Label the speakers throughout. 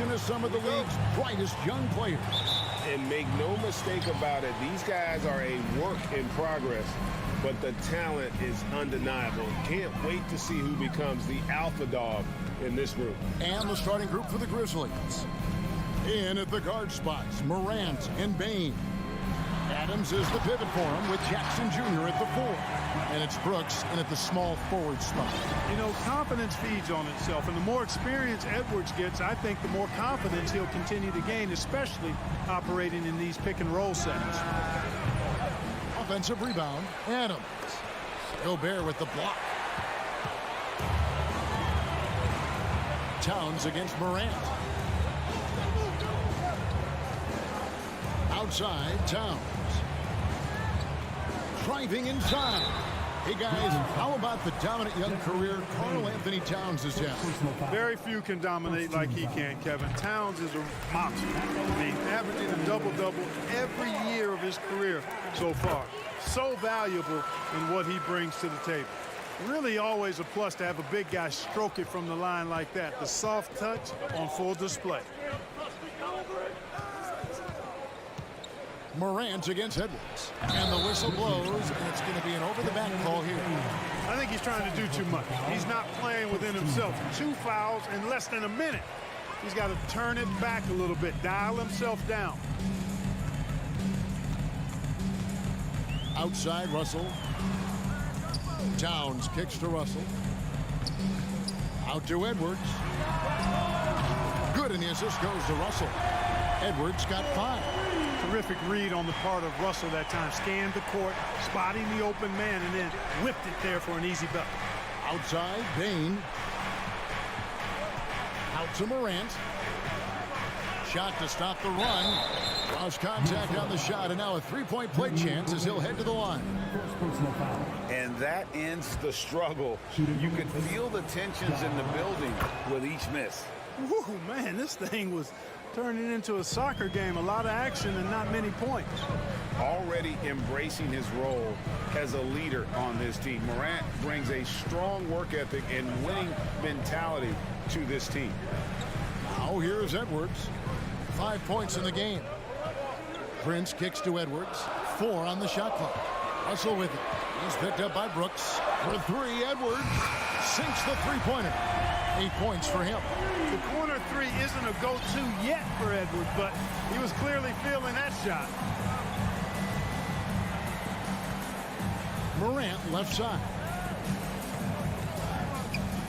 Speaker 1: into some of the league's brightest young players.
Speaker 2: And make no mistake about it, these guys are a work in progress, but the talent is undeniable. Can't wait to see who becomes the alpha dog in this group.
Speaker 1: And the starting group for the Grizzlies. In at the guard spots, Morant and Bane. Adams is the pivot for him with Jackson Jr. at the 4. And it's Brooks in at the small forward spot.
Speaker 3: You know, confidence feeds on itself, and the more experience Edwards gets, I think the more confidence he'll continue to gain, especially operating in these pick-and-roll settings.
Speaker 1: Offensive rebound, Adams. Gobert with the block. Towns against Morant. Outside, Towns. Driving inside. Hey, guys, how about the dominant young career Karl Anthony Towns has had?
Speaker 3: Very few can dominate like he can, Kevin. Towns is a monster. I mean, averaging a double-double every year of his career so far. So valuable in what he brings to the table. Really always a plus to have a big guy stroke it from the line like that. The soft touch on full display.
Speaker 1: Morant against Edwards. And the whistle blows, and it's going to be an over-the-back call here.
Speaker 3: I think he's trying to do too much. He's not playing within himself. 2 fouls in less than a minute. He's got to turn it back a little bit, dial himself down.
Speaker 1: Outside, Russell. Towns kicks to Russell. Out to Edwards. Good, and the assist goes to Russell. Edwards got 5.
Speaker 3: Terrific read on the part of Russell that time. Scanned the court, spotting the open man, and then whipped it there for an easy bucket.
Speaker 1: Outside, Bane. Out to Morant. Shot to stop the run. Lost contact on the shot, and now a three-point play chance as he'll head to the line.
Speaker 2: And that ends the struggle. You could feel the tensions in the building with each miss.
Speaker 3: Woo, man, this thing was turning into a soccer game. A lot of action and not many points.
Speaker 2: Already embracing his role as a leader on this team. Morant brings a strong work ethic and winning mentality to this team.
Speaker 1: Now here's Edwards. 5 points in the game. Prince kicks to Edwards. 4 on the shot clock. Russell with it. He's picked up by Brooks. For 3, Edwards sinks the three-pointer. 8 points for him.
Speaker 3: The corner 3 isn't a go-to yet for Edwards, but he was clearly feeling that shot.
Speaker 1: Morant left side.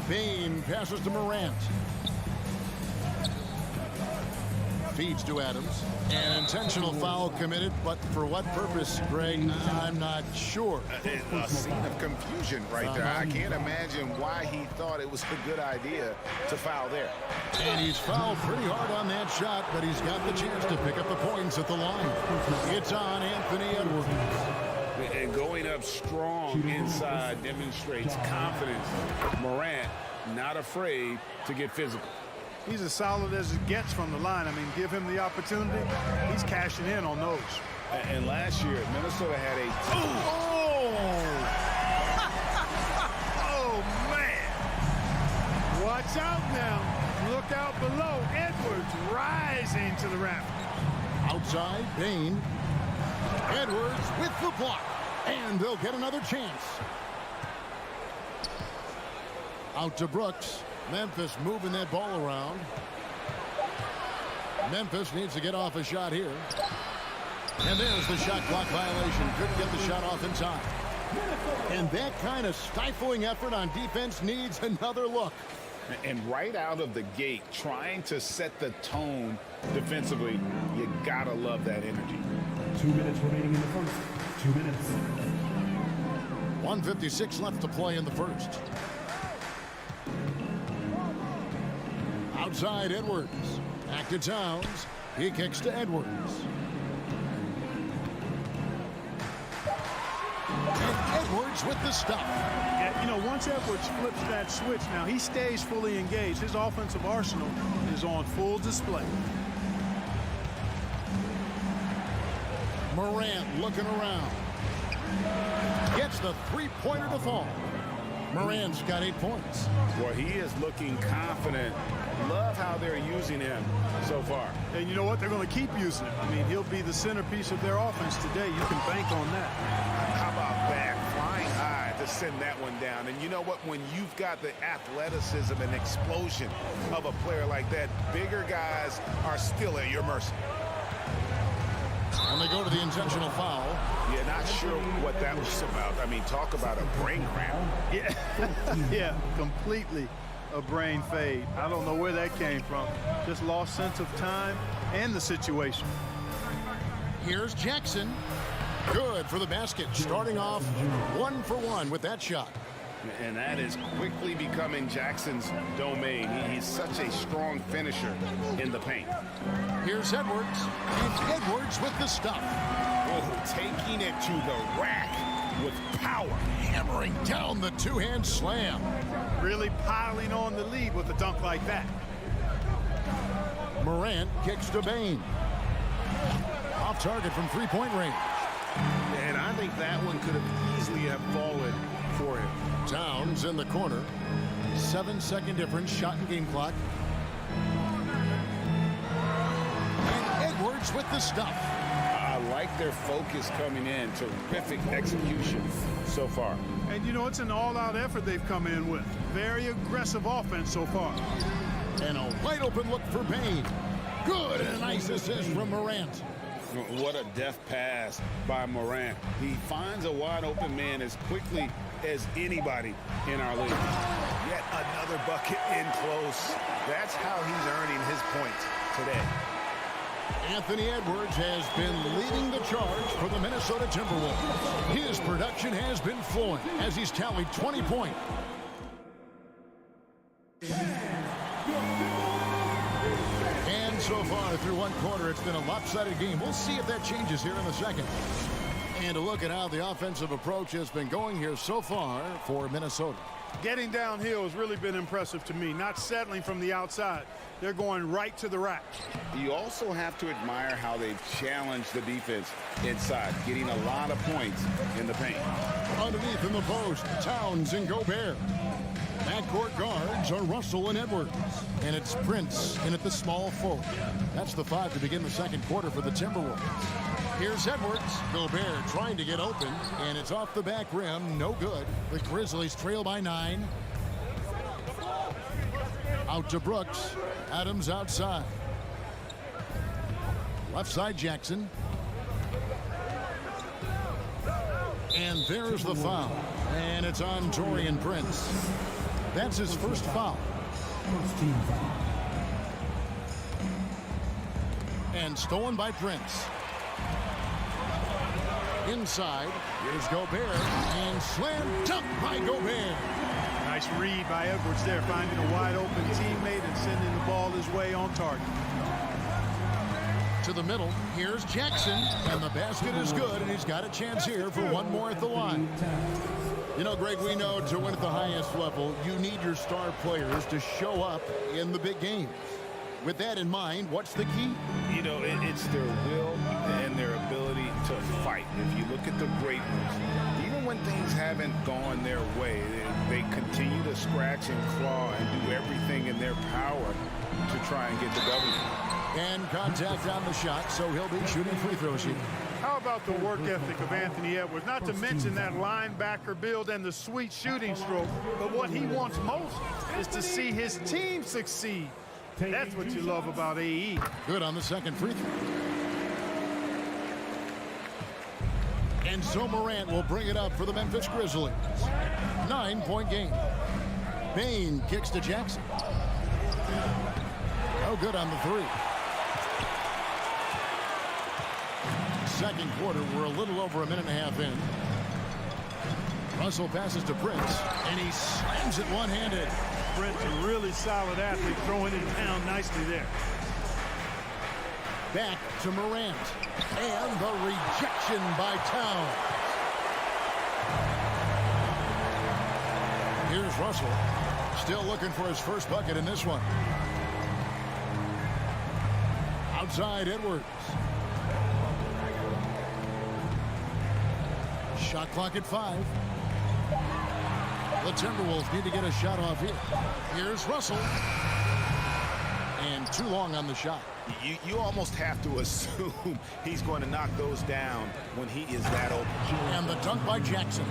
Speaker 1: Bane passes to Morant. Feeds to Adams. An intentional foul committed, but for what purpose, Greg? I'm not sure.
Speaker 2: A scene of confusion right there. I can't imagine why he thought it was a good idea to foul there.
Speaker 1: And he's fouled pretty hard on that shot, but he's got the chance to pick up the points at the line. It's on Anthony Edwards.
Speaker 2: And going up strong inside demonstrates confidence. Morant not afraid to get physical.
Speaker 3: He's as solid as it gets from the line. I mean, give him the opportunity. He's cashing in on those.
Speaker 2: And last year, Minnesota had a...
Speaker 3: Oh! Oh, man. Watch out now. Look out below. Edwards rising to the raft.
Speaker 1: Outside, Bane. Edwards with the block. And they'll get another chance. Out to Brooks. Memphis moving that ball around. Memphis needs to get off a shot here. And there's the shot clock violation. Couldn't get the shot off in time. And that kind of stifling effort on defense needs another look.
Speaker 2: And right out of the gate, trying to set the tone defensively, you gotta love that energy.
Speaker 4: 2 minutes remaining in the first. 2 minutes.
Speaker 1: 1:56 left to play in the first. Outside, Edwards. Back to Towns. He kicks to Edwards. And Edwards with the stop.
Speaker 3: Yeah, you know, once Edwards flips that switch, now he stays fully engaged. His offensive arsenal is on full display.
Speaker 1: Morant looking around. Gets the three-pointer to fall. Morant's got 8 points.
Speaker 2: Well, he is looking confident. Love how they're using him so far.
Speaker 3: And you know what? They're going to keep using him. I mean, he'll be the centerpiece of their offense today. You can bank on that.
Speaker 2: How about that? Flying high to send that one down. And you know what? When you've got the athleticism and explosion of a player like that, bigger guys are still at your mercy.
Speaker 1: And they go to the intentional foul.
Speaker 2: Yeah, not sure what that was about. I mean, talk about a brain cramp.
Speaker 3: Yeah, yeah, completely a brain fade. I don't know where that came from. Just lost sense of time and the situation.
Speaker 1: Here's Jackson. Good for the basket. Starting off 1 for 1 with that shot.
Speaker 2: And that is quickly becoming Jackson's domain. He's such a strong finisher in the paint.
Speaker 1: Here's Edwards. And Edwards with the stuff.
Speaker 2: Oh, taking it to the rack with power.
Speaker 1: Hammering down the two-hand slam.
Speaker 3: Really piling on the lead with a dunk like that.
Speaker 1: Morant kicks to Bane. Off target from three-point range.
Speaker 2: And I think that one could have easily have fallen for him.
Speaker 1: Towns in the corner. 7-second difference, shot and game clock. And Edwards with the stuff.
Speaker 2: I like their focus coming in. Terrific execution so far.
Speaker 3: And you know, it's an all-out effort they've come in with. Very aggressive offense so far.
Speaker 1: And a wide open look for Bane. Good, and a nice assist from Morant.
Speaker 2: What a deft pass by Morant. He finds a wide open man as quickly as anybody in our league. Yet another bucket in close. That's how he's earning his points today.
Speaker 1: Anthony Edwards has been leading the charge for the Minnesota Timberwolves. His production has been flowing as he's tallied 20 points. And so far through one quarter, it's been a lopsided game. We'll see if that changes here in the second. And a look at how the offensive approach has been going here so far for Minnesota.
Speaker 3: Getting downhill has really been impressive to me. Not settling from the outside. They're going right to the rack.
Speaker 2: You also have to admire how they've challenged the defense inside, getting a lot of points in the paint.
Speaker 1: Underneath in the post, Towns and Gobert. Backcourt guards are Russell and Edwards. And it's Prince in at the small forward. That's the 5 to begin the second quarter for the Timberwolves. Here's Edwards. Gobert trying to get open, and it's off the back rim. No good. The Grizzlies trail by 9. Out to Brooks. Adams outside. Left side Jackson. And there's the foul. And it's on Taurean Prince. That's his first foul.
Speaker 4: First team foul.
Speaker 1: And stolen by Prince. Inside, here's Gobert, and slam dunk by Gobert.
Speaker 3: Nice read by Edwards there, finding a wide open teammate and sending the ball his way on target.
Speaker 1: To the middle, here's Jackson, and the basket is good, and he's got a chance here for one more at the line. You know, Greg, we know to win at the highest level, you need your star players to show up in the big games. With that in mind, what's the key?
Speaker 2: You know, it's their will and their ability to fight. If you look at the great ones, even when things haven't gone their way, they continue to scratch and claw and do everything in their power to try and get the W.
Speaker 1: And contact on the shot, so he'll be shooting free throws here.
Speaker 3: How about the work ethic of Anthony Edwards? Not to mention that linebacker build and the sweet shooting stroke, but what he wants most is to see his team succeed. That's what you love about AE.
Speaker 1: Good on the second free throw. And so Morant will bring it up for the Memphis Grizzlies. 9-point game. Bane kicks to Jackson. No good on the three. Second quarter, we're a little over a minute and a half in. Russell passes to Prince, and he slams it one-handed.
Speaker 3: Prince, a really solid athlete, throwing it down nicely there.
Speaker 1: Back to Morant. And the rejection by Towns. Here's Russell. Still looking for his first bucket in this one. Outside Edwards. Shot clock at 5. The Timberwolves need to get a shot off here. Here's Russell. And too long on the shot.
Speaker 2: You almost have to assume he's going to knock those down when he is that open.
Speaker 1: And the dunk by Jackson.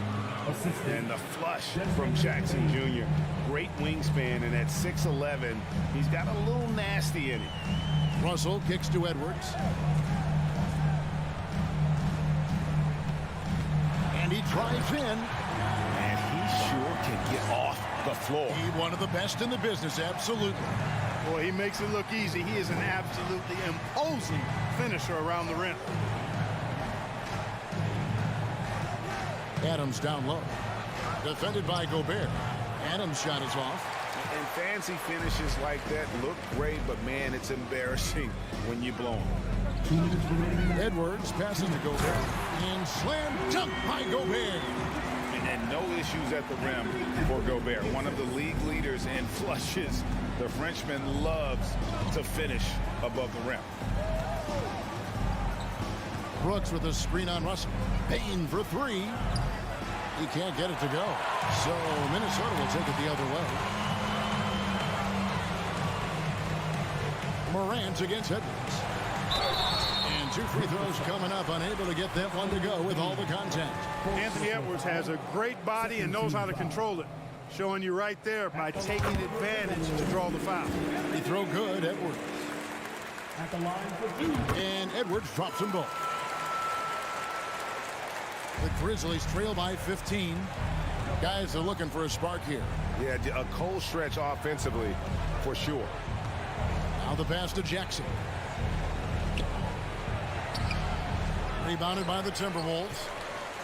Speaker 2: And the flush from Jackson Jr. Great wingspan, and at 6'11", he's got a little nasty in it.
Speaker 1: Russell kicks to Edwards. And he drives in.
Speaker 2: And he sure can get off the floor.
Speaker 1: He's one of the best in the business, absolutely.
Speaker 3: Boy, he makes it look easy. He is an absolutely imposing finisher around the rim.
Speaker 1: Adams down low. Defended by Gobert. Adams' shot is off.
Speaker 2: And fancy finishes like that look great, but man, it's embarrassing when you blow them.
Speaker 1: Edwards passes to Gobert. And slam dunk by Gobert.
Speaker 2: And no issues at the rim for Gobert. One of the league leaders in flushes. The Frenchman loves to finish above the rim.
Speaker 1: Brooks with a screen on Russell. Payne for three. He can't get it to go. So Minnesota will take it the other way. Morant against Edwards. And two free throws coming up. Unable to get that one to go with all the contact.
Speaker 3: Anthony Edwards has a great body and knows how to control it. Showing you right there by taking advantage to draw the foul.
Speaker 1: He throw good, Edwards.
Speaker 4: At the line for two.
Speaker 1: And Edwards drops them both. The Grizzlies trail by 15. Guys are looking for a spark here.
Speaker 2: Yeah, a cold stretch offensively for sure.
Speaker 1: Now the pass to Jackson. Rebounded by the Timberwolves.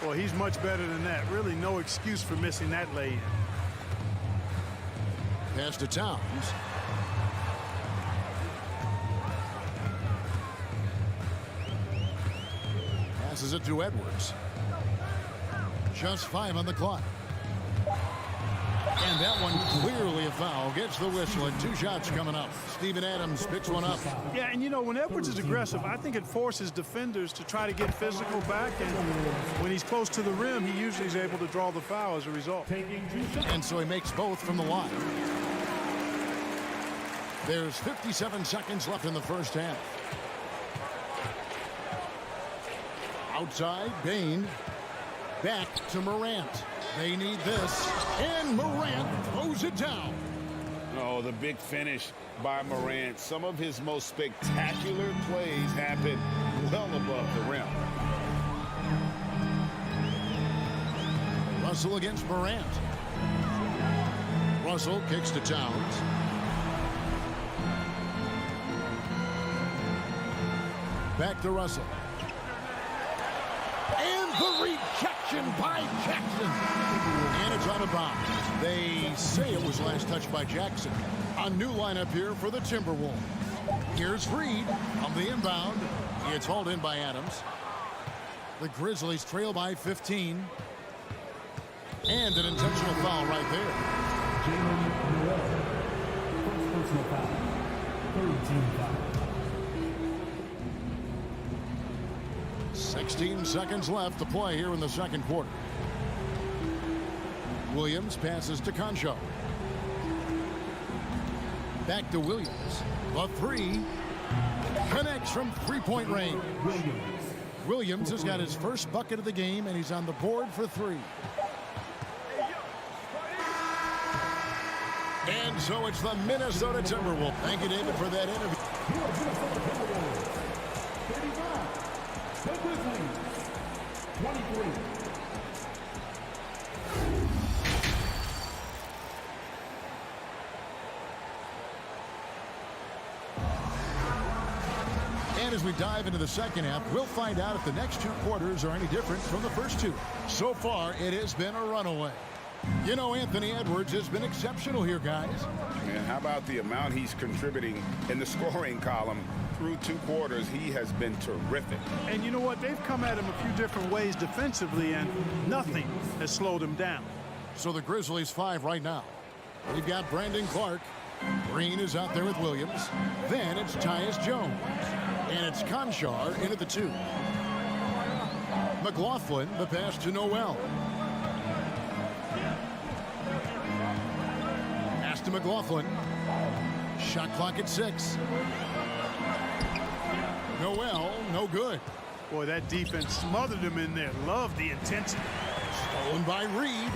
Speaker 3: Well, he's much better than that. Really no excuse for missing that lay-in.
Speaker 1: Pass to Towns. Passes it to Edwards. Just 5 on the clock. And that one clearly a foul. Gets the whistle and 2 shots coming up. Steven Adams picks one up.
Speaker 3: Yeah, and you know, when Edwards is aggressive, I think it forces defenders to try to get physical back. And when he's close to the rim, he usually is able to draw the foul as a result.
Speaker 1: And so he makes both from the line. There's 57 seconds left in the first half. Outside, Bain. Back to Morant. They need this. And Morant throws it down.
Speaker 2: Oh, the big finish by Morant. Some of his most spectacular plays happen well above the rim.
Speaker 1: Russell against Morant. Russell kicks to Towns. Back to Russell. And the rejection by Jackson. And it's out of bounds. They say it was last touched by Jackson. A new lineup here for the Timberwolves. Here's Reed on the inbound. It's hauled in by Adams. The Grizzlies trail by 15. And an intentional foul right there.
Speaker 4: First personal foul. Third team foul.
Speaker 1: 16 seconds left to play here in the second quarter. Williams passes to Concho. Back to Williams. The three connects from three-point range. Williams has got his first bucket of the game, and he's on the board for 3. And so it's the Minnesota Timberwolves. Thank you, David, for that interview.
Speaker 4: The Grizzlies, 23.
Speaker 1: And as we dive into the second half, we'll find out if the next 2 quarters are any different from the first 2. So far, it has been a runaway. You know, Anthony Edwards has been exceptional here, guys.
Speaker 2: And how about the amount he's contributing in the scoring column? Through 2 quarters, he has been terrific.
Speaker 3: And you know what? They've come at him a few different ways defensively, and nothing has slowed him down.
Speaker 1: So the Grizzlies 5 right now. We've got Brandon Clark. Green is out there with Williams. Then it's Tyus Jones. And it's Conchar in at the 2. McLaughlin, the pass to Noel. to McLaughlin. Shot clock at 6. Noel, no good.
Speaker 3: Boy, that defense smothered him in there. Love the intensity.
Speaker 1: Stolen by Reed.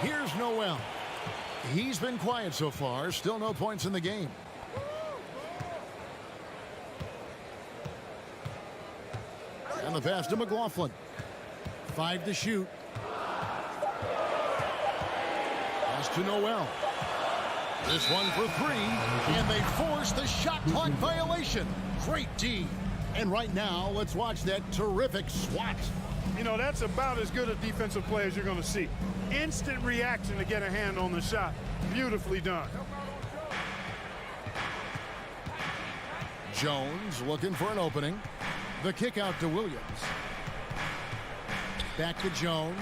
Speaker 1: Here's Noel. He's been quiet so far. Still no points in the game. And the pass to McLaughlin. 5 to shoot. Pass to Noel. This one for 3, and they force the shot clock violation. Great D. And right now, let's watch that terrific swat.
Speaker 3: You know, that's about as good a defensive play as you're going to see. Instant reaction to get a hand on the shot. Beautifully done.
Speaker 1: Jones looking for an opening. The kick out to Williams. Back to Jones.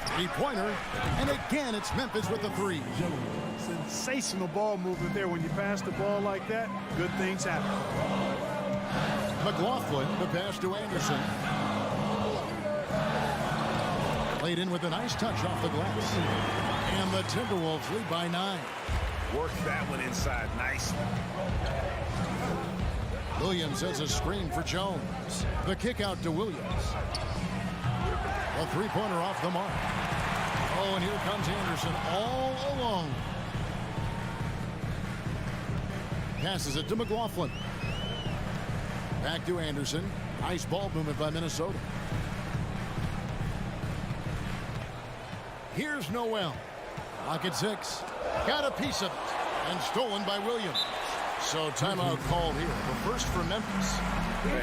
Speaker 1: 3-pointer. And again, it's Memphis with the 3.
Speaker 3: Sensational ball movement there. When you pass the ball like that, good things happen.
Speaker 1: McLaughlin, the pass to Anderson. Played in with a nice touch off the glass. And the Timberwolves lead by 9.
Speaker 2: Worked that one inside nicely.
Speaker 1: Williams has a screen for Jones. The kick out to Williams. A 3-pointer off the mark. Oh, and here comes Anderson all alone. Passes it to McLaughlin. Back to Anderson. Nice ball movement by Minnesota. Here's Noel. Clock at 6. Got a piece of it. And stolen by Williams. So timeout called here. The first for Memphis.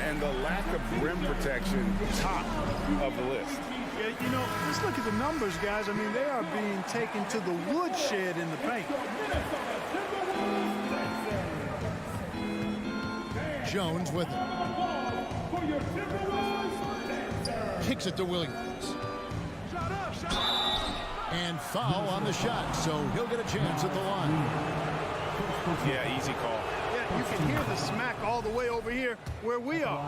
Speaker 2: And the lack of rim protection, top of the list.
Speaker 3: Yeah, you know, let's look at the numbers, guys. I mean, they are being taken to the woodshed in the paint.
Speaker 1: Jones with it. Kicks it to Williams. And foul on the shot, so he'll get a chance at the line.
Speaker 2: Yeah, easy call.
Speaker 3: Yeah, you can hear the smack all the way over here where we are.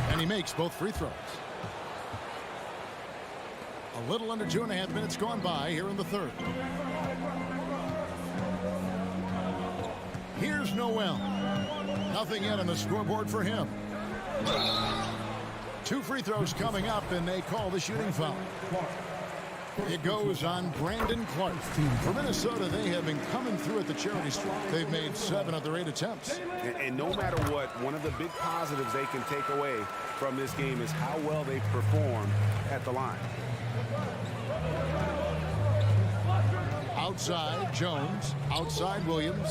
Speaker 1: And he makes both free throws. A little under 2.5 minutes gone by here in the third. Here's Noel. Nothing yet on the scoreboard for him. 2 free throws coming up, and they call the shooting foul. It goes on Brandon Clark. For Minnesota, they have been coming through at the charity stripe. They've made 7 of their 8 attempts.
Speaker 2: And no matter what, one of the big positives they can take away from this game is how well they perform at the line.
Speaker 1: Outside, Jones. Outside, Williams.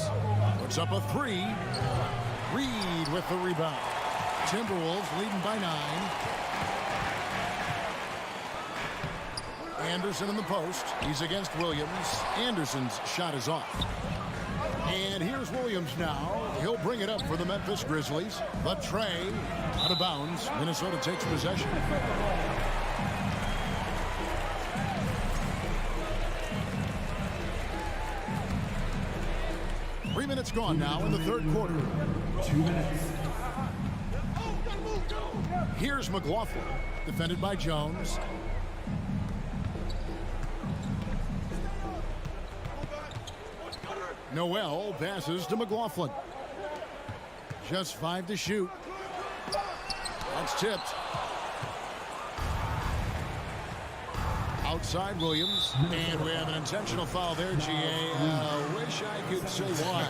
Speaker 1: Puts up a 3. Reed with the rebound. Timberwolves leading by 9. Anderson in the post. He's against Williams. Anderson's shot is off. And here's Williams now. He'll bring it up for the Memphis Grizzlies. But Trey out of bounds. Minnesota takes possession. Three minutes gone now in the third quarter.
Speaker 4: 2 minutes.
Speaker 1: Here's McLaughlin, defended by Jones. Noel passes to McLaughlin. Just 5 to shoot. That's tipped. Outside Williams. And we have an intentional foul there, GA. Wish I could say why.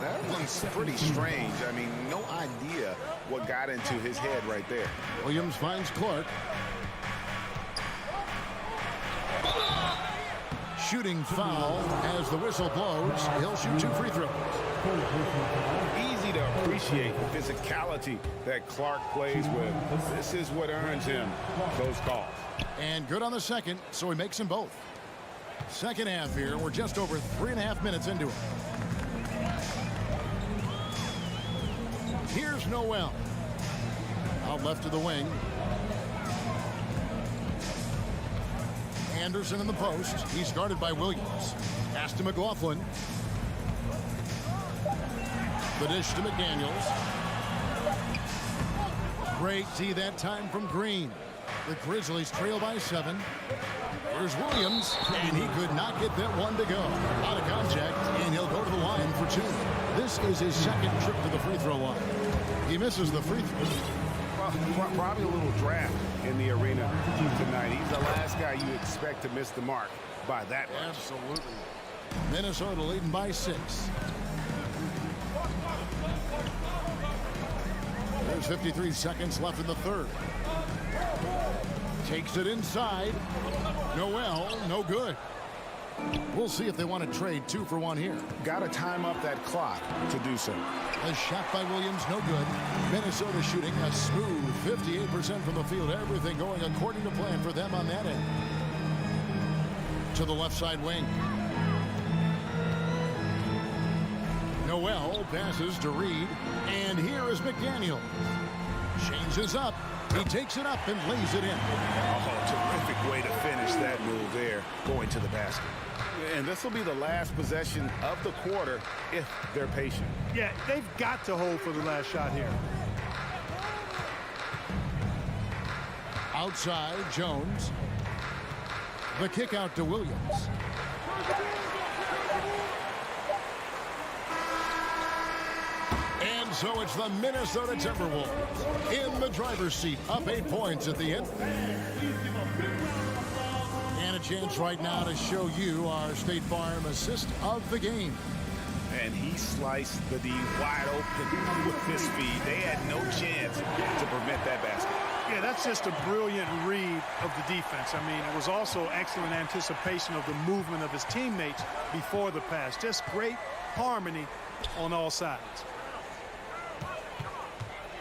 Speaker 2: That one's pretty strange. I mean, no idea what got into his head right there.
Speaker 1: Williams finds Clark. Shooting foul as the whistle blows. He'll shoot 2 free throws.
Speaker 2: Easy to appreciate the physicality that Clark plays with. This is what earns him those calls.
Speaker 1: And good on the second, so he makes them both. Second half here. We're just over 3.5 minutes into it. Here's Noel. Out left to the wing. Anderson in the post. He's guarded by Williams. Pass to McLaughlin. The dish to McDaniels. Great D that time from Green. The Grizzlies trail by 7. Here's Williams, and he could not get that one to go. Out of contact, and he'll go to the line for 2. This is his second trip to the free throw line. He misses the free throw.
Speaker 2: Well, probably a little draft in the arena tonight. He's the last guy you expect to miss the mark by that much.
Speaker 1: Absolutely. Minnesota leading by 6. There's 53 seconds left in the third. Takes it inside. Noel, no good. We'll see if they want to trade 2 for 1 here.
Speaker 2: Got to time up that clock to do so.
Speaker 1: A shot by Williams, no good. Minnesota shooting a smooth 58% from the field. Everything going according to plan for them on that end. To the left side wing. Noel passes to Reed. And here is McDaniel. Changes up. He takes it up and lays it in.
Speaker 2: Oh, terrific way to finish that move there, going to the basket. And this will be the last possession of the quarter if they're patient.
Speaker 3: Yeah, they've got to hold for the last shot here.
Speaker 1: Outside, Jones. The kick out to Williams. And so it's the Minnesota Timberwolves in the driver's seat, up 8 points at the end. And a chance right now to show you our State Farm assist of the game.
Speaker 2: And he sliced the D wide open with his feed. They had no chance to prevent that basket.
Speaker 3: Yeah, that's just a brilliant read of the defense. I mean, it was also excellent anticipation of the movement of his teammates before the pass. Just great harmony on all sides.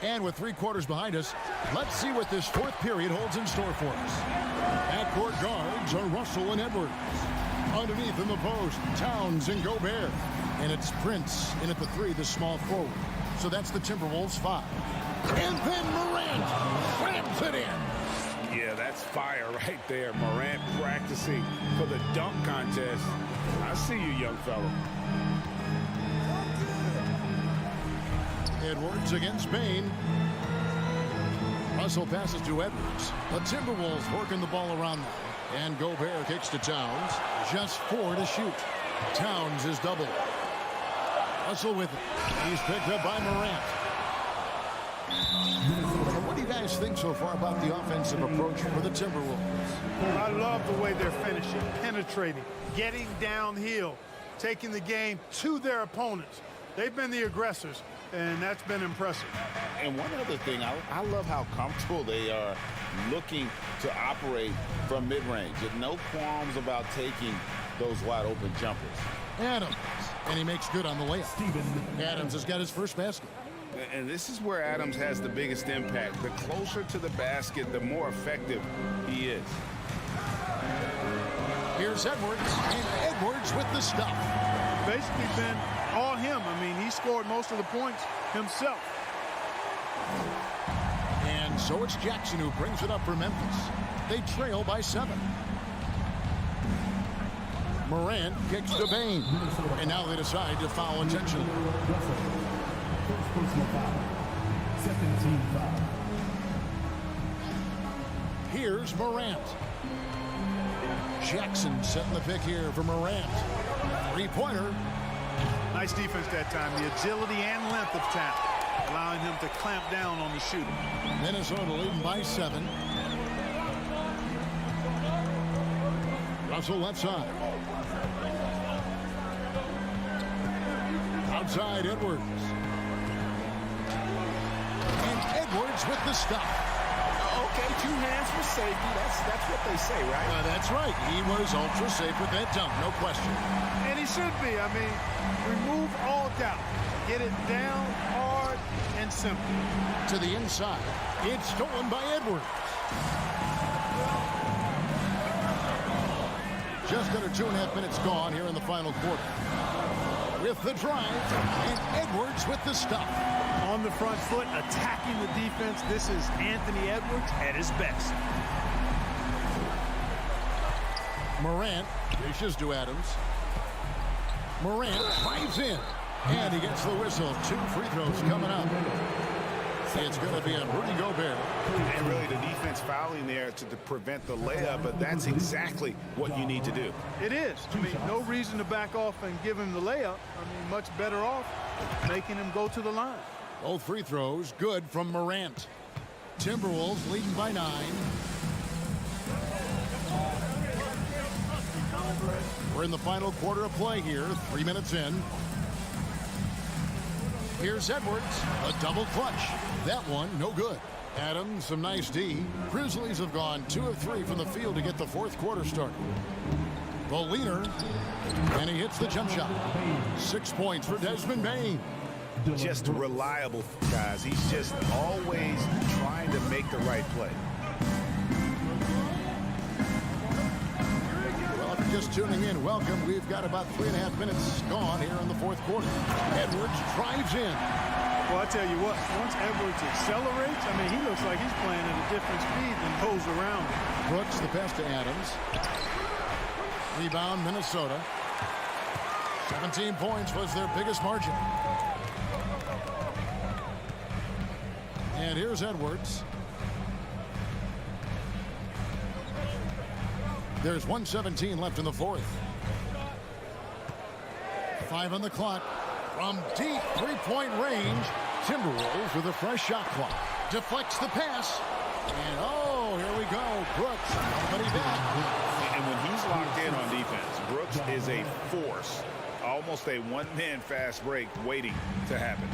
Speaker 1: And with 3 quarters behind us, let's see what this fourth period holds in store for us. Backcourt guards are Russell and Edwards. Underneath in the post, Towns and Gobert. And it's Prince in at the 3, the small forward. So that's the Timberwolves 5. And then Morant slams it in.
Speaker 2: Yeah, that's fire right there. Morant practicing for the dunk contest. I see you, young fellow.
Speaker 1: Edwards against Bain. Russell passes to Edwards. The Timberwolves working the ball around them. And Gobert kicks to Towns. Just 4 to shoot. Towns is doubled. Russell with it. He's picked up by Morant. What do you guys think so far about the offensive approach for the Timberwolves?
Speaker 3: I love the way they're finishing, penetrating, getting downhill, taking the game to their opponents. They've been the aggressors, and that's been impressive.
Speaker 2: And one other thing, I love how comfortable they are looking to operate from mid-range. No qualms about taking those wide-open jumpers.
Speaker 1: Adams, and he makes good on the layup. Adams has got his first basket.
Speaker 2: And this is where Adams has the biggest impact. The closer to the basket, the more effective he is.
Speaker 1: Here's Edwards, and Edwards with the stuff.
Speaker 3: Basically been all him. I mean, he scored most of the points himself.
Speaker 1: And so it's Jackson who brings it up for Memphis. They trail by 7. Morant kicks to Bain. And now they decide to foul intentionally.
Speaker 4: First personal foul. Second team foul.
Speaker 1: Here's Morant. Jackson setting the pick here for Morant. 3-pointer.
Speaker 3: Nice defense that time. The agility and length of talent, allowing him to clamp down on the shooting.
Speaker 1: Minnesota leading by 7. Russell left side. Outside Edwards. And Edwards with the stuff.
Speaker 2: Okay, 2 hands for safety. That's what they say, right?
Speaker 1: That's right. He was ultra safe with that dunk, no question.
Speaker 3: And he should be. I mean, remove all doubt. Get it down hard and simple.
Speaker 1: To the inside. It's stolen by Edwards. Just under 2.5 minutes gone here in the final quarter. With the drive, and Edwards with the stuff.
Speaker 3: On the front foot, attacking the defense. This is Anthony Edwards at his best.
Speaker 1: Morant dishes to Adams. Morant drives in, and he gets the whistle. 2 free throws coming up. It's going to be on Rudy Gobert.
Speaker 2: And really the defense fouling there to prevent the layup, but that's exactly what you need to do.
Speaker 3: It is. I mean, no reason to back off and give him the layup. I mean, much better off making him go to the line.
Speaker 1: Both free throws good from Morant. Timberwolves leading by 9. We're in the final quarter of play here, 3 minutes in. Here's Edwards, a double clutch. That one, no good. Adams, some nice D. Grizzlies have gone 2 of 3 from the field to get the fourth quarter started. The leader, and he hits the jump shot. 6 points for Desmond Bane.
Speaker 2: Just reliable, guys. He's just always trying to make the right play.
Speaker 1: Well, if you're just tuning in, welcome. We've got about 3.5 minutes gone here in the fourth quarter. Edwards drives in.
Speaker 3: Well, I tell you what, once Edwards accelerates, I mean, he looks like he's playing at a different speed than those around him.
Speaker 1: Brooks, the pass to Adams. Rebound, Minnesota. 17 points was their biggest margin. And here's Edwards. There's 1:17 left in the fourth. 5 on the clock. From deep three-point range, Timberwolves with a fresh shot clock. Deflects the pass. And oh, here we go. Brooks, nobody back.
Speaker 2: And when he's locked in on defense, Brooks is a force. Almost a one-man fast break waiting to happen.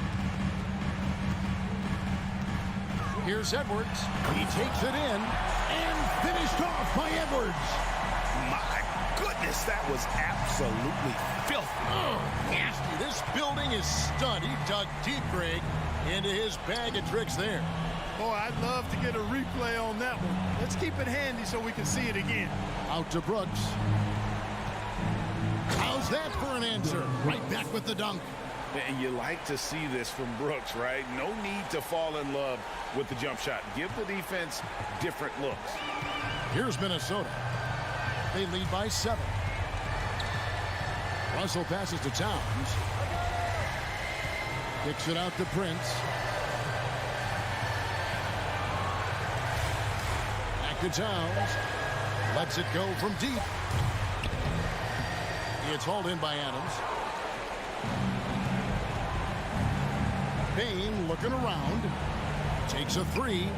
Speaker 1: Here's Edwards. He takes it in and finished off by Edwards.
Speaker 2: My goodness, that was absolutely filthy.
Speaker 1: Oh, nasty. This building is stud. He dug deep, Greg, into his bag of tricks there.
Speaker 3: Boy, I'd love to get a replay on that one. Let's keep it handy so we can see it again.
Speaker 1: Out to Brooks. How's that for an answer? Right back with the dunk.
Speaker 2: And you like to see this from Brooks, right? No need to fall in love with the jump shot. Give the defense different looks.
Speaker 1: Here's Minnesota. They lead by 7. Russell passes to Towns. Kicks it out to Prince. Back to Towns. Lets it go from deep. It's hauled in by Adams. Bane looking around. Takes a 3.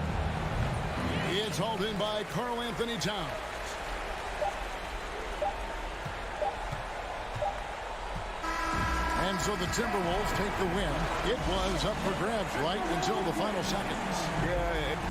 Speaker 1: It's hauled in by Karl Anthony Towns. And so the Timberwolves take the win. It was up for grabs right until the final seconds.
Speaker 2: Yeah.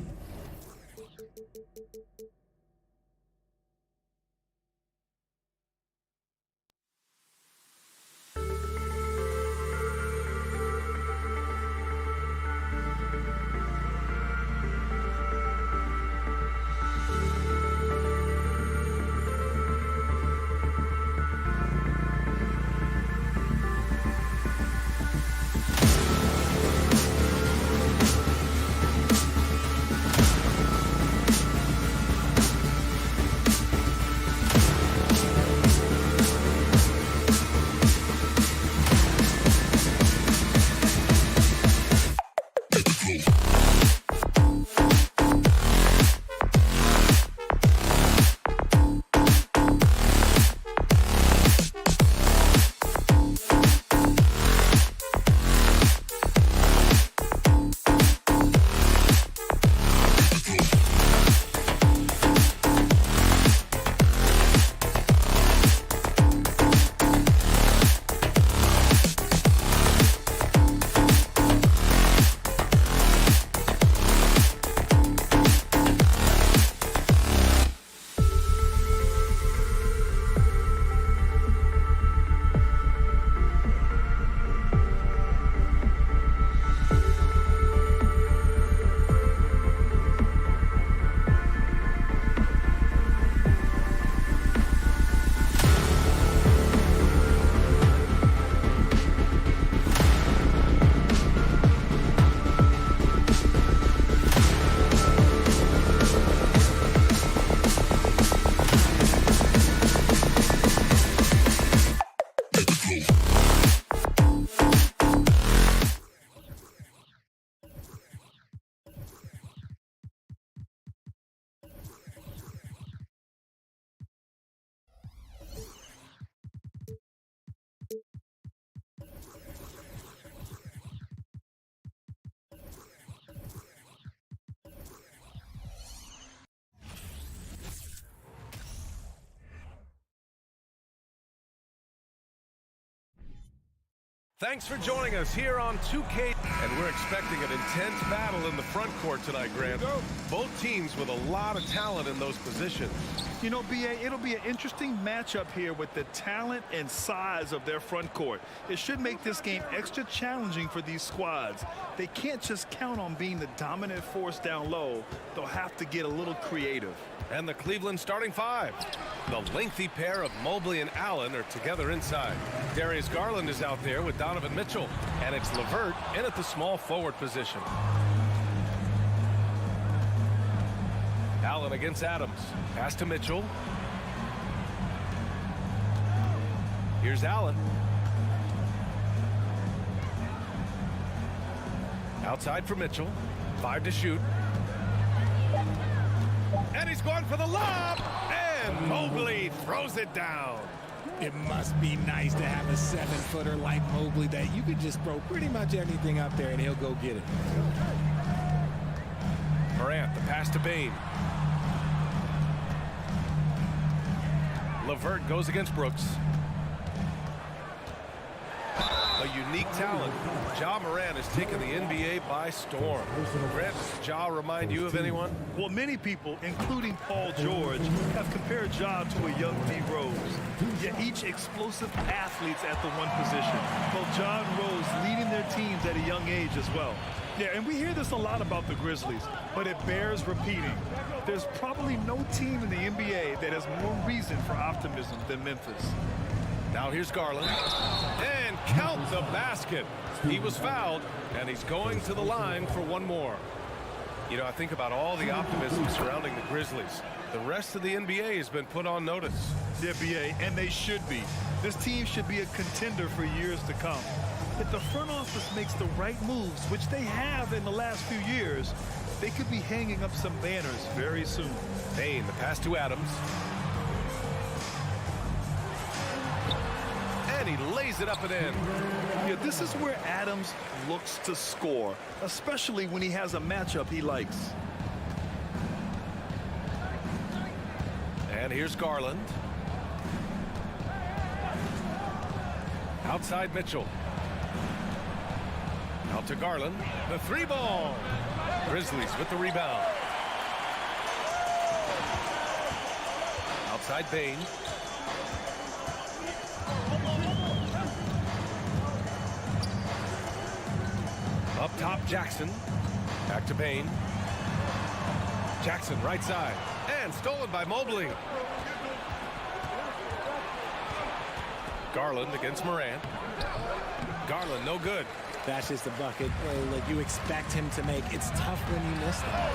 Speaker 5: Thanks for joining us here on 2K. And we're expecting an intense battle in the front court tonight, Grant. Both teams with a lot of talent in those positions.
Speaker 6: You know, B.A., it'll be an interesting matchup here with the talent and size of their front court. It should make this game extra challenging for these squads. They can't just count on being the dominant force down low. They'll have to get a little creative.
Speaker 5: And the Cleveland starting five. The lengthy pair of Mobley and Allen are together inside. Darius Garland is out there with Donovan Mitchell. And it's LeVert in at the small forward position. Allen against Adams. Pass to Mitchell. Here's Allen. Outside for Mitchell. 5 to shoot. And he's going for the lob. And Mobley throws it down.
Speaker 7: It must be nice to have a 7-footer like Mobley that you could just throw pretty much anything up there and he'll go get it.
Speaker 5: Morant, the pass to Bane. LeVert goes against Brooks. A unique talent. Ja Morant has taken the NBA by storm. Grant, does Ja remind you of anyone?
Speaker 6: Well, many people, including Paul George, have compared Ja to a young D. Rose. Yet each explosive athletes at the one position. Both Ja and Rose leading their teams at a young age as well. Yeah, and we hear this a lot about the Grizzlies, but it bears repeating. There's probably no team in the NBA that has more reason for optimism than Memphis.
Speaker 5: Now here's Garland. And count the basket. He was fouled, and he's going to the line for one more. You know, I think about all the optimism surrounding the Grizzlies. The rest of the NBA has been put on notice.
Speaker 6: Yeah, B.A., and they should be. This team should be a contender for years to come. If the front office makes the right moves, which they have in the last few years, they could be hanging up some banners very soon.
Speaker 5: Bane, the pass to Adams. And he lays it up and in.
Speaker 6: Yeah, this is where Adams looks to score, especially when he has a matchup he likes.
Speaker 5: And here's Garland. Outside Mitchell. Out to Garland. The 3-ball. Grizzlies with the rebound. Outside Bane. Up top Jackson. Back to Bane. Jackson right side. And stolen by Mobley. Garland against Morant. Garland no good.
Speaker 7: That's just a bucket like you expect him to make. It's tough when you miss that.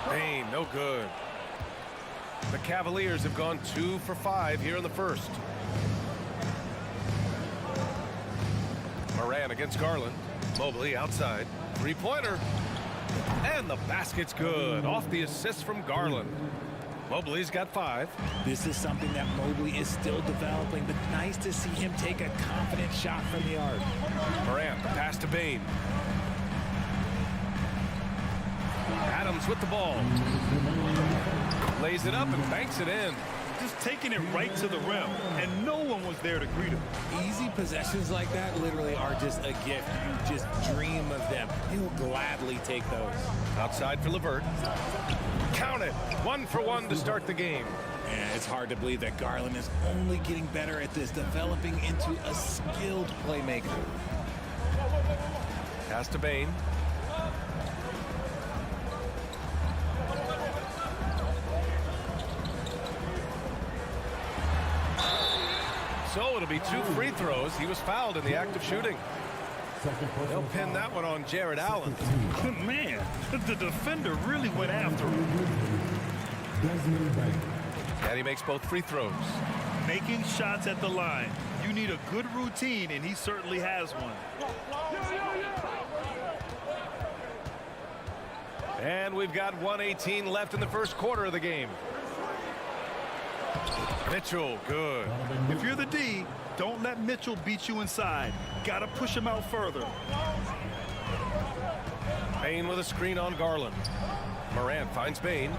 Speaker 5: Bane, no good. The Cavaliers have gone 2 for 5 here in the first. Morant against Garland. Mobley outside. 3-pointer. And the basket's good. Off the assist from Garland. Mobley's got 5.
Speaker 7: This is something that Mobley is still developing, but nice to see him take a confident shot from the arc.
Speaker 5: Morant, the pass to Bane. Adams with the ball. Lays it up and banks it in.
Speaker 6: Just taking it right to the rim, and no one was there to greet him.
Speaker 7: Easy possessions like that literally are just a gift. You just dream of them. He'll gladly take those.
Speaker 5: Outside for LeVert. Count it. 1 for 1 to start the game.
Speaker 7: And it's hard to believe that Garland is only getting better at this, developing into a skilled playmaker.
Speaker 5: Pass to Bane. So it'll be 2 free throws. He was fouled in the act of shooting. They'll pin that one on Jared Allen.
Speaker 6: Man, the defender really went after him.
Speaker 5: And he makes both free throws.
Speaker 6: Making shots at the line. You need a good routine, and he certainly has one.
Speaker 5: And we've got 1:18 left in the first quarter of the game. Mitchell, good.
Speaker 6: If you're the D, don't let Mitchell beat you inside. Got to push him out further.
Speaker 5: Bane with a screen on Garland. Morant finds Bane.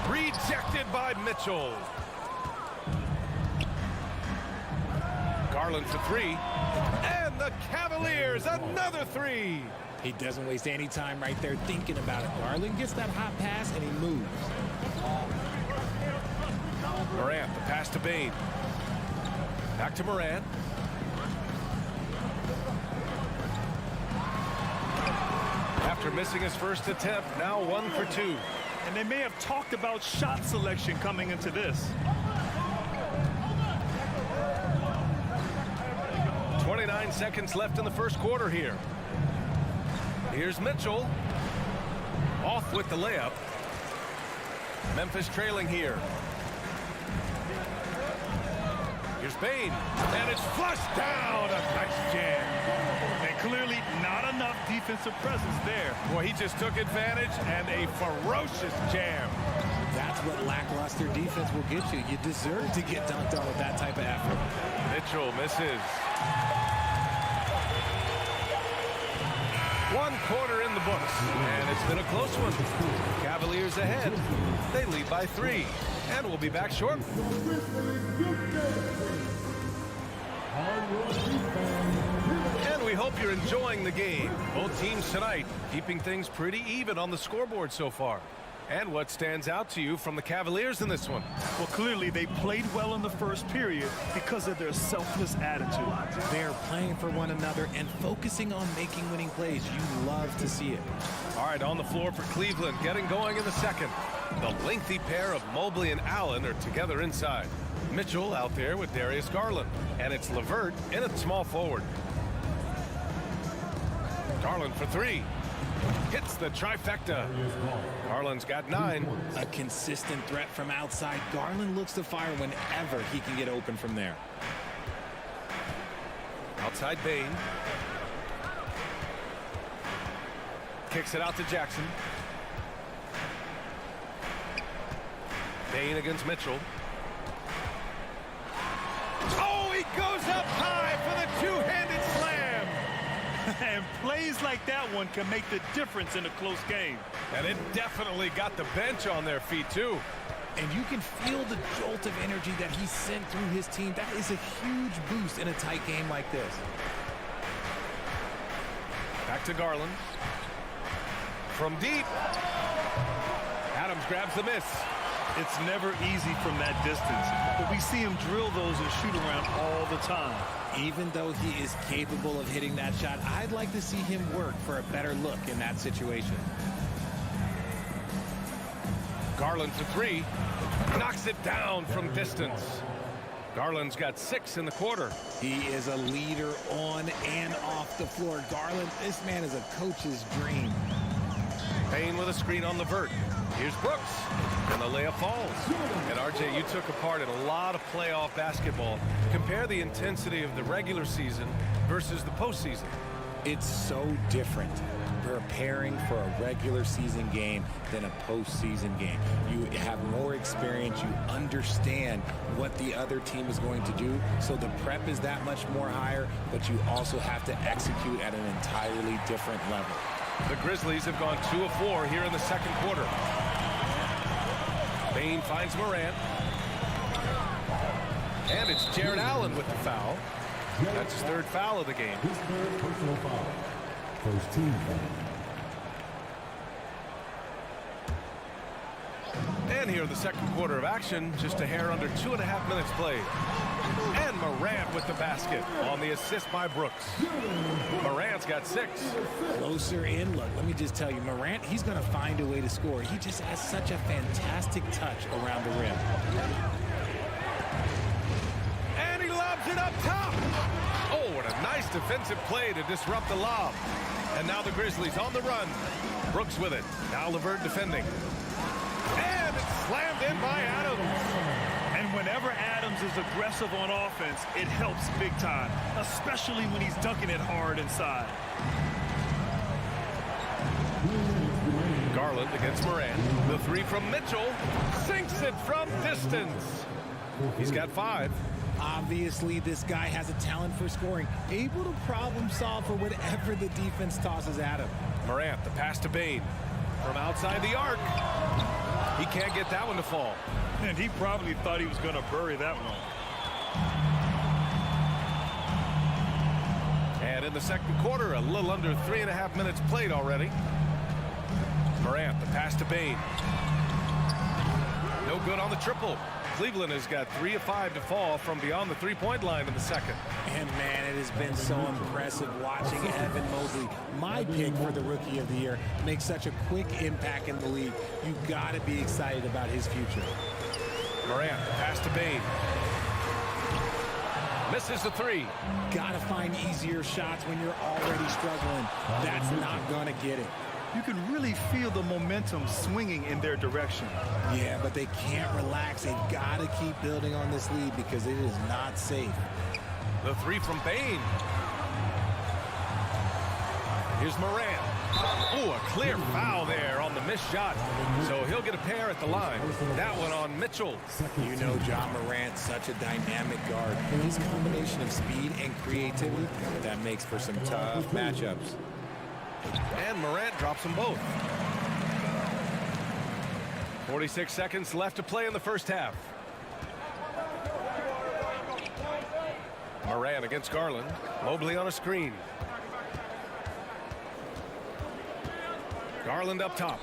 Speaker 5: Rejected by Mitchell. Garland for three. And the Cavaliers, another three.
Speaker 7: He doesn't waste any time right there thinking about it. Garland gets that hot pass, and he moves.
Speaker 5: Morant, the pass to Bain. Back to Morant. After missing his first attempt, now 1 for 2.
Speaker 6: And they may have talked about shot selection coming into this.
Speaker 5: 29 seconds left in the first quarter here. Here's Mitchell. Off with the layup. Memphis trailing here. Here's Bain. And it's flushed down. A nice jam.
Speaker 6: And clearly not enough defensive presence there.
Speaker 5: Boy, he just took advantage and a ferocious jam.
Speaker 7: That's what lackluster defense will get you. You deserve to get dunked on with that type of effort.
Speaker 5: Mitchell misses. 1 quarter in the books, and it's been a close one. Cavaliers ahead. They lead by 3, and we'll be back shortly. And we hope you're enjoying the game. Both teams tonight keeping things pretty even on the scoreboard so far. And what stands out to you from the Cavaliers in this one?
Speaker 6: Well, clearly they played well in the first period because of their selfless attitude.
Speaker 7: They're playing for one another and focusing on making winning plays. You love to see it.
Speaker 5: All right, on the floor for Cleveland, getting going in the second. The lengthy pair of Mobley and Allen are together inside. Mitchell out there with Darius Garland. And it's LeVert in at small forward. Garland for 3. Hits the trifecta. Garland's got 9.
Speaker 7: A consistent threat from outside. Garland looks to fire whenever he can get open from there.
Speaker 5: Outside Bain. Kicks it out to Jackson. Bain against Mitchell. Oh, he goes up high for the two-handed slam.
Speaker 6: And plays like that one can make the difference in a close game.
Speaker 5: And it definitely got the bench on their feet, too.
Speaker 7: And you can feel the jolt of energy that he sent through his team. That is a huge boost in a tight game like this.
Speaker 5: Back to Garland. From deep. Adams grabs the miss.
Speaker 6: It's never easy from that distance, but we see him drill those and shoot around all the time.
Speaker 7: Even though he is capable of hitting that shot, I'd like to see him work for a better look in that situation.
Speaker 5: Garland for 3. Knocks it down from distance. Garland's got 6 in the quarter.
Speaker 7: He is a leader on and off the floor. Garland, this man is a coach's dream.
Speaker 5: Bain with a screen on LeVert. Here's Brooks. And the layup falls. And RJ, you took a part in a lot of playoff basketball. Compare the intensity of the regular season versus the postseason.
Speaker 7: It's so different preparing for a regular season game than a postseason game. You have more experience. You understand what the other team is going to do. So the prep is that much more higher, but you also have to execute at an entirely different level.
Speaker 5: The Grizzlies have gone 2 of 4 here in the second quarter. Bain finds Morant. And it's Jared Allen with the foul. That's his 3rd foul of the game.
Speaker 4: His 3rd personal foul. First team foul.
Speaker 5: And here in the second quarter of action, just a hair under 2.5 minutes played. And Morant with the basket on the assist by Brooks. Morant's got 6.
Speaker 7: Closer in. Look, let me just tell you, Morant, he's going to find a way to score. He just has such a fantastic touch around the rim.
Speaker 5: And he lobs it up top. Oh, what a nice defensive play to disrupt the lob. And now the Grizzlies on the run. Brooks with it. Now LeVert defending. And it's slammed in by Adams.
Speaker 6: And whenever Adams is aggressive on offense, it helps big time, especially when he's dunking it hard inside.
Speaker 5: Garland against Morant. The 3 from Mitchell. Sinks it from distance. He's got 5.
Speaker 7: Obviously, this guy has a talent for scoring, able to problem solve for whatever the defense tosses at him.
Speaker 5: Morant, the pass to Bain. From outside the arc. He can't get that one to fall.
Speaker 6: And he probably thought he was going to bury that one.
Speaker 5: And in the second quarter, a little under 3.5 minutes played already. Morant, the pass to Bane. No good on the triple. Cleveland has got 3 of 5 to fall from beyond the three-point line in the second.
Speaker 7: And man, it has been so impressive watching Evan Mobley, my pick for the Rookie of the Year, make such a quick impact in the league. You've got to be excited about his future.
Speaker 5: Morant, pass to Bane. Misses the three.
Speaker 7: Got to find easier shots when you're already struggling. That's not going to get it.
Speaker 6: You can really feel the momentum swinging in their direction.
Speaker 7: Yeah, but they can't relax. They've got to keep building on this lead because it is not safe.
Speaker 5: The three from Bane. Here's Morant. Oh, a clear foul there on the missed shot. So he'll get a pair at the line. That one on Mitchell.
Speaker 7: You know John Morant, such a dynamic guard. His combination of speed and creativity, that makes for some tough matchups.
Speaker 5: And Morant drops them both. 46 seconds left to play in the first half. Morant against Garland. Mobley on a screen. Garland up top.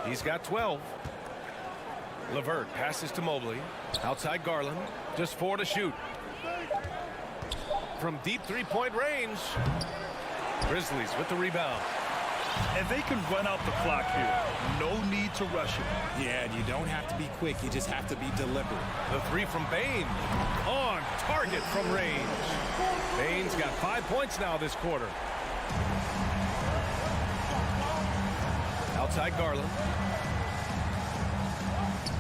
Speaker 5: He's got 12. LeVert passes to Mobley. Outside Garland. Just 4 to shoot. From deep three-point range. Grizzlies with the rebound.
Speaker 6: And they can run out the clock here. No need to rush it.
Speaker 7: Yeah, and you don't have to be quick. You just have to be deliberate.
Speaker 5: The three from Bane. On target from range. Bane's got 5 points now this quarter. Outside Garland.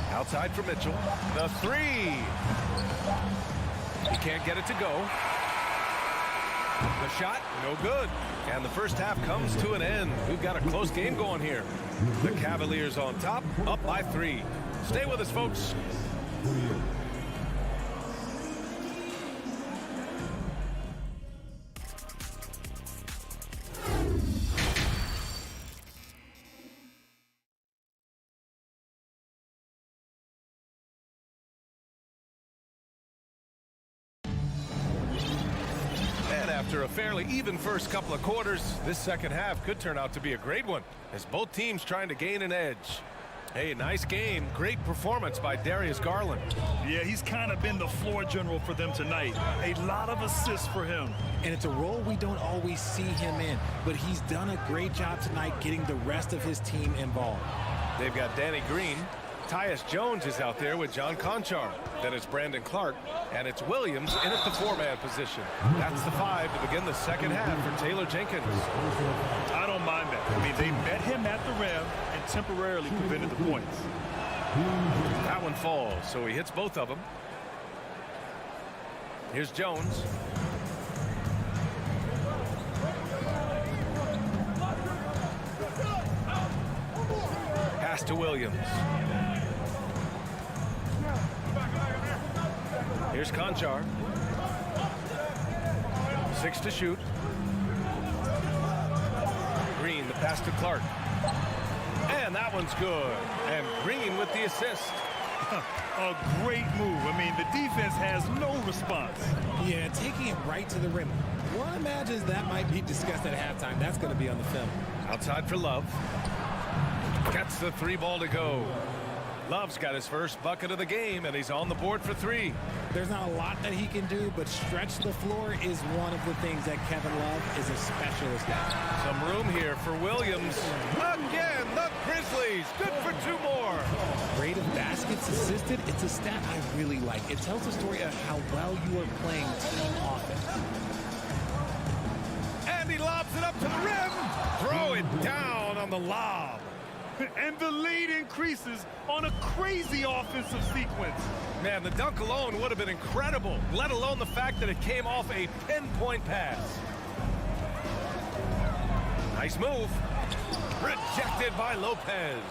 Speaker 5: Outside for Mitchell. The three. He can't get it to go. The shot, no good. And the first half comes to an end. We've got a close game going here. The Cavaliers on top, up by 3. Stay with us, folks. After a fairly even first couple of quarters, this second half could turn out to be a great one as both teams trying to gain an edge. Hey, nice game. Great performance by Darius Garland.
Speaker 6: Yeah, he's kind of been the floor general for them tonight. A lot of assists for him.
Speaker 7: And it's a role we don't always see him in, but he's done a great job tonight getting the rest of his team involved.
Speaker 5: They've got Danny Green. Tyus Jones is out there with John Conchar. Then it's Brandon Clark, and it's Williams in at the 4-man position. That's the 5 to begin the second half for Taylor Jenkins.
Speaker 6: I don't mind that. I mean, they met him at the rim and temporarily prevented the points.
Speaker 5: That one falls, so he hits both of them. Here's Jones. Pass to Williams. Here's Conchar. 6 to shoot. Green, the pass to Clark. And that one's good. And Green with the assist.
Speaker 6: A great move. I mean, the defense has no response.
Speaker 7: Yeah, taking it right to the rim. One imagines that might be discussed at halftime. That's going to be on the film.
Speaker 5: Outside for Love. Gets the 3 ball to go. Love's got his first bucket of the game, and he's on the board for 3.
Speaker 7: There's not a lot that he can do, but stretch the floor is one of the things that Kevin Love is a specialist at.
Speaker 5: Some room here for Williams. Again, the Grizzlies. Good for 2 more.
Speaker 7: Rate of baskets assisted, it's a stat I really like. It tells the story of how well you are playing team offense.
Speaker 5: And he lobs it up to the rim. Throw it down on the lob.
Speaker 6: And the lead increases on a crazy offensive sequence.
Speaker 5: Man, the dunk alone would have been incredible, let alone the fact that it came off a pinpoint pass. Nice move. Rejected by Lopez.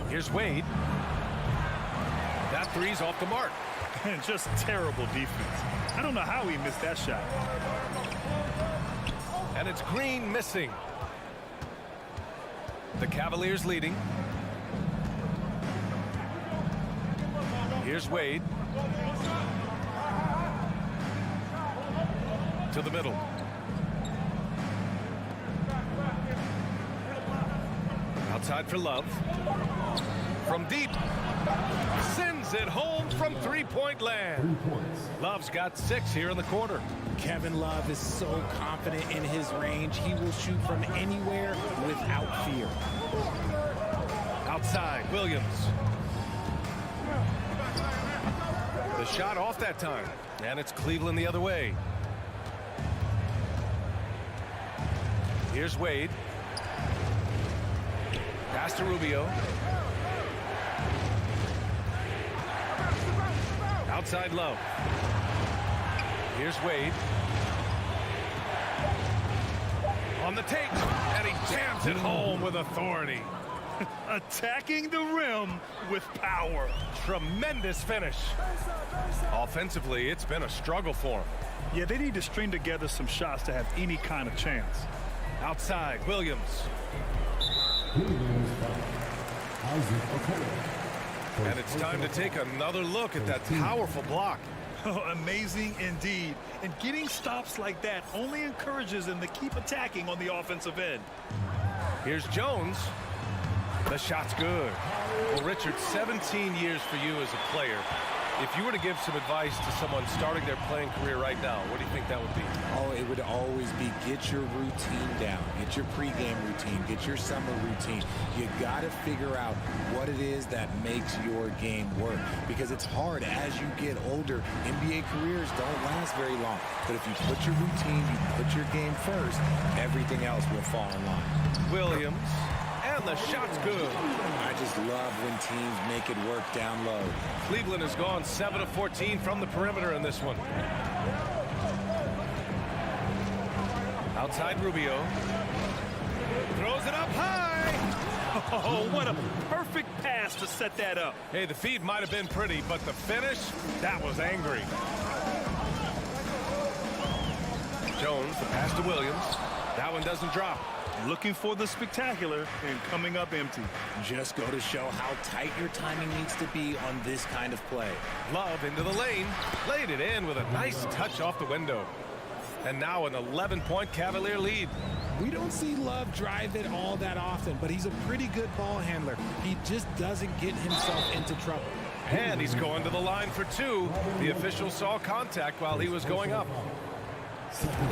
Speaker 5: Here's Wade. That 3's off the mark.
Speaker 6: And just terrible defense. I don't know how he missed that shot.
Speaker 5: And it's Green missing. The Cavaliers leading. Here's Wade. to the middle. Outside for Love. From deep. Sends it home from three-point land. Love's got 6 here in the quarter.
Speaker 7: Kevin Love is so confident in his range. He will shoot from anywhere without fear.
Speaker 5: Outside, Williams. The shot off that time, and it's Cleveland the other way. Here's Wade. Pass to Rubio. Outside Love. Here's Wade. On the take, and he jams it home with authority.
Speaker 6: Attacking the rim with power.
Speaker 5: Tremendous finish. Offensively, it's been a struggle for him.
Speaker 6: Yeah, they need to string together some shots to have any kind of chance.
Speaker 5: Outside, Williams. And it's time to take another look at that powerful block.
Speaker 6: Oh, amazing indeed. And getting stops like that only encourages them to keep attacking on the offensive end.
Speaker 5: Here's Jones. The shot's good. Well, Richard, 17 years for you as a player. If you were to give some advice to someone starting their playing career right now, what do you think that would be?
Speaker 7: Oh, it would always be get your routine down. Get your pregame routine. Get your summer routine. You got to figure out what it is that makes your game work. Because it's hard as you get older. NBA careers don't last very long. But if you put your routine, you put your game first, everything else will fall in line.
Speaker 5: Williams. And the shot's good.
Speaker 7: I just love when teams make it work down low.
Speaker 5: Cleveland has gone 7 of 14 from the perimeter in this one. Outside Rubio. Throws it up high.
Speaker 6: Oh, what a perfect pass to set that up.
Speaker 5: Hey, the feed might have been pretty, but the finish, that was angry. Jones, the pass to Williams. That one doesn't drop.
Speaker 6: Looking for the spectacular and coming up empty.
Speaker 7: Just go to show how tight your timing needs to be on this kind of play.
Speaker 5: Love into the lane. Laid it in with a nice touch off the window. And now an 11-point Cavalier lead.
Speaker 7: We don't see Love drive it all that often, but he's a pretty good ball handler. He just doesn't get himself into trouble.
Speaker 5: And he's going to the line for 2. The official saw contact while he was going up.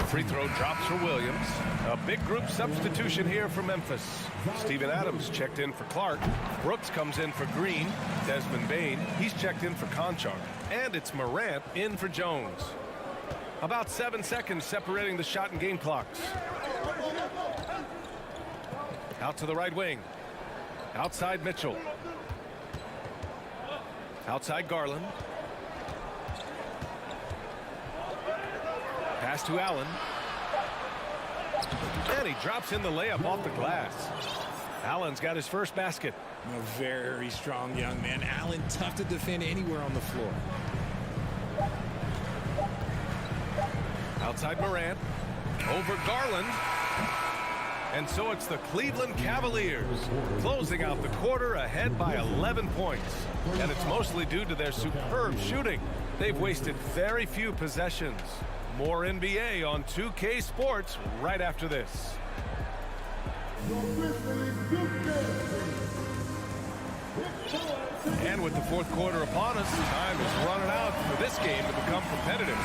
Speaker 5: Free throw drops for Williams. A big group substitution here for Memphis. Steven Adams checked in for Clark. Brooks comes in for Green. Desmond Bane, he's checked in for Conchar. And it's Morant in for Jones. About 7 seconds separating the shot and game clocks. Out to the right wing. Outside Mitchell. Outside Garland. Pass to Allen. And he drops in the layup off the glass. Allen's got his first basket.
Speaker 7: A very strong young man. Allen, tough to defend anywhere on the floor.
Speaker 5: Outside Morant. Over Garland. And so it's the Cleveland Cavaliers closing out the quarter ahead by 11 points. And it's mostly due to their superb shooting. They've wasted very few possessions. More NBA on 2K Sports right after this. And with the fourth quarter upon us, time is running out for this game to become competitive.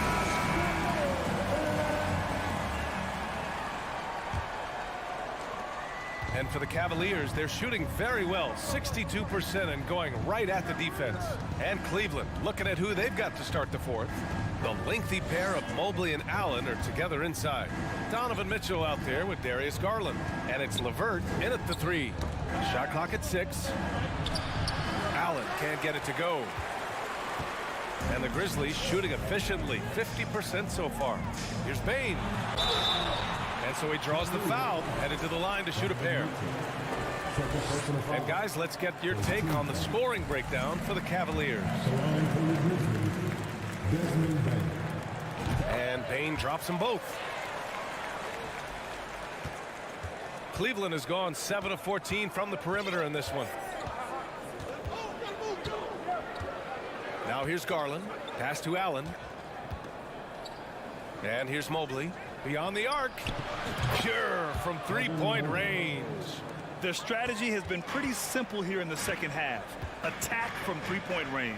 Speaker 5: And for the Cavaliers, they're shooting very well, 62% and going right at the defense. And Cleveland, looking at who they've got to start the fourth. The lengthy pair of Mobley and Allen are together inside. Donovan Mitchell out there with Darius Garland. And it's LeVert in at the 3. Shot clock at 6. Allen can't get it to go. And the Grizzlies shooting efficiently, 50% so far. Here's Bane. And so he draws the foul, headed to the line to shoot a pair. And guys, let's get your take on the scoring breakdown for the Cavaliers. And Bane drops them both. Cleveland has gone 7 of 14 from the perimeter in this one. Now here's Garland. Pass to Allen. And here's Mobley. Beyond the arc. Pure from three-point range.
Speaker 6: Their strategy has been pretty simple here in the second half. Attack from three-point range.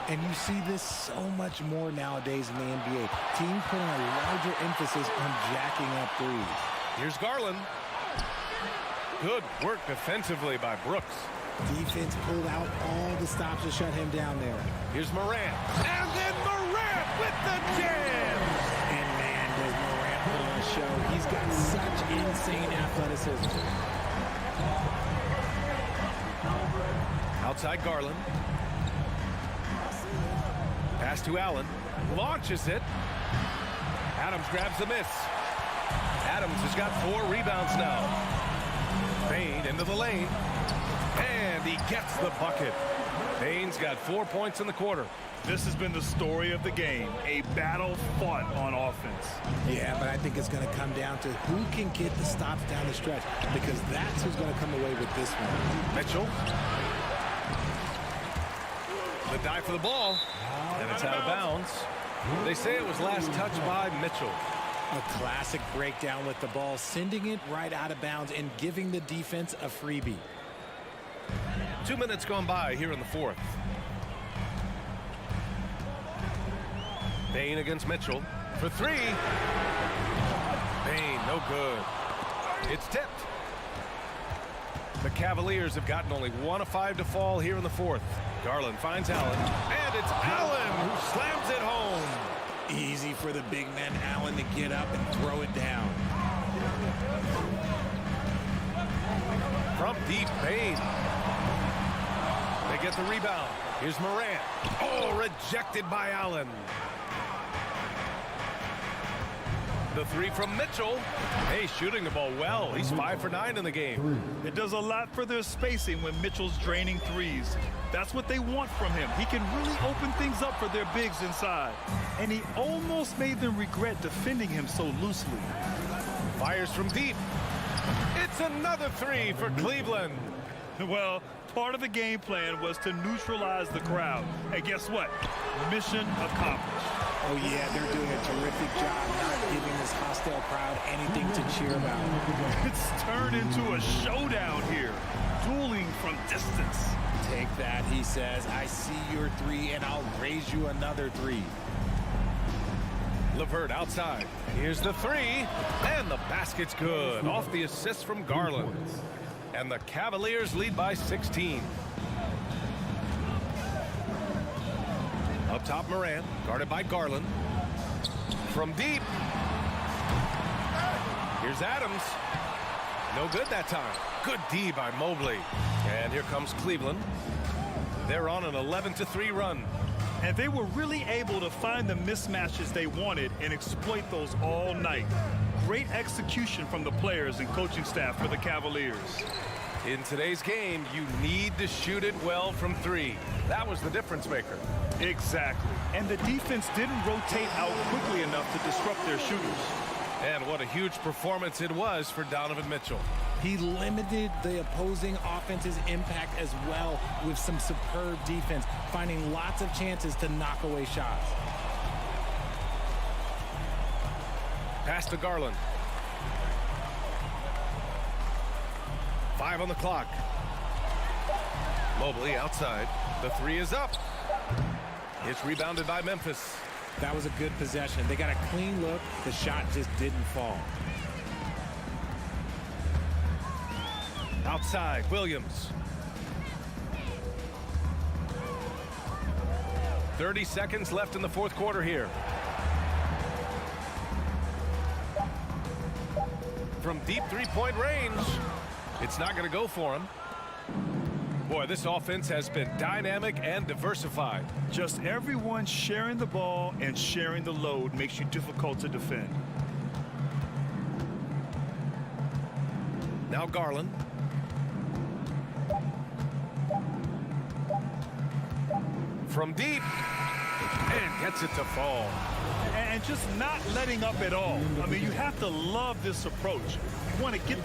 Speaker 7: And you see this so much more nowadays in the NBA. Teams putting a larger emphasis on jacking up threes.
Speaker 5: Here's Garland. Good work defensively by Brooks.
Speaker 7: Defense pulled out all the stops to shut him down there.
Speaker 5: Here's Morant. And then Morant with the jam.
Speaker 7: And man, does Morant put on a show. He's got such insane athleticism.
Speaker 5: Outside Garland. Pass to Allen. Launches it. Adams grabs the miss. Adams has got 4 rebounds now. Payne into the lane. And he gets the bucket. Payne's got 4 points in the quarter.
Speaker 6: This has been the story of the game. A battle fought on offense.
Speaker 7: Yeah, but I think it's going to come down to who can get the stops down the stretch, because that's who's going to come away with this one.
Speaker 5: Mitchell. The dive for the ball. And it's out of bounds. They say it was last touched by Mitchell.
Speaker 7: A classic breakdown with the ball, sending it right out of bounds and giving the defense a freebie.
Speaker 5: 2 minutes gone by here in the fourth. Payne against Mitchell for 3. Payne, no good. It's tipped. The Cavaliers have gotten only 1 of 5 to fall here in the fourth. Garland finds Allen, and it's Allen who slams it home.
Speaker 7: Easy for the big man Allen to get up and throw it down.
Speaker 5: From deep, Payne. They get the rebound. Here's Morant. Oh, rejected by Allen. The 3 from Mitchell. Hey, shooting the ball well. He's 5 for 9 in the game.
Speaker 6: It does a lot for their spacing when Mitchell's draining threes. That's what they want from him. He can really open things up for their bigs inside. And he almost made them regret defending him so loosely.
Speaker 5: Fires from deep. It's another 3 for Cleveland.
Speaker 6: Well, part of the game plan was to neutralize the crowd. And guess what? Mission accomplished.
Speaker 7: Oh, yeah, they're doing a terrific job not giving this hostile crowd anything to cheer about.
Speaker 6: It's turned into a showdown here. Dueling from distance.
Speaker 7: Take that, he says. I see your 3, and I'll raise you another 3.
Speaker 5: LeVert outside. Here's the 3. And the basket's good. Off the assist from Garland. And the Cavaliers lead by 16. Up top, Morant, guarded by Garland. From deep. Here's Adams. No good that time. Good D by Mobley. And here comes Cleveland. They're on an 11-3 run.
Speaker 6: And they were really able to find the mismatches they wanted and exploit those all night. Great execution from the players and coaching staff for the Cavaliers.
Speaker 5: In today's game, you need to shoot it well from 3. That was the difference maker.
Speaker 6: Exactly. And the defense didn't rotate out quickly enough to disrupt their shooters.
Speaker 5: And what a huge performance it was for Donovan Mitchell.
Speaker 7: He limited the opposing offense's impact as well with some superb defense, finding lots of chances to knock away shots.
Speaker 5: Pass to Garland. 5 on the clock. Mobley outside. The 3 is up. It's rebounded by Memphis.
Speaker 7: That was a good possession. They got a clean look. The shot just didn't fall.
Speaker 5: Outside, Williams. 30 seconds left in the fourth quarter here. From deep three-point range. It's not going to go for him. Boy, this offense has been dynamic and diversified.
Speaker 6: Just everyone sharing the ball and sharing the load makes you difficult to defend.
Speaker 5: Now Garland. From deep. And gets it to fall.
Speaker 6: And just not letting up at all. I mean, you have to love this approach. You want to get...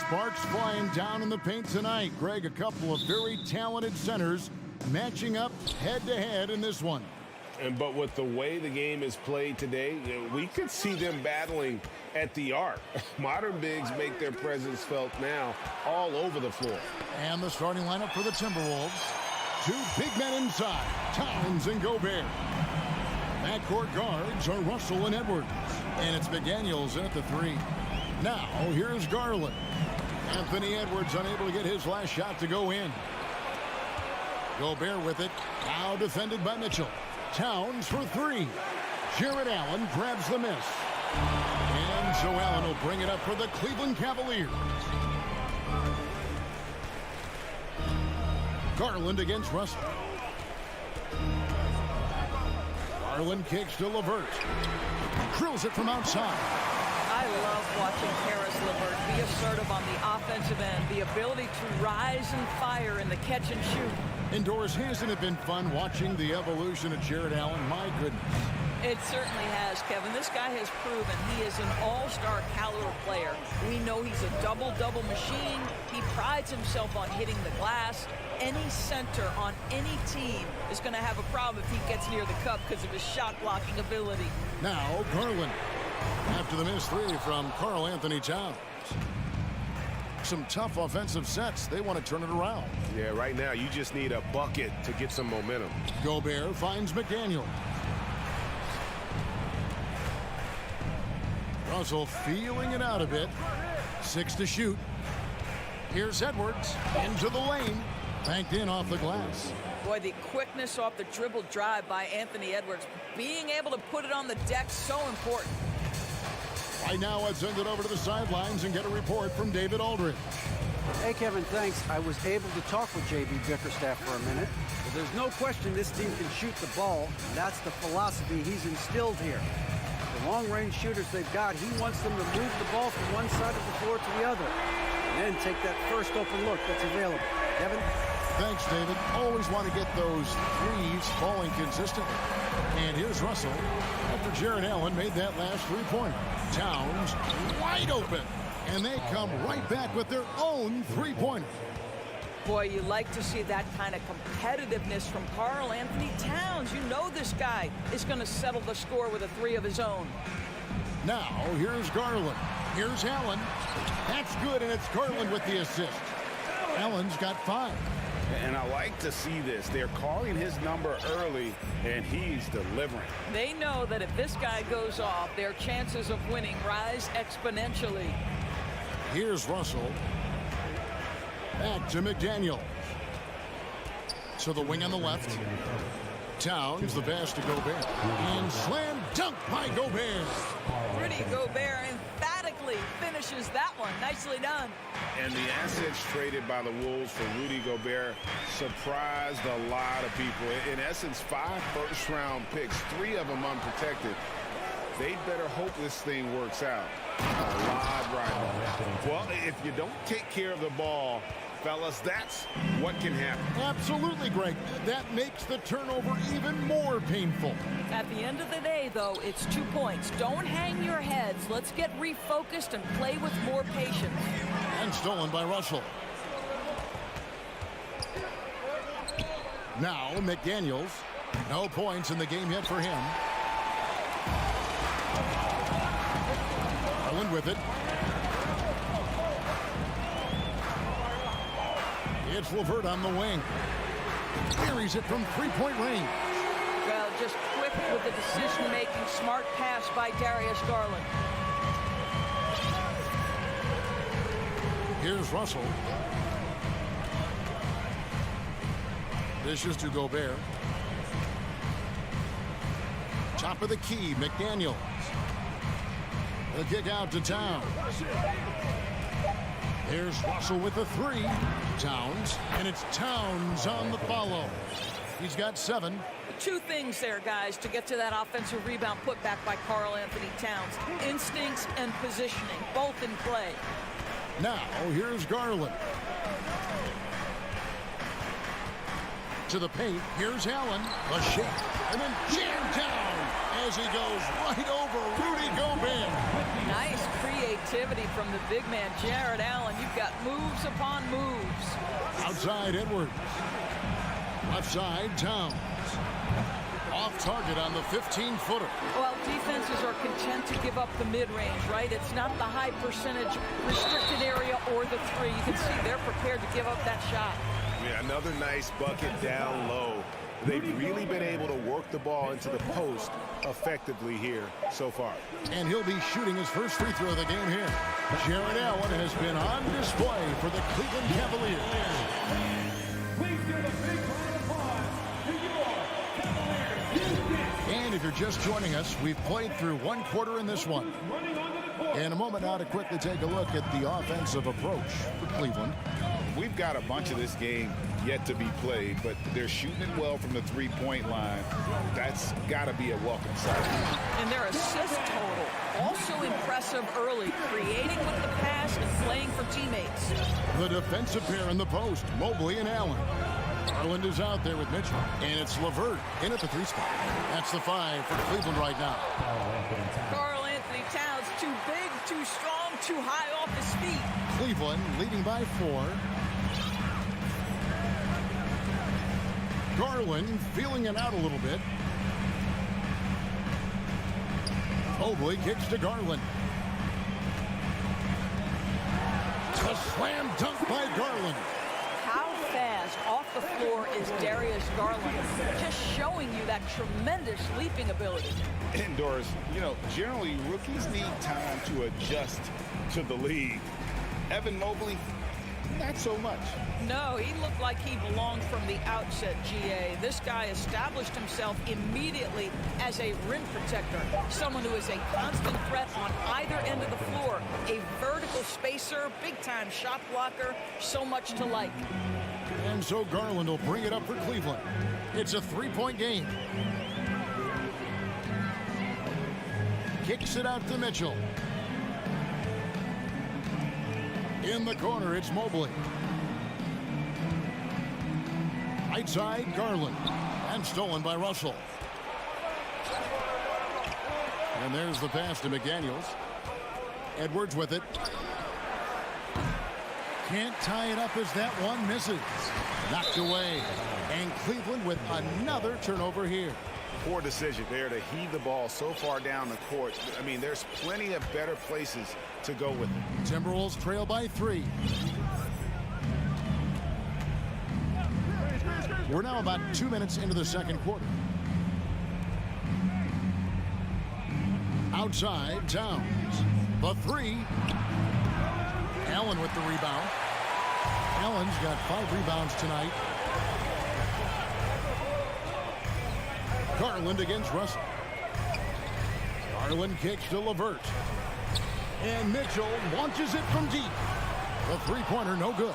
Speaker 1: sparks flying down in the paint tonight. Greg, a couple of very talented centers matching up head-to-head in this one.
Speaker 2: But with the way the game is played today, we could see them battling at the arc. Modern bigs make their presence felt now all over the floor.
Speaker 1: And the starting lineup for the Timberwolves. Two big men inside, Towns and Gobert. Backcourt guards are Russell and Edwards. And it's McDaniels in at the 3. Now, here's Garland. Anthony Edwards unable to get his last shot to go in. Gobert with it. Now defended by Mitchell. Towns for 3. Jared Allen grabs the miss. And so Allen will bring it up for the Cleveland Cavaliers. Garland against Russell. Garland kicks to LeVert. Drills it from outside.
Speaker 8: I love watching Harris LeVert be assertive on the offensive end. The ability to rise and fire in the catch and shoot.
Speaker 1: Indoors, hasn't it been fun watching the evolution of Jared Allen? My goodness.
Speaker 8: It certainly has, Kevin. This guy has proven he is an all-star caliber player. We know he's a double-double machine. He prides himself on hitting the glass. Any center on any team is going to have a problem if he gets near the cup because of his shot-blocking ability.
Speaker 1: Now, Garland. After the missed 3 from Karl Anthony Towns. Some tough offensive sets. They want to turn it around.
Speaker 2: Yeah, right now you just need a bucket to get some momentum.
Speaker 1: Gobert finds McDaniel. Russell feeling it out a bit. 6 to shoot. Here's Edwards into the lane. Banked in off the glass.
Speaker 8: Boy, the quickness off the dribble drive by Anthony Edwards. Being able to put it on the deck, so important.
Speaker 1: Right now, I'd send it over to the sidelines and get a report from David Aldridge.
Speaker 9: Hey, Kevin, thanks. I was able to talk with J.B. Bickerstaff for a minute. But there's no question this team can shoot the ball. And that's the philosophy he's instilled here. The long-range shooters they've got, he wants them to move the ball from one side of the floor to the other. And then take that first open look that's available. Kevin?
Speaker 1: Thanks, David. Always want to get those threes falling consistently. And here's Russell after Jared Allen made that last three-pointer. Towns wide open. And they come right back with their own three-pointer.
Speaker 8: Boy, you like to see that kind of competitiveness from Karl Anthony Towns. You know this guy is going to settle the score with a 3 of his own.
Speaker 1: Now, here's Garland. Here's Allen. That's good, and it's Garland with the assist. Allen's got 5.
Speaker 2: And I like to see this. They're calling his number early, and he's delivering.
Speaker 8: They know that if this guy goes off, their chances of winning rise exponentially.
Speaker 1: Here's Russell. Back to McDaniel. To the wing on the left. Towns, the pass to Gobert. And slam dunk by Gobert.
Speaker 8: Rudy Gobert emphatically finishes that one. Nicely done.
Speaker 2: And the assets traded by the Wolves for Rudy Gobert surprised a lot of people. In essence, 5 first-round picks, 3 of them unprotected. They better hope this thing works out. A lot right. Well, if you don't take care of the ball, fellas, that's what can happen.
Speaker 1: Absolutely, Greg. That makes the turnover even more painful.
Speaker 8: At the end of the day, though, it's 2 points. Don't hang your heads. Let's get refocused and play with more patience.
Speaker 1: And stolen by Russell. Now, McDaniels. No points in the game yet for him. Garland with it. It's LeVert on the wing. Buries it from three-point range.
Speaker 8: Well, just quick with the decision-making. Smart pass by Darius Garland.
Speaker 1: Here's Russell. Dishes to Gobert. Top of the key, McDaniels. The kick out to Towns. Here's Russell with the 3. Towns, and it's Towns on the follow. He's got 7.
Speaker 8: 2 things there, guys, to get to that offensive rebound put back by Karl Anthony Towns. Instincts and positioning, both in play.
Speaker 1: Now, here's Garland. To the paint, here's Allen. A shake, and then jammed down. as he goes right over Rudy Gobert.
Speaker 8: Nice creativity from the big man, Jared Allen. You've got moves upon moves.
Speaker 1: Outside Edwards. Left side Towns. Off target on the 15-footer.
Speaker 8: Well, defenses are content to give up the mid-range, right? It's not the high percentage restricted area or the three. You can see they're prepared to give up that shot.
Speaker 2: Yeah, another nice bucket down low. They've really been able to work the ball into the post effectively here so far.
Speaker 1: And he'll be shooting his first free throw of the game here. Jared Allen has been on display for the Cleveland Cavaliers.
Speaker 4: Please give a big round of applause to your Cavaliers.
Speaker 1: And if you're just joining us, we've played through one quarter in this one. In a moment now to quickly take a look at the offensive approach for Cleveland.
Speaker 2: We've got a bunch of this game yet to be played, but they're shooting it well from the three-point line. That's got to be a welcome sight.
Speaker 8: And their assist total, also impressive early, creating with the pass and playing for teammates.
Speaker 1: The defensive pair in the post, Mobley and Allen. Garland is out there with Mitchell, and it's LeVert in at the 3 spot. That's the 5 for Cleveland right now.
Speaker 8: Karl Anthony Towns, too big, too strong, too high off his feet.
Speaker 1: Cleveland leading by 4. Garland feeling it out a little bit. Mobley kicks to Garland. A slam dunk by Garland.
Speaker 8: How fast off the floor is Darius Garland? Just showing you that tremendous leaping ability.
Speaker 2: Indoors, you know, generally rookies need time to adjust to the league. Evan Mobley, not so much.
Speaker 8: No, he looked like he belonged from the outset, GA. This guy established himself immediately as a rim protector, someone who is a constant threat on either end of the floor, a vertical spacer, big-time shot blocker, so much to like.
Speaker 1: And so Garland will bring it up for Cleveland. It's a 3-point game. Kicks it out to Mitchell. In the corner, it's Mobley. Right side, Garland. And stolen by Russell. And there's the pass to McDaniels. Edwards with it. Can't tie it up as that one misses. Knocked away. And Cleveland with another turnover here.
Speaker 2: Poor decision there to heave the ball so far down the court. I mean, there's plenty of better places to go with it.
Speaker 1: Timberwolves trail by 3. We're now about 2 minutes into the second quarter. Outside, Towns. The 3. Allen with the rebound. Allen's got 5 rebounds tonight. Garland against Russell. Garland kicks to LeVert. And Mitchell launches it from deep. The three-pointer, no good.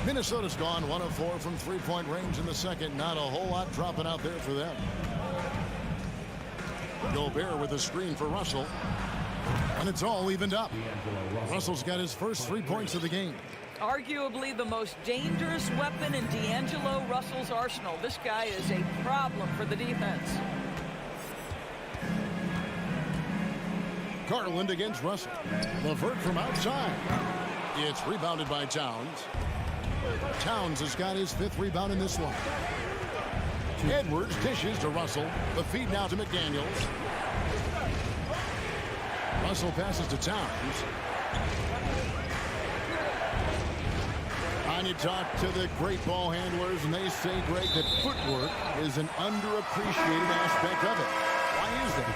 Speaker 1: Minnesota's gone 1 of 4 from three-point range in the second. Not a whole lot dropping out there for them. Gobert with a screen for Russell. And it's all evened up. Russell's got his first 3 points of the game.
Speaker 8: Arguably the most dangerous weapon in D'Angelo Russell's arsenal. This guy is a problem for the defense.
Speaker 1: Garland against Russell. LeVert from outside. It's rebounded by Towns. Towns has got his 5th rebound in this one. Edwards dishes to Russell. The feed now to McDaniels. Russell passes to Towns. And you talk to the great ball handlers, and they say, Greg, that footwork is an underappreciated aspect of it. Why is that?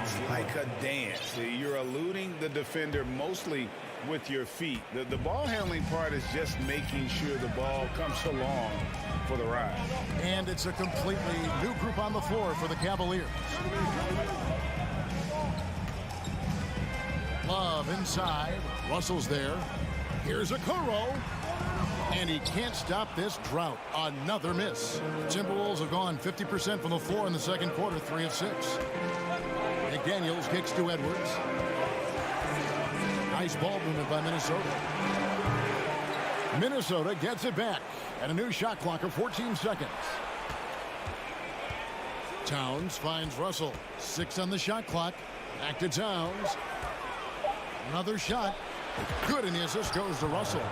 Speaker 2: It's like a dance. You're eluding the defender mostly with your feet. The ball handling part is just making sure the ball comes along for the ride.
Speaker 1: And it's a completely new group on the floor for the Cavaliers. Love inside. Russell's there. Here's a Okoro. And he can't stop this drought. Another miss. Timberwolves have gone 50% from the floor in the second quarter, 3 of 6. McDaniels kicks to Edwards. Nice ball movement by Minnesota. Minnesota gets it back. And a new shot clock of 14 seconds. Towns finds Russell. 6 on the shot clock. Back to Towns. Another shot. Good, and the assist goes to Russell.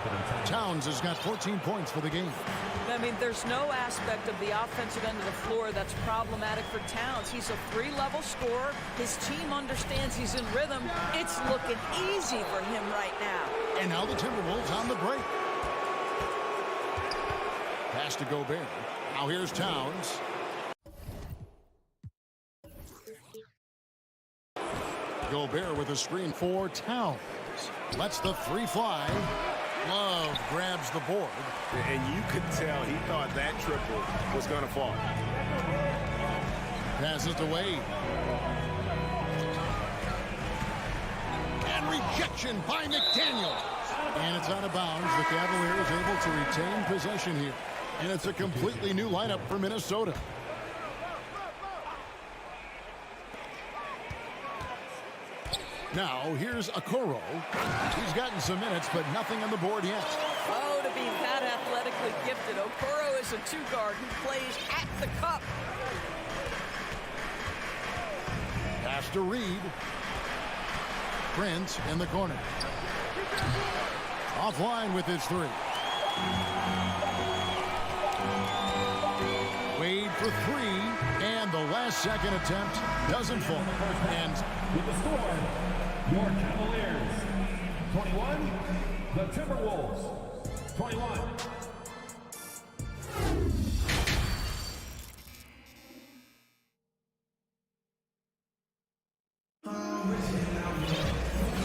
Speaker 1: Towns has got 14 points for the game.
Speaker 8: I mean, there's no aspect of the offensive end of the floor that's problematic for Towns. He's a 3-level scorer. His team understands he's in rhythm. It's looking easy for him right now.
Speaker 1: And now the Timberwolves on the break. Pass to Gobert. Now here's Towns. Gobert with a screen for Towns. Lets the 3 fly. Love grabs the board.
Speaker 2: And you could tell he thought that triple was going to fall.
Speaker 1: Passes to Wade. And rejection by McDaniel. And it's out of bounds. The Cavaliers able to retain possession here. And it's a completely new lineup for Minnesota. Now, here's Okoro. He's gotten some minutes, but nothing on the board yet.
Speaker 8: Oh, to be that athletically gifted, Okoro is a 2-guard who plays at the cup.
Speaker 1: Pass to Reed. Prince in the corner. Offline with his 3. Wade for 3, and the last second attempt doesn't fall. And
Speaker 4: with the score, your Cavaliers 21, the Timberwolves 21.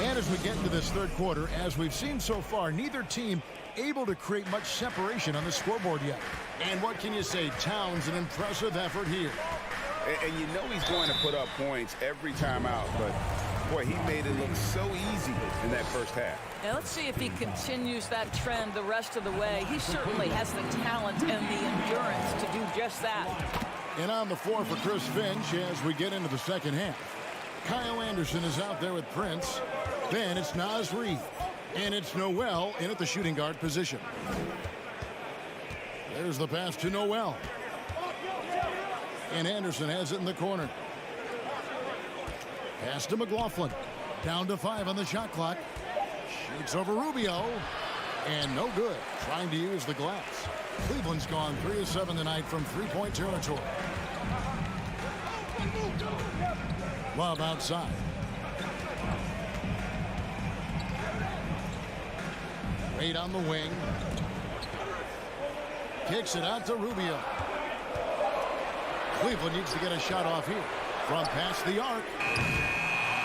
Speaker 1: And as we get into this third quarter, as we've seen so far, neither team able to create much separation on the scoreboard yet. And what can you say? Towns, an impressive effort here.
Speaker 2: And you know he's going to put up points every time out, but boy, he made it look so easy in that first half.
Speaker 8: Now let's see if he continues that trend the rest of the way. He certainly has the talent and the endurance to do just that.
Speaker 1: And on the floor for Chris Finch as we get into the second half. Kyle Anderson is out there with Prince. Then it's Naz Reid. And it's Noel in at the shooting guard position. There's the pass to Noel. And Anderson has it in the corner. Pass to McLaughlin. Down to 5 on the shot clock. Shoots over Rubio. And no good. Trying to use the glass. Cleveland's gone 3 of 7 tonight from 3-point territory. Love outside. Wade on the wing. Kicks it out to Rubio. Cleveland needs to get a shot off here. From past the arc.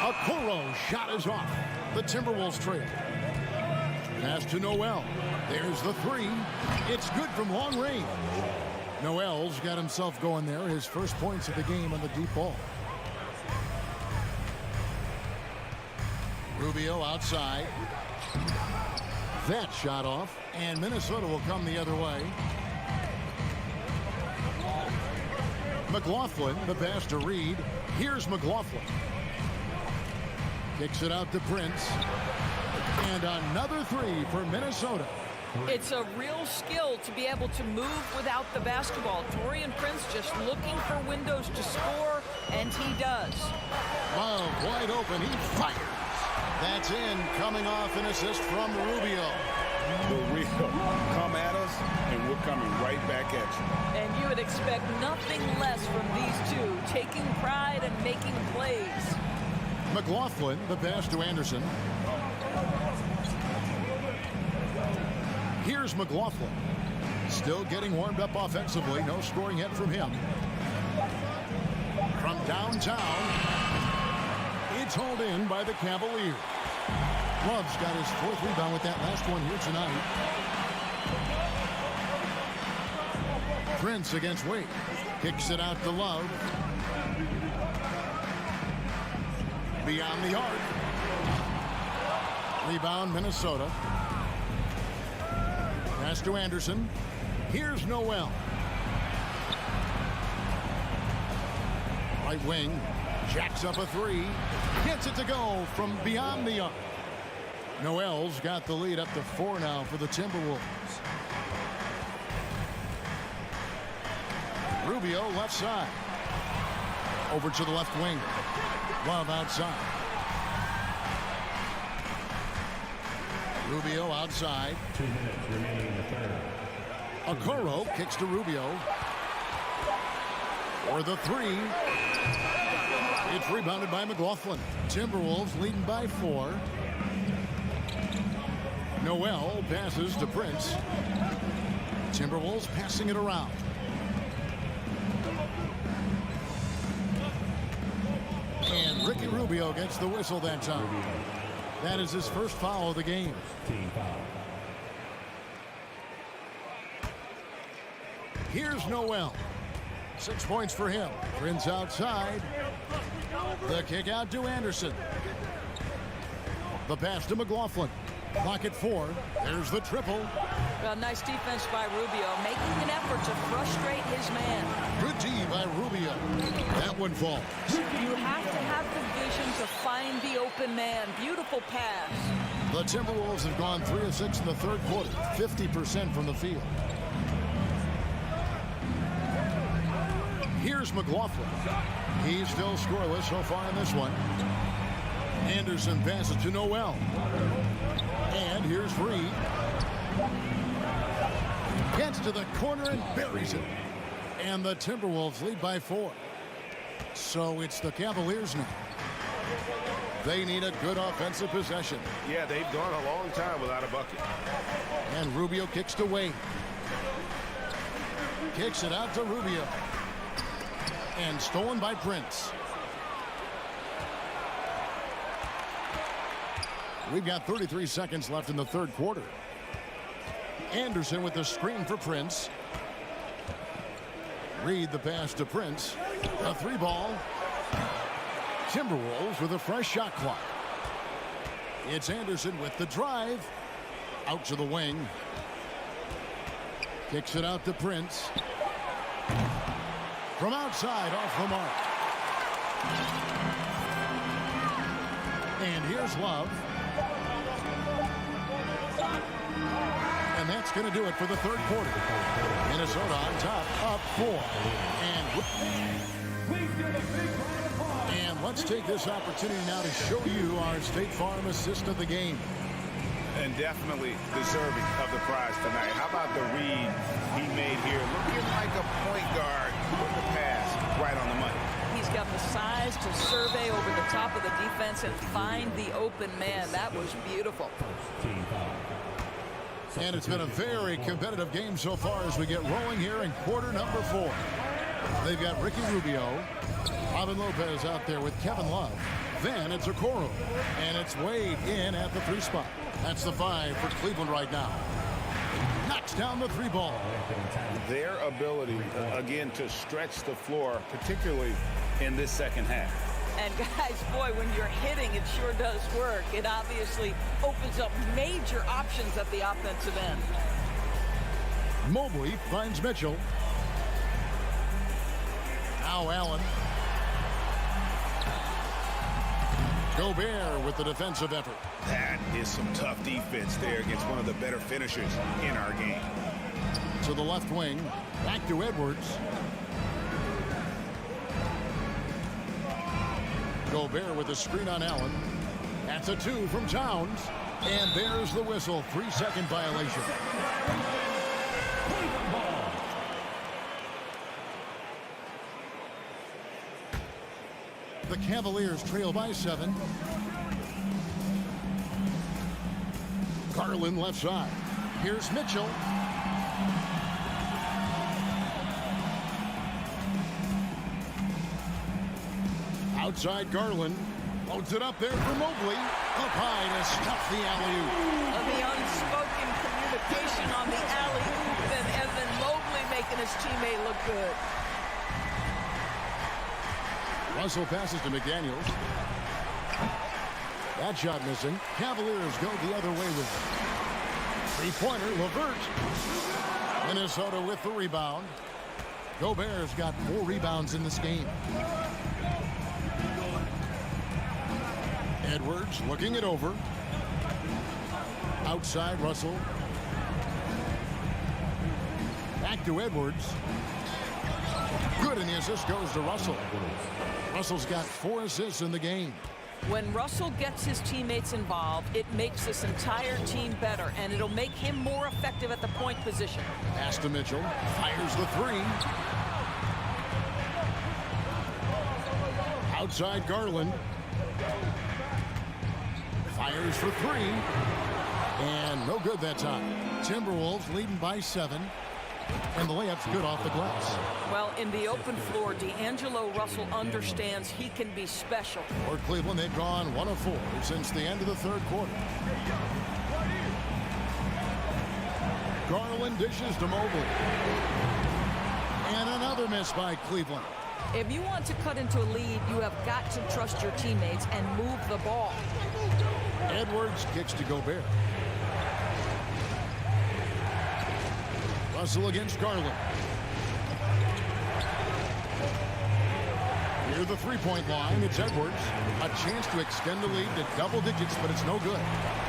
Speaker 1: Okoro shot is off. The Timberwolves trail. Pass to Noel. There's the 3. It's good from long range. Noel's got himself going there. His first points of the game on the deep ball. Rubio outside. That shot off. And Minnesota will come the other way. McLaughlin, the pass to Reed. Here's McLaughlin. Kicks it out to Prince. And another 3 for Minnesota.
Speaker 8: It's a real skill to be able to move without the basketball. Taurean Prince just looking for windows to score, and he does.
Speaker 1: Love wide open. He fires. That's in, coming off an assist from Rubio.
Speaker 2: Rubio, come at us, and we're coming right back at you.
Speaker 8: And you would expect nothing less from these two, taking pride and making plays.
Speaker 1: McLaughlin, the pass to Anderson. Here's McLaughlin. Still getting warmed up offensively. No scoring yet from him. From downtown, it's hauled in by the Cavaliers. Love's got his 4th rebound with that last one here tonight. Prince against Wade. Kicks it out to Love. Beyond the arc. Rebound Minnesota. Pass to Anderson. Here's Noel. Right wing. Jacks up a 3. Gets it to go from beyond the arc. Noel's got the lead up to 4 now for the Timberwolves. Rubio left side. Over to the left wing. Love outside. Rubio outside.
Speaker 4: 2 minutes remaining in the third.
Speaker 1: Okoro kicks to Rubio. For the three. It's rebounded by McLaughlin. Timberwolves leading by 4. Noel passes to Prince. Timberwolves passing it around. And Ricky Rubio gets the whistle that time. That is his first foul of the game.
Speaker 4: Team foul.
Speaker 1: Here's Noel. 6 points for him. Prince outside. The kick out to Anderson. The pass to McLaughlin. Clock at 4. There's the triple.
Speaker 8: Well, nice defense by Rubio, making an effort to frustrate his man.
Speaker 1: Good D by Rubio. That one falls.
Speaker 8: You have to have the vision to find the open man. Beautiful pass.
Speaker 1: The Timberwolves have gone 3 of 6 in the third quarter. 50% from the field. Here's McLaughlin. He's still scoreless so far in this one. Anderson passes to Noel. And here's Reed. Gets to the corner and buries it. And the Timberwolves lead by 4. So it's the Cavaliers now. They need a good offensive possession.
Speaker 2: Yeah, they've gone a long time without a bucket.
Speaker 1: And Rubio kicks to Wade. Kicks it out to Rubio. And stolen by Prince. We've got 33 seconds left in the third quarter. Anderson with the screen for Prince. Reed the pass to Prince. A 3-ball. Timberwolves with a fresh shot clock. It's Anderson with the drive. Out to the wing. Kicks it out to Prince. From outside, off the mark. And here's Love. And that's going to do it for the third quarter. Minnesota on top, up 4. And let's take this opportunity now to show you our State Farm assist of the game.
Speaker 2: And definitely deserving of the prize tonight. How about the read he made here? Looking like a point guard with the pass right on the money.
Speaker 8: He's got the size to survey over the top of the defense and find the open man. That was beautiful.
Speaker 4: Team foul.
Speaker 1: And it's been a very competitive game so far as we get rolling here in quarter number 4. They've got Ricky Rubio, Robin Lopez out there with Kevin Love. Then it's Okoro, and it's Wade in at the 3 spot. That's the 5 for Cleveland right now. Knocks down the 3-ball.
Speaker 2: Their ability, again, to stretch the floor, particularly in this second half.
Speaker 8: And guys, boy, when you're hitting, it sure does work. It obviously opens up major options at the offensive end.
Speaker 1: Mobley finds Mitchell. Now Allen. Gobert with the defensive effort.
Speaker 2: That is some tough defense there against one of the better finishers in our game.
Speaker 1: To the left wing. Back to Edwards. Gobert with a screen on Allen. That's a 2 from Towns. And there's the whistle. 3-second violation. The Cavaliers trail by 7. Garland left side. Here's Mitchell. Outside Garland. Loads it up there for Mobley. Up high to stuff the alley-oop.
Speaker 8: The unspoken communication on the alley-oop, and then Mobley making his teammate look good.
Speaker 1: Russell passes to McDaniels. That shot missing. Cavaliers go the other way with it. 3-pointer, LeVert. Minnesota with the rebound. Gobert's got 4 rebounds in this game. Edwards looking it over. Outside Russell. Back to Edwards. Good, and the assist goes to Russell. Russell's got 4 assists in the game.
Speaker 8: When Russell gets his teammates involved, it makes this entire team better, and it'll make him more effective at the point position.
Speaker 1: Pass to Mitchell. Fires the 3. Outside Garland. Fires for 3. And no good that time. Timberwolves leading by 7. And the layup's good off the glass.
Speaker 8: Well, in the open floor, D'Angelo Russell understands he can be special.
Speaker 1: For Cleveland, they've gone 1 of 4 since the end of the third quarter. Garland dishes to Mobley. And another miss by Cleveland.
Speaker 8: If you want to cut into a lead, you have got to trust your teammates and move the ball.
Speaker 1: Edwards kicks to Gobert. Russell against Garland. Near the three-point line, it's Edwards. A chance to extend the lead to double digits, but it's no good.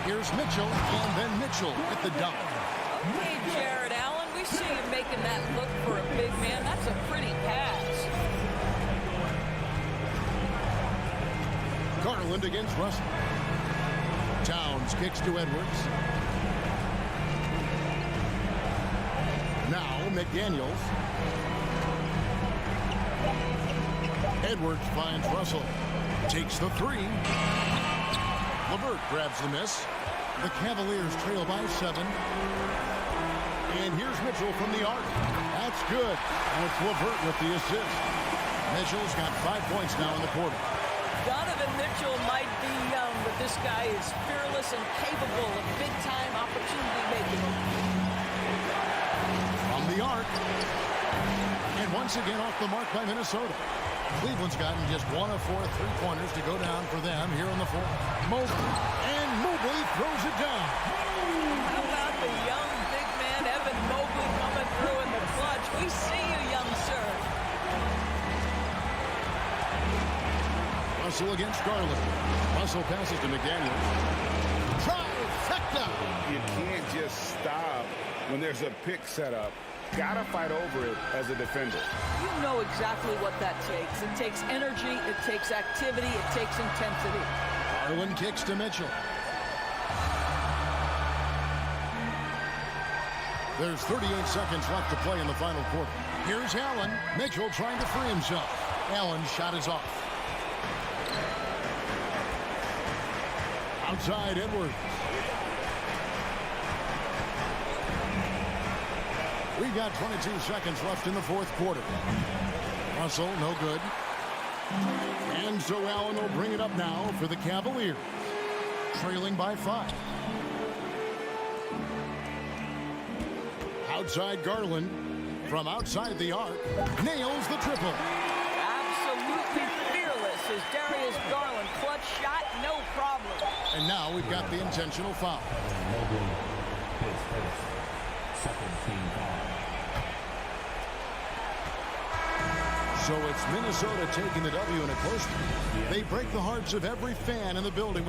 Speaker 1: Here's Mitchell, and then Mitchell at the dunk.
Speaker 8: Okay, Jared Allen, we see you making that look for a big man. That's a pretty pass.
Speaker 1: Garland against Russell. Towns kicks to Edwards. Now McDaniels. Edwards finds Russell. Takes the 3. LeVert grabs the miss. The Cavaliers trail by 7. And here's Mitchell from the arc. That's good. And it's LeVert with the assist. Mitchell's got 5 points now in the quarter.
Speaker 8: Donovan Mitchell might be young, but this guy is fearless and capable of big-time opportunity making.
Speaker 1: From the arc. And once again off the mark by Minnesota. Cleveland's gotten just 1 of 4 3-pointers to go down for them here in the fourth. Mobley. And Mobley throws it down.
Speaker 8: How about the young big man, Evan Mobley, coming through in the clutch? We see you, young sir.
Speaker 1: Russell against Garland. Russell passes to McDaniels. Trifecta!
Speaker 2: You can't just stop when there's a pick set up. Gotta fight over it as a defender.
Speaker 8: You know exactly what that takes. It takes energy, it takes activity, it takes intensity.
Speaker 1: Garland kicks to Mitchell. There's 38 seconds left to play in the final quarter. Here's Allen. Mitchell trying to free himself. Allen's shot is off. Outside Edwards. We've got 22 seconds left in the fourth quarter. Russell, no good. And so Allen will bring it up now for the Cavaliers. Trailing by 5. Outside Garland. From outside the arc. Nails the triple.
Speaker 8: Absolutely fearless is Darius Garland. Clutch shot, no problem.
Speaker 1: And now we've got the intentional foul. So it's Minnesota taking the W in a close one. They break the hearts of every fan in the building.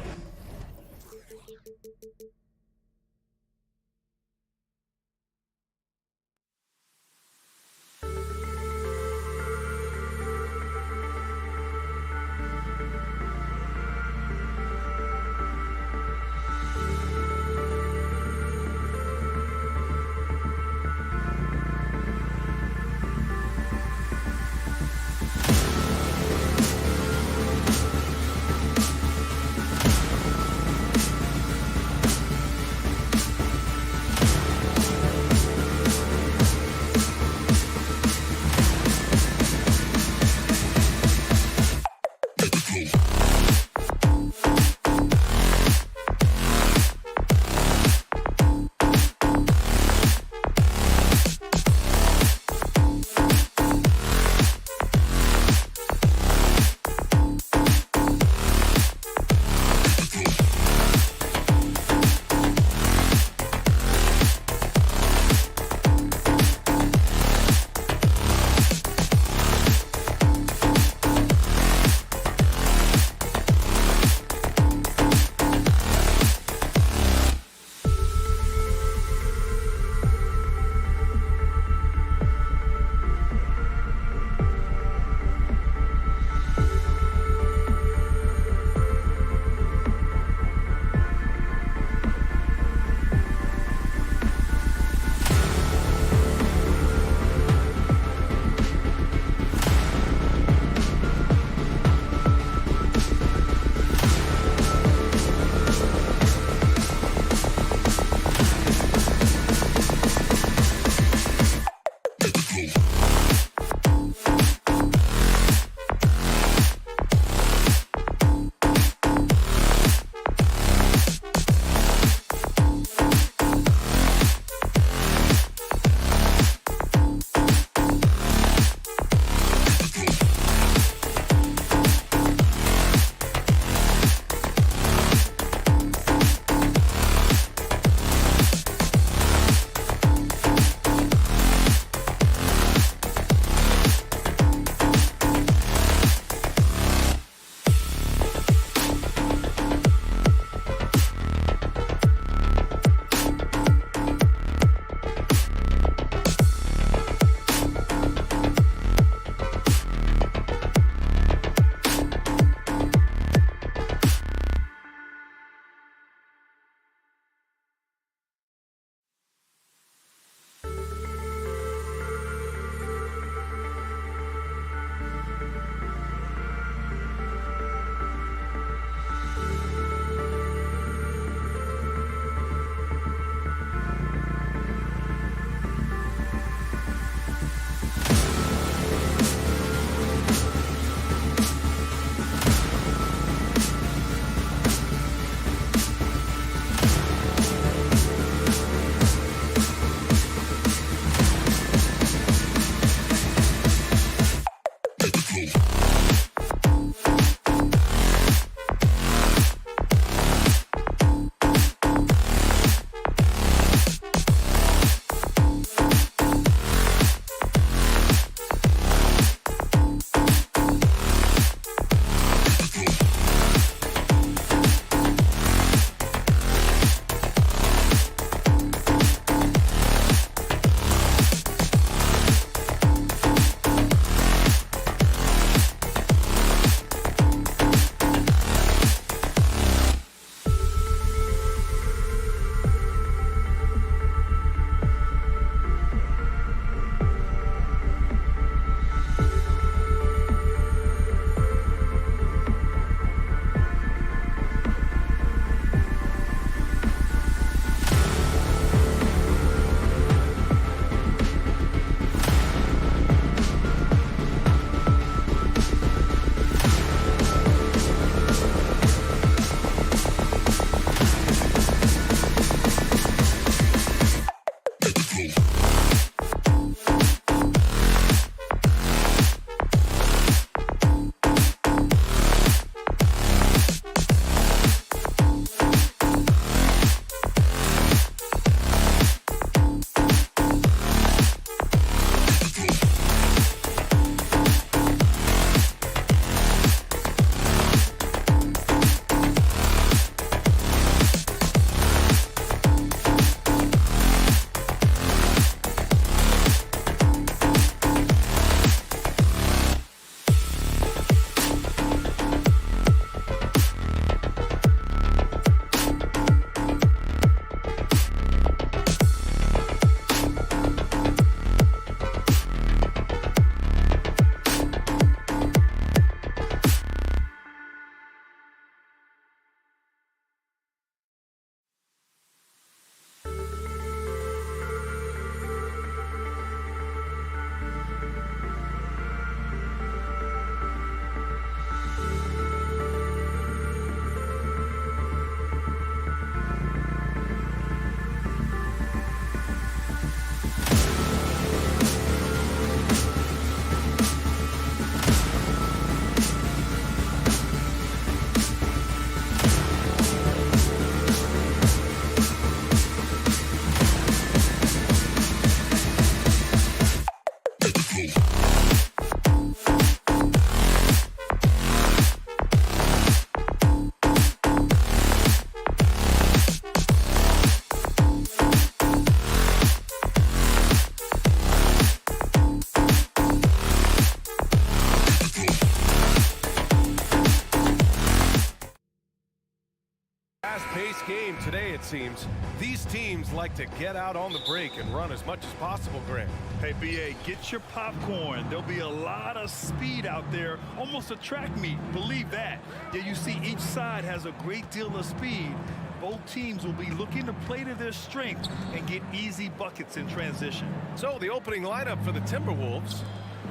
Speaker 5: fast-paced game today, it seems. These teams like to get out on the break and run as much as possible, Grant.
Speaker 6: Hey, BA, get your popcorn. There'll be a lot of speed out there, almost a track meet. Believe that. Yeah, you see each side has a great deal of speed. Both teams will be looking to play to their strength and get easy buckets in transition.
Speaker 5: So the opening lineup for the Timberwolves.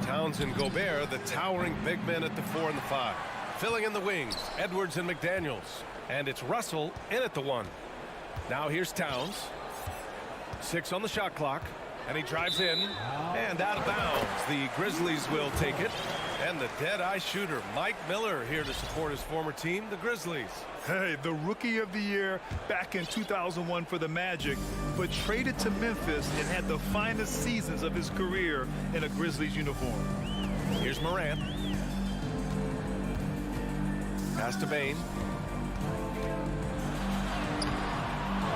Speaker 5: Towns and Gobert, the towering big men at the 4 and the 5. Filling in the wings, Edwards and McDaniels. And it's Russell in at the 1. Now here's Towns. 6 on the shot clock. And he drives in and out of bounds. The Grizzlies will take it. And the dead-eye shooter, Mike Miller, here to support his former team, the Grizzlies.
Speaker 6: Hey, the Rookie of the Year back in 2001 for the Magic, but traded to Memphis and had the finest seasons of his career in a Grizzlies uniform.
Speaker 5: Here's Morant. Pass to Bane.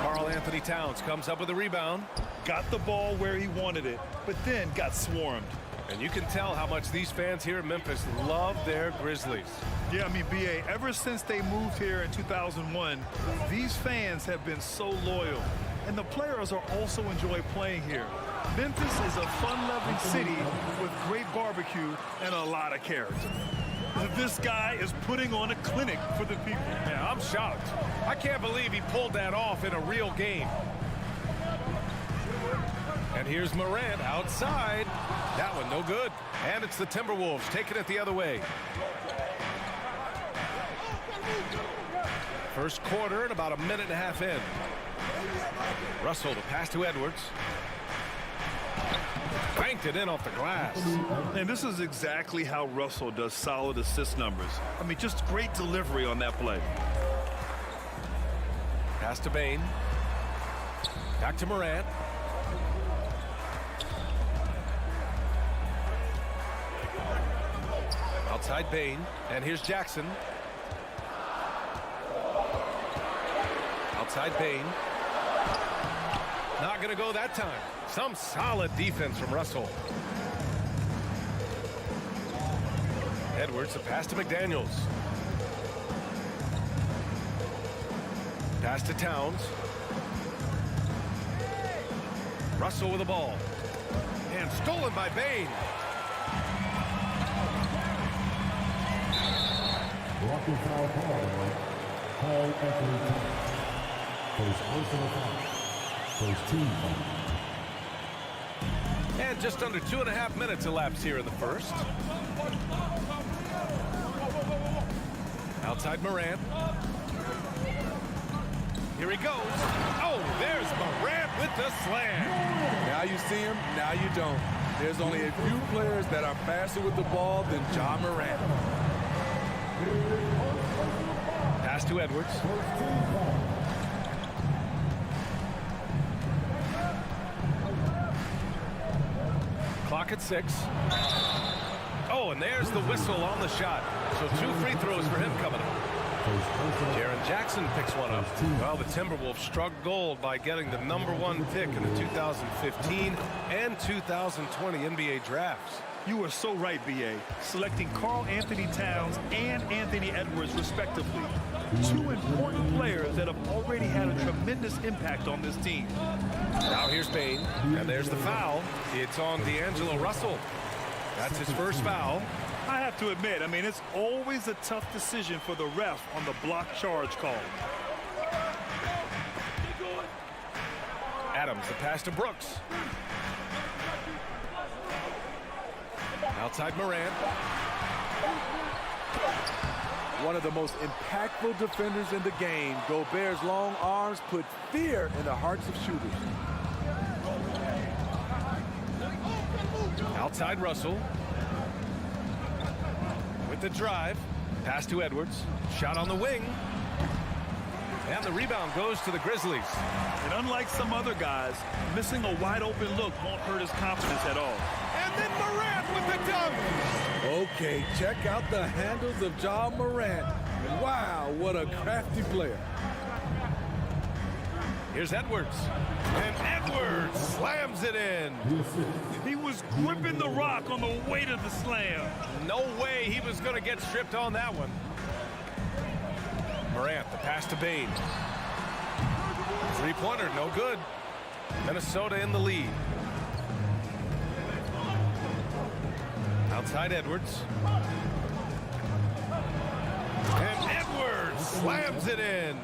Speaker 5: Karl Anthony Towns comes up with a rebound.
Speaker 6: Got the ball where he wanted it, but then got swarmed.
Speaker 5: And you can tell how much these fans here in Memphis love their Grizzlies.
Speaker 6: Yeah, I mean, BA, ever since they moved here in 2001, these fans have been so loyal. And the players are also enjoy playing here. Memphis is a fun-loving city with great barbecue and a lot of character. This guy is putting on a clinic for the people.
Speaker 5: Yeah, I'm shocked. I can't believe he pulled that off in a real game. And here's Morant outside. That one no good. And it's the Timberwolves taking it the other way. First quarter and about a minute and a half in. Russell to pass to Edwards. Banked it in off the glass.
Speaker 6: And this is exactly how Russell does solid assist numbers. I mean, just great delivery on that play.
Speaker 5: Pass to Bane. Back to Morant. Outside Bane. And here's Jackson. Outside Bane. Not going to go that time. Some solid defense from Russell. Edwards, the pass to McDaniels. Pass to Towns. Russell with the ball. And stolen by Bane.
Speaker 4: Walking foul call. Karl Anthony Towns. First personal foul. First team foul.
Speaker 5: And just under 2.5 minutes elapsed here in the first. Outside Morant. Here he goes. Oh, there's Morant with the slam.
Speaker 10: Now you see him, now you don't. There's only a few players that are faster with the ball than Ja Morant.
Speaker 5: Pass to Edwards. Clock at 6. Oh, and there's the whistle on the shot. So 2 free throws for him coming up. Jaren Jackson picks one up. Well, the Timberwolves struck gold by getting the #1 pick in the 2015 and 2020 NBA drafts.
Speaker 6: You are so right, BA. Selecting Karl Anthony Towns and Anthony Edwards, respectively. 2 important players that have already had a tremendous impact on this team.
Speaker 5: Now here's Bane, and there's the foul. It's on D'Angelo Russell. That's his first foul.
Speaker 6: I have to admit, I mean, it's always a tough decision for the ref on the block charge call.
Speaker 5: Adams, the pass to Brooks. Outside Morant.
Speaker 10: One of the most impactful defenders in the game, Gobert's long arms put fear in the hearts of shooters.
Speaker 5: Outside Russell. With the drive. Pass to Edwards. Shot on the wing. And the rebound goes to the Grizzlies.
Speaker 6: And unlike some other guys, missing a wide open look won't hurt his confidence at all.
Speaker 5: And then Morant with the dunk.
Speaker 10: Okay, check out the handles of Ja Morant. Wow, what a crafty player.
Speaker 5: Here's Edwards. And Edwards slams it in.
Speaker 6: He was gripping the rock on the weight of the slam.
Speaker 5: No way he was going to get stripped on that one. Morant, the pass to Bane. Three-pointer, no good. Minnesota in the lead. Outside Edwards. And Edwards slams it in.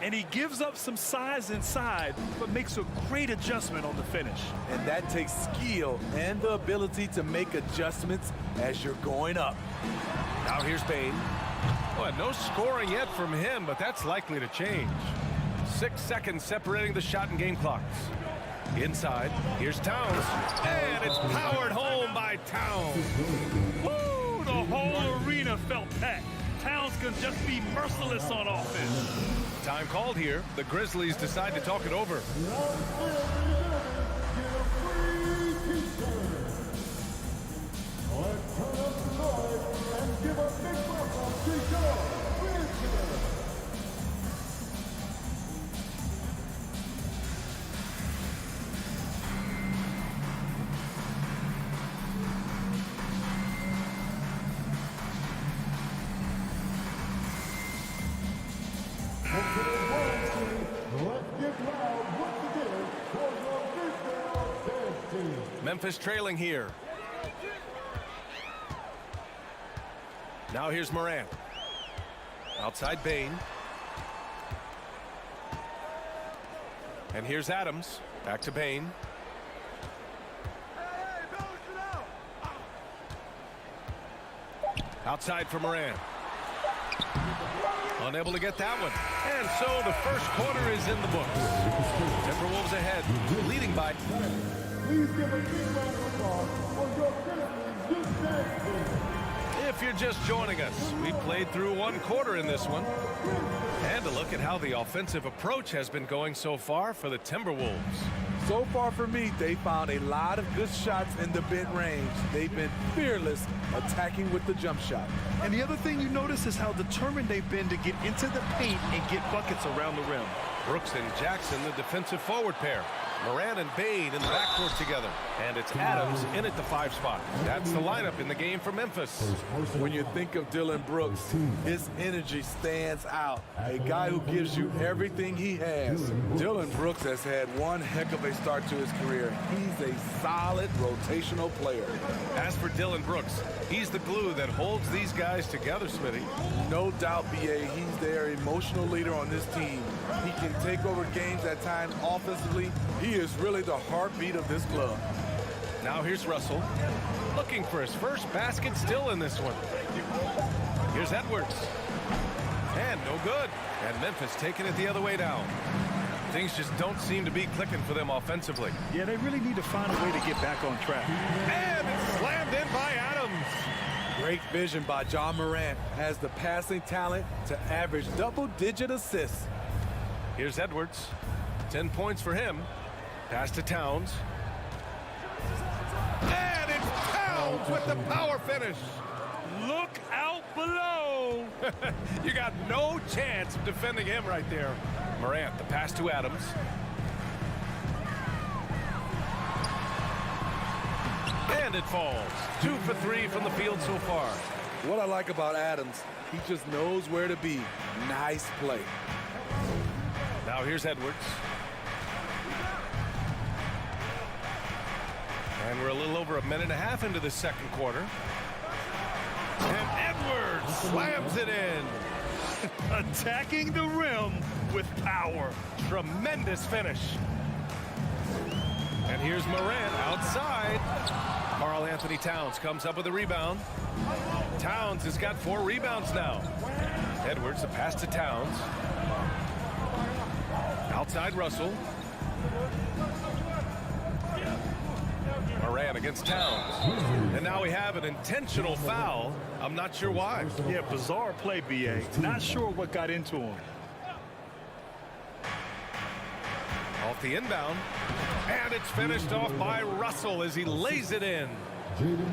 Speaker 6: And he gives up some size inside, but makes a great adjustment on the finish.
Speaker 10: And that takes skill and the ability to make adjustments as you're going up.
Speaker 5: Now here's Bane. Well, no scoring yet from him, but that's likely to change. 6 seconds separating the shot and game clocks. Inside, here's Towns. And it's powered home by Towns.
Speaker 6: Woo! The whole arena felt packed. Towns can just be merciless on offense.
Speaker 5: Time called here. The Grizzlies decide to talk it over. Memphis trailing here. Now here's Morant. Outside Bane. And here's Adams. Back to Bane. Outside for Morant. Unable to get that one. And so the first quarter is in the books. Timberwolves ahead, leading by...
Speaker 4: Please give a big round of applause for your Grizzlies.
Speaker 5: If you're just joining us, we played through one quarter in this one. And a look at how the offensive approach has been going so far for the Timberwolves.
Speaker 10: So far for me, they found a lot of good shots in the mid-range. They've been fearless attacking with the jump shot.
Speaker 6: And the other thing you notice is how determined they've been to get into the paint and get buckets around the rim.
Speaker 5: Brooks and Jackson, the defensive forward pair. Morant and Bane in the backcourt together. And it's Adams in at the 5 spot. That's the lineup in the game for Memphis.
Speaker 10: When you think of Dillon Brooks, his energy stands out. A guy who gives you everything he has. Dillon Brooks has had one heck of a start to his career. He's a solid rotational player.
Speaker 5: As for Dillon Brooks, he's the glue that holds these guys together, Smitty.
Speaker 10: No doubt, B.A., he's their emotional leader on this team. He can take over games at times offensively. He is really the heartbeat of this club.
Speaker 5: Now here's Russell, looking for his first basket still in this one. Here's Edwards. And no good. And Memphis taking it the other way down. Things just don't seem to be clicking for them offensively.
Speaker 6: Yeah, they really need to find a way to get back on track.
Speaker 5: And it's slammed in by Adams.
Speaker 10: Great vision by John Morant. Has the passing talent to average double-digit assists.
Speaker 5: Here's Edwards. 10 points for him. Pass to Towns. And it's Towns with the power finish.
Speaker 6: Look out below.
Speaker 5: You got no chance of defending him right there. Morant, the pass to Adams. And it falls. 2 for 3 from the field so far.
Speaker 10: What I like about Adams, he just knows where to be. Nice play.
Speaker 5: Now here's Edwards. And we're a little over a minute and a half into the second quarter. And Edwards slams it in.
Speaker 6: Attacking the rim with power.
Speaker 5: Tremendous finish. And here's Morant outside. Karl Anthony Towns comes up with a rebound. Towns has got 4 rebounds now. Edwards, the pass to Towns. Outside Russell. Morant against Towns. And now we have an intentional foul. I'm not sure why.
Speaker 6: Yeah, bizarre play, B.A. Not sure what got into him.
Speaker 5: Off the inbound. And it's finished off by Russell as he lays it in.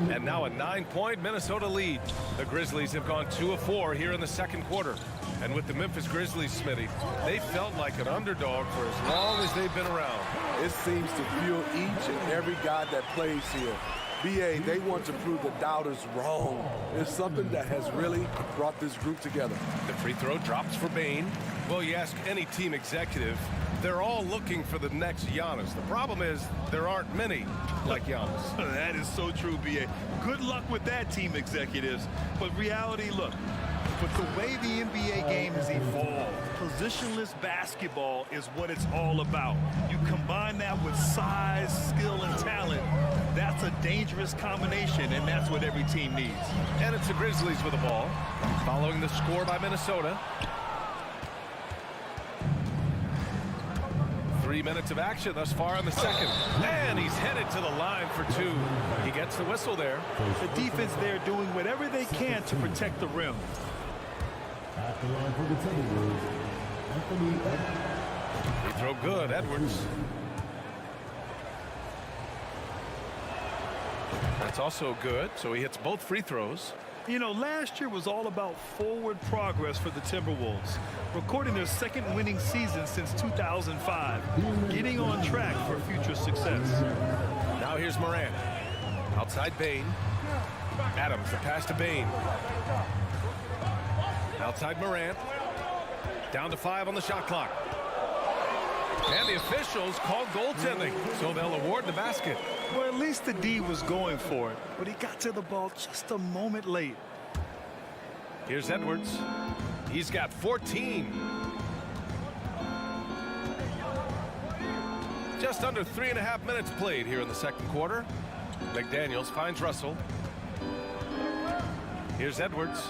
Speaker 5: And now a 9-point Minnesota lead. The Grizzlies have gone 2 of 4 here in the second quarter. And with the Memphis Grizzlies, Smitty, they felt like an underdog for as long as they've been around.
Speaker 10: It seems to fuel each and every guy that plays here. B.A., they want to prove the doubters wrong. It's something that has really brought this group together.
Speaker 5: The free throw drops for Bane. Well, you ask any team executive, They're all looking for the next Giannis. The problem is there aren't many like Giannis.
Speaker 6: That is so true, B.A. Good luck with that, team executives. But reality, look, with the way the NBA game has evolved, positionless basketball is what it's all about. You combine that with size, skill, and talent, that's a dangerous combination, and that's what every team needs.
Speaker 5: And it's the Grizzlies with the ball, following the score by Minnesota. 3 minutes of action thus far in the second. And he's headed to the line for two. He gets the whistle there.
Speaker 6: The defense there doing whatever they can to protect the rim.
Speaker 4: At the line for the Timberwolves, Anthony Edwards.
Speaker 5: They throw good, Edwards. That's also good, so he hits both free throws.
Speaker 6: You know, last year was all about forward progress for the Timberwolves, recording their second winning season since 2005, getting on track for future success.
Speaker 5: Now here's Morant. Outside Bane. Adams, the pass to Bane. Outside Morant. Down to 5 on the shot clock. And the officials called goaltending, so they'll award the basket.
Speaker 6: Well, at least the D was going for it, but he got to the ball just a moment late.
Speaker 5: Here's Edwards. He's got 14. Just under 3.5 minutes played here in the second quarter. McDaniels finds Russell. Here's Edwards.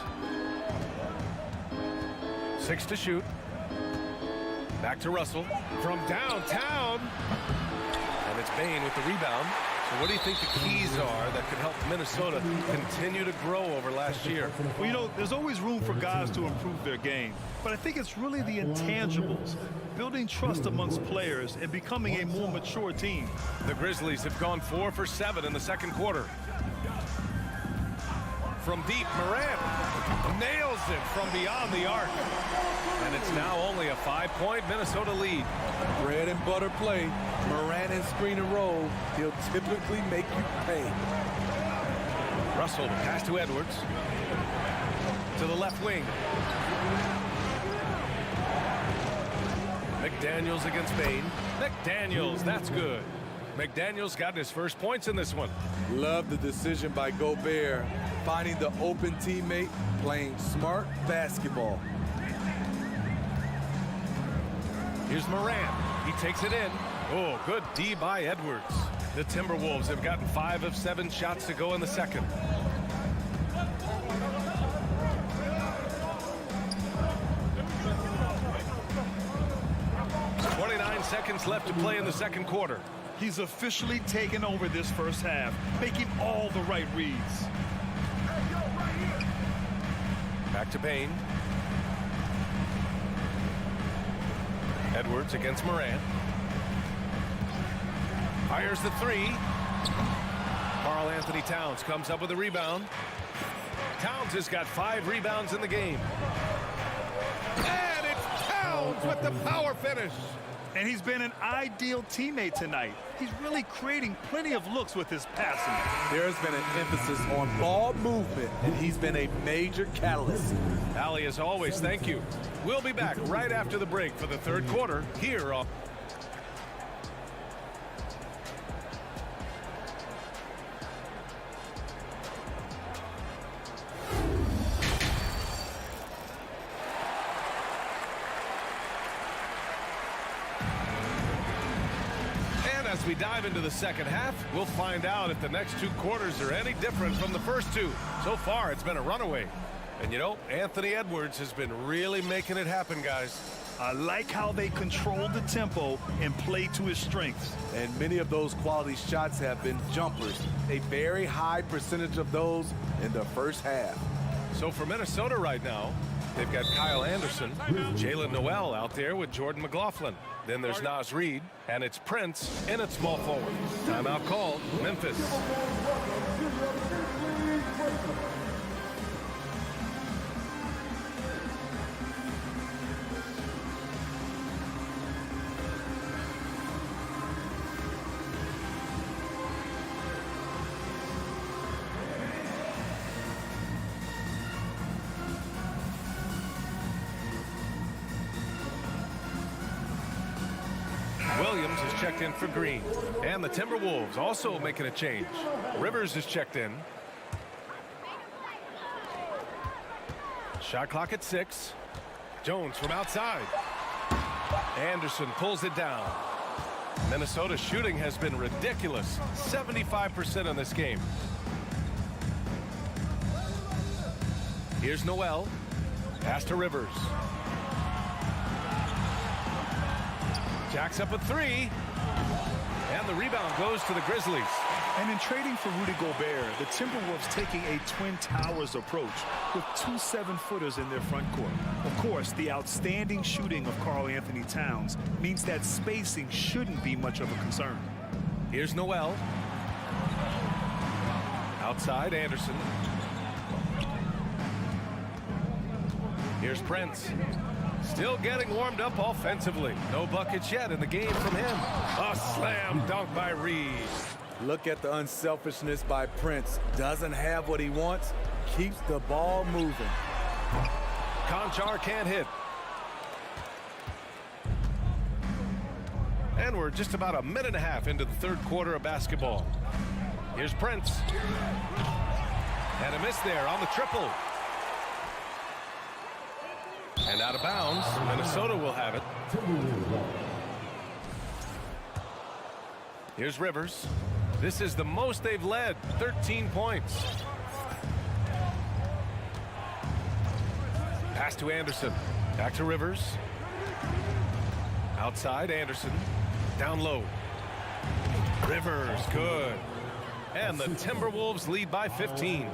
Speaker 5: 6 to shoot. Back to Russell from downtown. And it's Bane with the rebound. So what do you think the keys are that could help Minnesota continue to grow over last year?
Speaker 6: Well, you know, there's always room for guys to improve their game. But I think it's really the intangibles, building trust amongst players and becoming a more mature team.
Speaker 5: The Grizzlies have gone 4 for 7 in the second quarter. From deep, Morant nails it from beyond the arc. And it's now only a 5-point Minnesota lead.
Speaker 10: Bread and butter play. Morant and screen and roll. He'll typically make you pay.
Speaker 5: Russell, the pass to Edwards. To the left wing. McDaniels against Bane. McDaniels, that's good. McDaniels got his first points in this one.
Speaker 10: Love the decision by Gobert. Finding the open teammate, playing smart basketball.
Speaker 5: Here's Morant. He takes it in. Oh, good D by Edwards. The Timberwolves have gotten 5 of 7 shots to go in the second. Seconds left to play in the second quarter.
Speaker 6: He's officially taken over this first half, making all the right reads.
Speaker 5: Back to Bane. Edwards against Morant. Fires the three. Karl Anthony Towns comes up with a rebound. Towns has got 5 rebounds in the game. And it's Towns with the power finish.
Speaker 6: And he's been an ideal teammate tonight. He's really creating plenty of looks with his passing.
Speaker 10: There's been an emphasis on ball movement, and he's been a major catalyst.
Speaker 5: Ali, as always, thank you. We'll be back right after the break for the third quarter here on... As we dive into the second half, we'll find out if the next 2 quarters are any different from the first 2. So far, it's been a runaway. And you know, Anthony Edwards has been really making it happen, guys.
Speaker 6: I like how they control the tempo and play to his strengths.
Speaker 10: And many of those quality shots have been jumpers. A very high percentage of those in the first half.
Speaker 5: So for Minnesota right now, they've got Kyle Anderson, Jalen Noel out there with Jordan McLaughlin. Then there's Naz Reid, and it's Prince in at small forward. Timeout called, Memphis. is checked in for Green. And the Timberwolves also making a change. Rivers is checked in. Shot clock at 6. Jones from outside. Anderson pulls it down. Minnesota's shooting has been ridiculous. 75% in this game. Here's Noel. Pass to Rivers. Jacks up a 3. And the rebound goes to the Grizzlies.
Speaker 6: And in trading for Rudy Gobert, the Timberwolves taking a Twin Towers approach with 2 7-footers in their front court. Of course, the outstanding shooting of Karl Anthony Towns means that spacing shouldn't be much of a concern.
Speaker 5: Here's Noel. Outside, Anderson. Here's Prince. Still getting warmed up offensively. No buckets yet in the game from him. A slam dunk by Reed.
Speaker 10: Look at the unselfishness by Prince. Doesn't have what he wants, keeps the ball moving.
Speaker 5: Conchar can't hit. And we're just about a minute and a half into the third quarter of basketball. Here's Prince. And a miss there on the triple. And out of bounds, Minnesota will have it. Here's Rivers. This is the most they've led, 13 points. Pass to Anderson. Back to Rivers. Outside, Anderson. Down low. Rivers, good. And the Timberwolves lead by 15.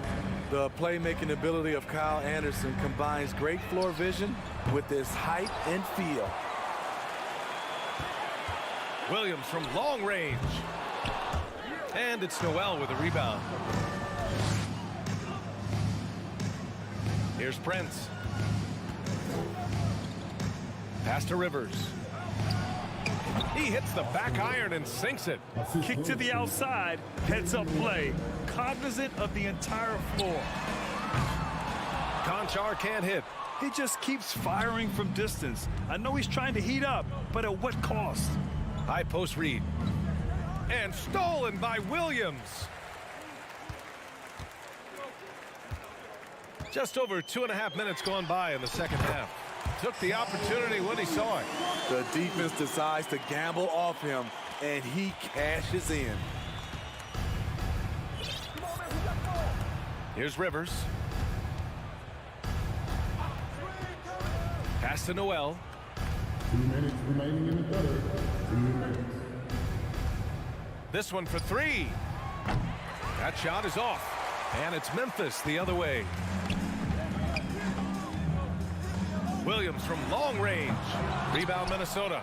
Speaker 10: The playmaking ability of Kyle Anderson combines great floor vision with his height and feel.
Speaker 5: Williams from long range. And it's Noel with a rebound. Here's Prince. Pass to Rivers. He hits the back iron and sinks it.
Speaker 6: Kick to the outside, heads up play, cognizant of the entire floor.
Speaker 5: Conchar can't hit.
Speaker 6: He just keeps firing from distance. I know he's trying to heat up, but at what cost?
Speaker 5: High post Reed. And stolen by Williams. Just over 2.5 minutes gone by in the second half. Took the opportunity when he saw it.
Speaker 10: The defense decides to gamble off him, and he cashes in.
Speaker 5: Here's Rivers. Pass to Noel.
Speaker 4: 2 minutes remaining in the third. 2 minutes.
Speaker 5: This one for 3. That shot is off. And it's Memphis the other way. Williams from long range. Rebound Minnesota.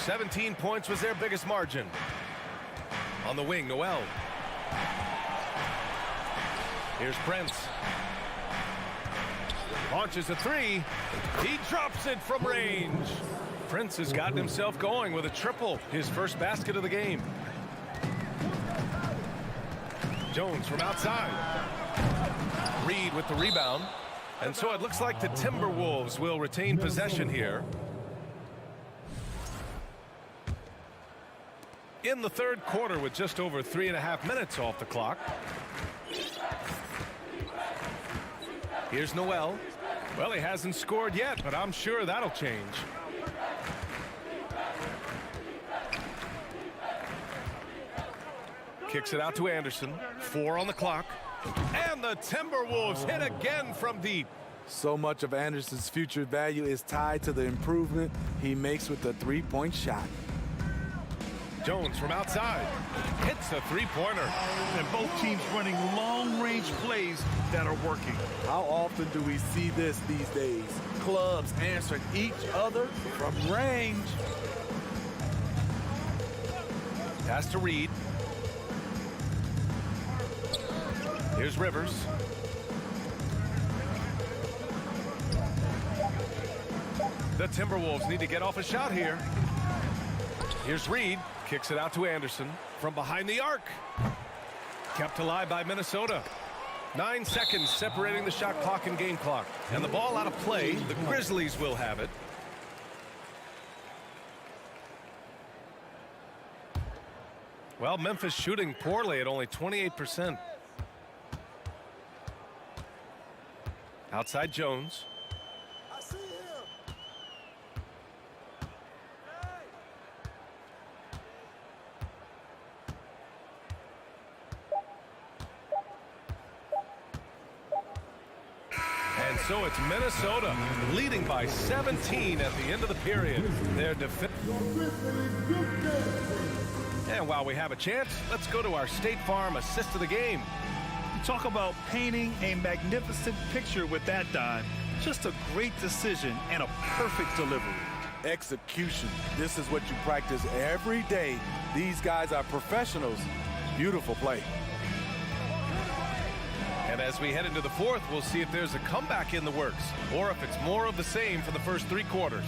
Speaker 5: 17 points was their biggest margin. On the wing, Noel. Here's Prince. Launches a 3. He drops it from range. Prince has gotten himself going with a triple. His first basket of the game. Jones from outside. Reed with the rebound. And so it looks like the Timberwolves will retain possession here. In the third quarter with just over 3.5 minutes off the clock. Here's Noel. Well, he hasn't scored yet, but I'm sure that'll change. Kicks it out to Anderson. 4 on the clock. And the Timberwolves hit again from deep.
Speaker 10: So much of Anderson's future value is tied to the improvement he makes with the three-point shot.
Speaker 5: Jones from outside. Hits a three-pointer.
Speaker 6: And both teams running long-range plays that are working.
Speaker 10: How often do we see this these days? Clubs answering each other from range.
Speaker 5: Pass to Reed. Here's Rivers. The Timberwolves need to get off a shot here. Here's Reed. Kicks it out to Anderson from behind the arc. Kept alive by Minnesota. 9 seconds separating the shot clock and game clock. And the ball out of play. The Grizzlies will have it. Well, Memphis shooting poorly at only 28%. Outside Jones. And so it's Minnesota leading by 17 at the end of the period. Their defense. And while we have a chance, let's go to our State Farm assist of the game.
Speaker 6: You talk about painting a magnificent picture with that dime. Just a great decision and a perfect delivery.
Speaker 10: Execution. This is what you practice every day. These guys are professionals. Beautiful play.
Speaker 5: And as we head into the fourth, we'll see if there's a comeback in the works or if it's more of the same for the first 3 quarters.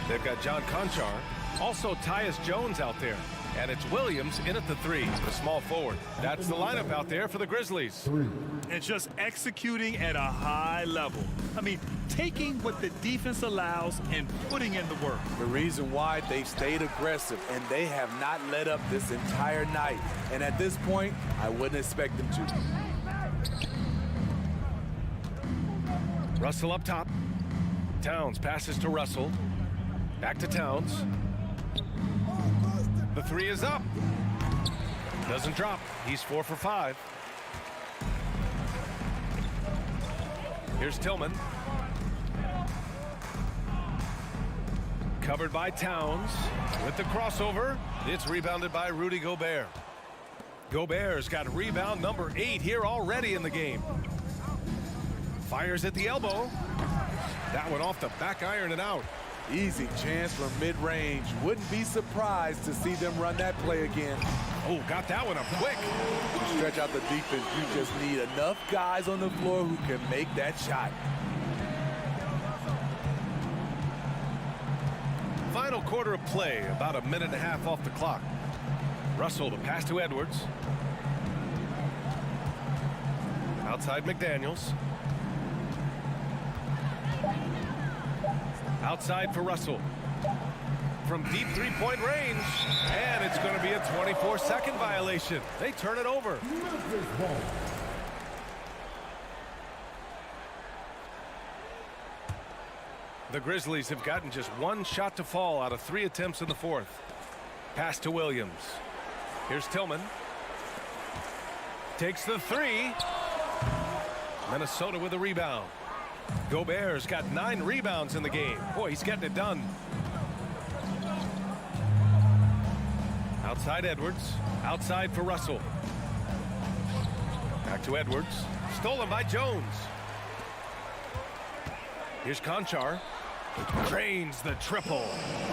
Speaker 5: They've got John Conchar, also Tyus Jones out there. And it's Williams in at the 3, the small forward. That's the lineup out there for the Grizzlies.
Speaker 6: And just executing at a high level. I mean, taking what the defense allows and putting in the work.
Speaker 10: The reason why they stayed aggressive, and they have not let up this entire night. And at this point, I wouldn't expect them to.
Speaker 5: Russell up top. Towns passes to Russell. Back to Towns. The 3 is up. Doesn't drop. He's 4 for 5. Here's Tillman. Covered by Towns. With the crossover, it's rebounded by Rudy Gobert. Gobert's got rebound number 8 here already in the game. Fires at the elbow. That one off the back iron and out.
Speaker 10: Easy chance from mid-range. Wouldn't be surprised to see them run that play again.
Speaker 5: Oh, got that one up quick.
Speaker 10: To stretch out the defense, you just need enough guys on the floor who can make that shot.
Speaker 5: Final quarter of play, about a minute and a half off the clock. Russell to pass to Edwards. Outside McDaniels. Outside for Russell. From deep three-point range. And it's going to be a 24-second violation. They turn it over. The Grizzlies have gotten just 1 shot to fall out of 3 attempts in the fourth. Pass to Williams. Here's Tillman. Takes the 3. Minnesota with a rebound. Gobert's got 9 rebounds in the game. Boy, he's getting it done. Outside Edwards. Outside for Russell. Back to Edwards. Stolen by Jones. Here's Conchar. Drains the triple.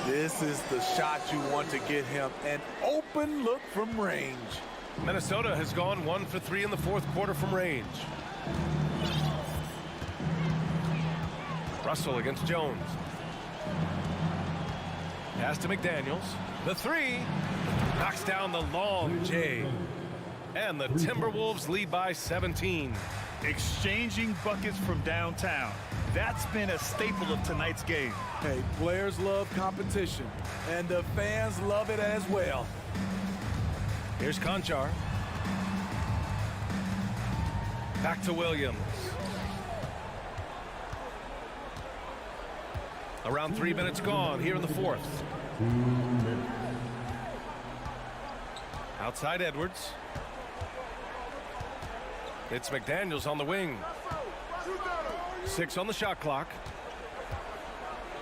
Speaker 10: This is the shot you want to get him. An open look from range.
Speaker 5: Minnesota has gone 1 for 3 in the fourth quarter from range. Russell against Jones. Pass to McDaniels. The 3 knocks down the long J. And the Timberwolves lead by 17.
Speaker 6: Exchanging buckets from downtown. That's been a staple of tonight's game.
Speaker 10: Hey, players love competition, and the fans love it as well.
Speaker 5: Here's Conchar. Back to Williams. Around 3 minutes gone here in the fourth. Outside Edwards. It's McDaniels on the wing. 6 on the shot clock.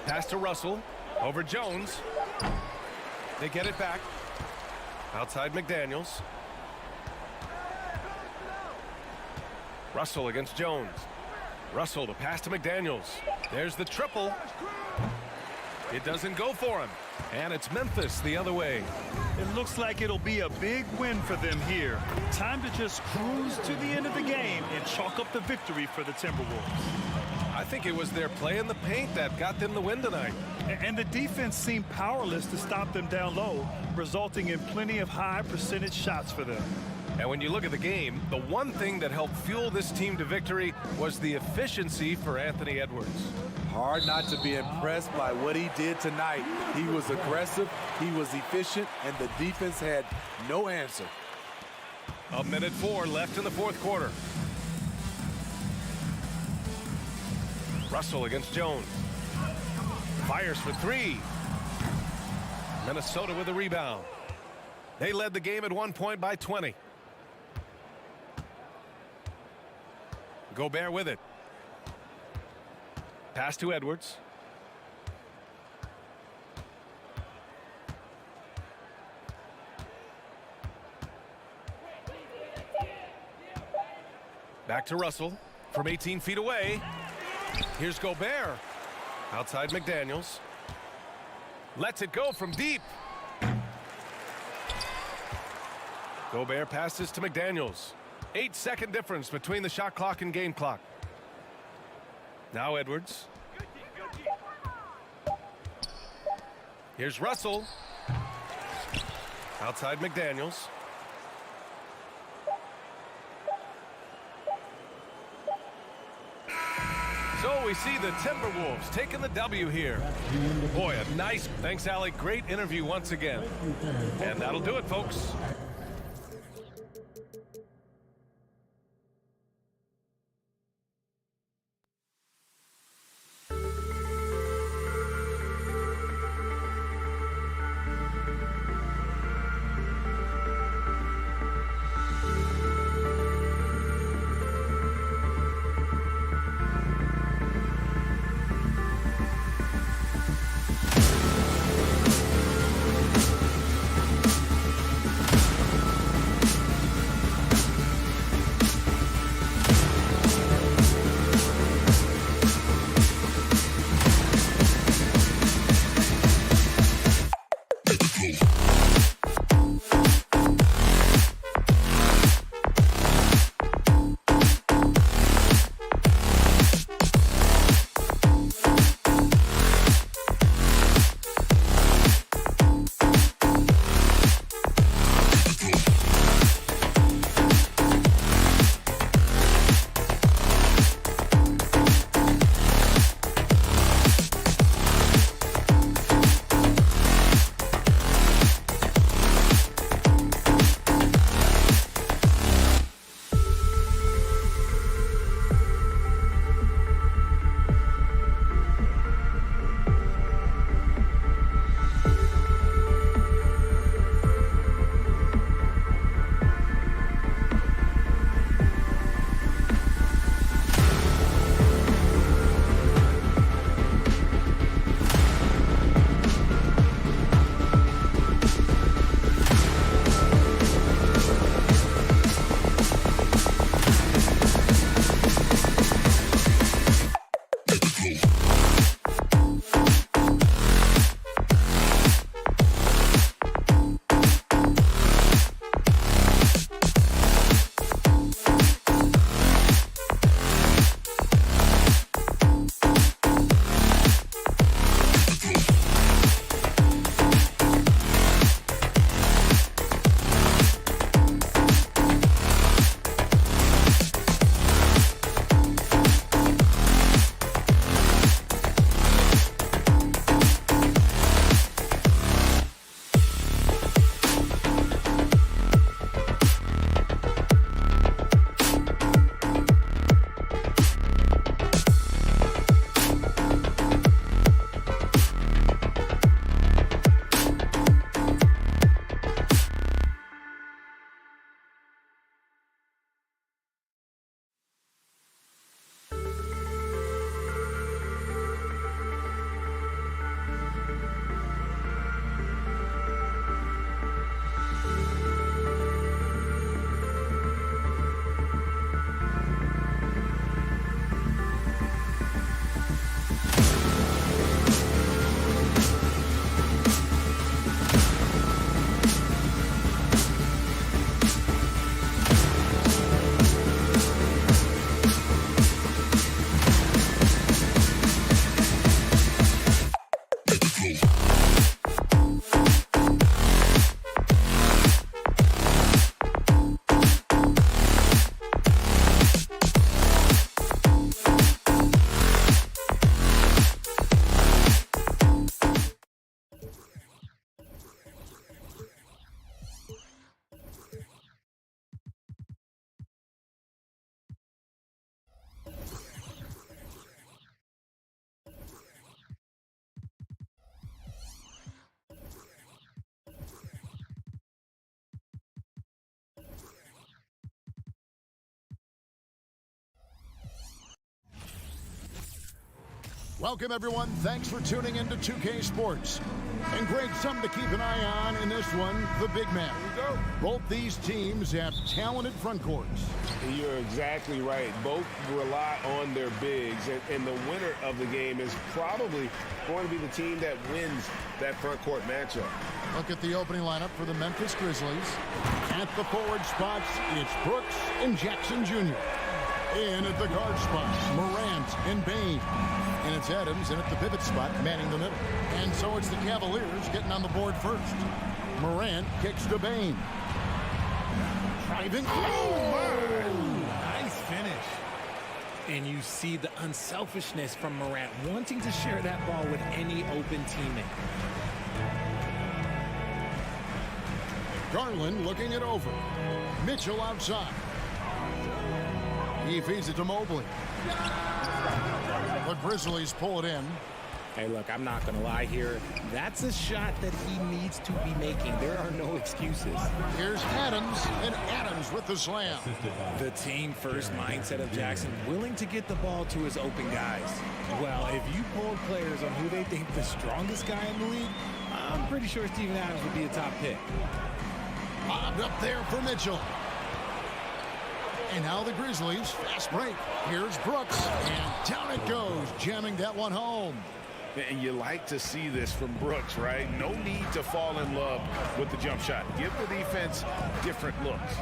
Speaker 5: Pass to Russell. Over Jones. They get it back. Outside McDaniels. Russell against Jones. Russell to pass to McDaniels. There's the triple. It doesn't go for him. And it's Memphis the other way.
Speaker 6: It looks like it'll be a big win for them here. Time to just cruise to the end of the game and chalk up the victory for the Timberwolves.
Speaker 5: I think it was their play in the paint that got them the win tonight.
Speaker 6: And the defense seemed powerless to stop them down low, resulting in plenty of high percentage shots for them.
Speaker 5: And when you look at the game, the one thing that helped fuel this team to victory was the efficiency for Anthony Edwards.
Speaker 10: Hard not to be impressed by what he did tonight. He was aggressive, he was efficient, and the defense had no answer.
Speaker 5: 1:04 left in the fourth quarter. Russell against Jones. Fires for three. Minnesota with a rebound. They led the game at 1 point by 20. Gobert with it. Pass to Edwards. Back to Russell from 18 feet away. Here's Gobert. Outside McDaniels. Lets it go from deep. Gobert passes to McDaniels. 8-second difference between the shot clock and game clock. Now Edwards. Here's Russell. Outside McDaniels. So we see the Timberwolves taking the W here. Boy, a nice, thanks Allie, great interview once again. And that'll do it, folks.
Speaker 1: Welcome, everyone. Thanks for tuning in to 2K Sports. And great something to keep an eye on in this one, the big man. Both these teams have talented front courts.
Speaker 2: You're exactly right. Both rely on their bigs, and the winner of the game is probably going to be the team that wins that front court matchup.
Speaker 1: Look at the opening lineup for the Memphis Grizzlies. At the forward spots, it's Brooks and Jackson Jr. In at the guard spots, Morant and Bain. And it's Adams in at the pivot spot, manning the middle. And so it's the Cavaliers getting on the board first. Morant kicks to Bain. Driving. Oh,
Speaker 7: Nice finish. And you see the unselfishness from Morant, wanting to share that ball with any open teammate.
Speaker 1: Garland looking it over. Mitchell outside. He feeds it to Mobley. The Grizzlies pull it in.
Speaker 7: Hey, look, I'm not going to lie here. That's a shot that he needs to be making. There are no excuses.
Speaker 1: Here's Adams, and Adams with the slam.
Speaker 7: The team-first mindset of Jackson, willing to get the ball to his open guys. Well, if you polled players on who they think the strongest guy in the league, I'm pretty sure Steven Adams would be a top pick.
Speaker 1: Lobbed up there for Mitchell. And now the Grizzlies, fast break. Here's Brooks, and down it goes, jamming that one home.
Speaker 2: And you like to see this from Brooks, right? No need to fall in love with the jump shot. Give the defense different looks.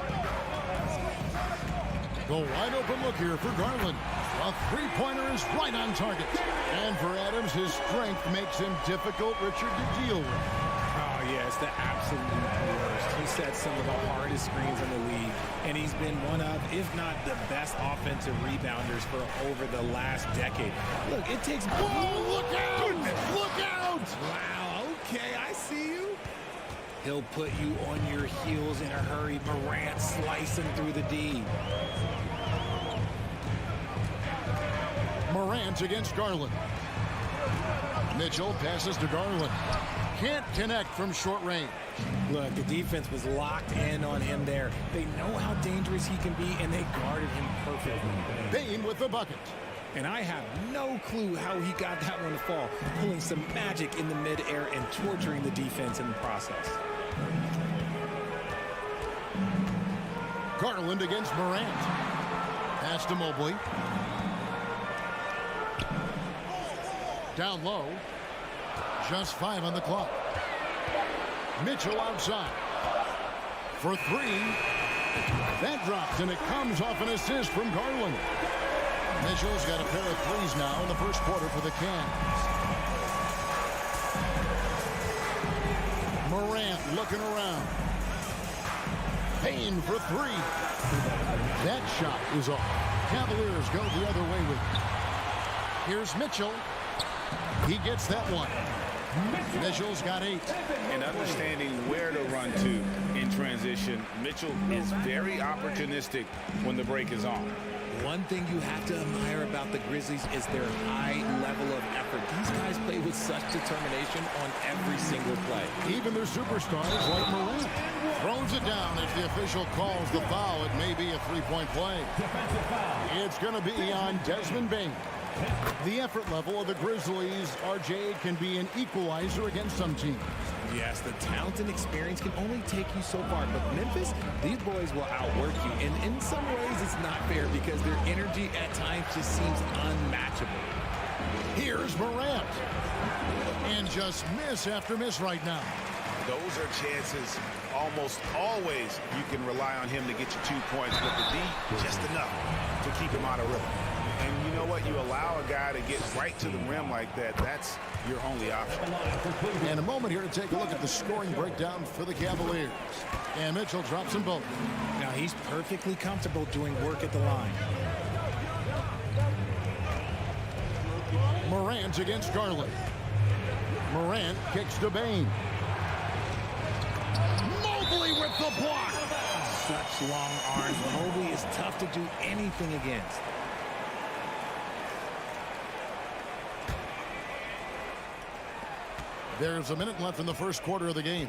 Speaker 1: The wide open look here for Garland. A three-pointer is right on target. And for Adams, his strength makes him difficult, Richard, to deal with.
Speaker 7: Oh, yeah, it's the absolute worst. He sets some of the hardest screens in the league, and he's been one of, if not the best offensive rebounders for over the last decade. Look, it takes...
Speaker 1: Whoa, look out! Goodness. Look out!
Speaker 7: Wow, okay, I see you. He'll put you on your heels in a hurry. Morant slicing through the D.
Speaker 1: Morant against Garland. Mitchell passes to Garland. Can't connect from short range.
Speaker 7: Look, the defense was locked in on him there. They know how dangerous he can be, and they guarded him perfectly.
Speaker 1: Bain with the bucket.
Speaker 7: And I have no clue how he got that one to fall, pulling some magic in the midair and torturing the defense in the process.
Speaker 1: Garland against Morant. Pass to Mobley. Down low. Just 5 on the clock. Mitchell outside. For 3. That dropped, and it comes off an assist from Garland. Mitchell's got a pair of threes now in the first quarter for the Cavs. Morant looking around. Payne for 3. That shot is off. Cavaliers go the other way with it. Here's Mitchell. He gets that one. Mitchell's got 8.
Speaker 2: And understanding where to run to in transition, Mitchell is very opportunistic when the break is on.
Speaker 7: One thing you have to admire about the Grizzlies is their high level of effort. These guys play with such determination on every single play.
Speaker 1: Even their superstars like Morant throws it down as the official calls the foul. It may be a three-point play. It's going to be on Desmond Bain. The effort level of the Grizzlies, RJ, can be an equalizer against some teams.
Speaker 7: Yes, the talent and experience can only take you so far. But Memphis, these boys will outwork you. And in some ways, it's not fair because their energy at times just seems unmatchable.
Speaker 1: Here's Morant. And just miss after miss right now.
Speaker 2: Those are chances almost always you can rely on him to get you 2 points. But the D, just enough to keep him out of rhythm. And you know what? You allow a guy to get right to the rim like that. That's your only option.
Speaker 1: And a moment here to take a look at the scoring breakdown for the Cavaliers. And Mitchell drops them both.
Speaker 7: Now he's perfectly comfortable doing work at the line.
Speaker 1: Morant against Garland. Morant kicks to Bain. Mobley with the block.
Speaker 7: Such long arms. Mobley is tough to do anything against.
Speaker 1: There's a minute left in the first quarter of the game.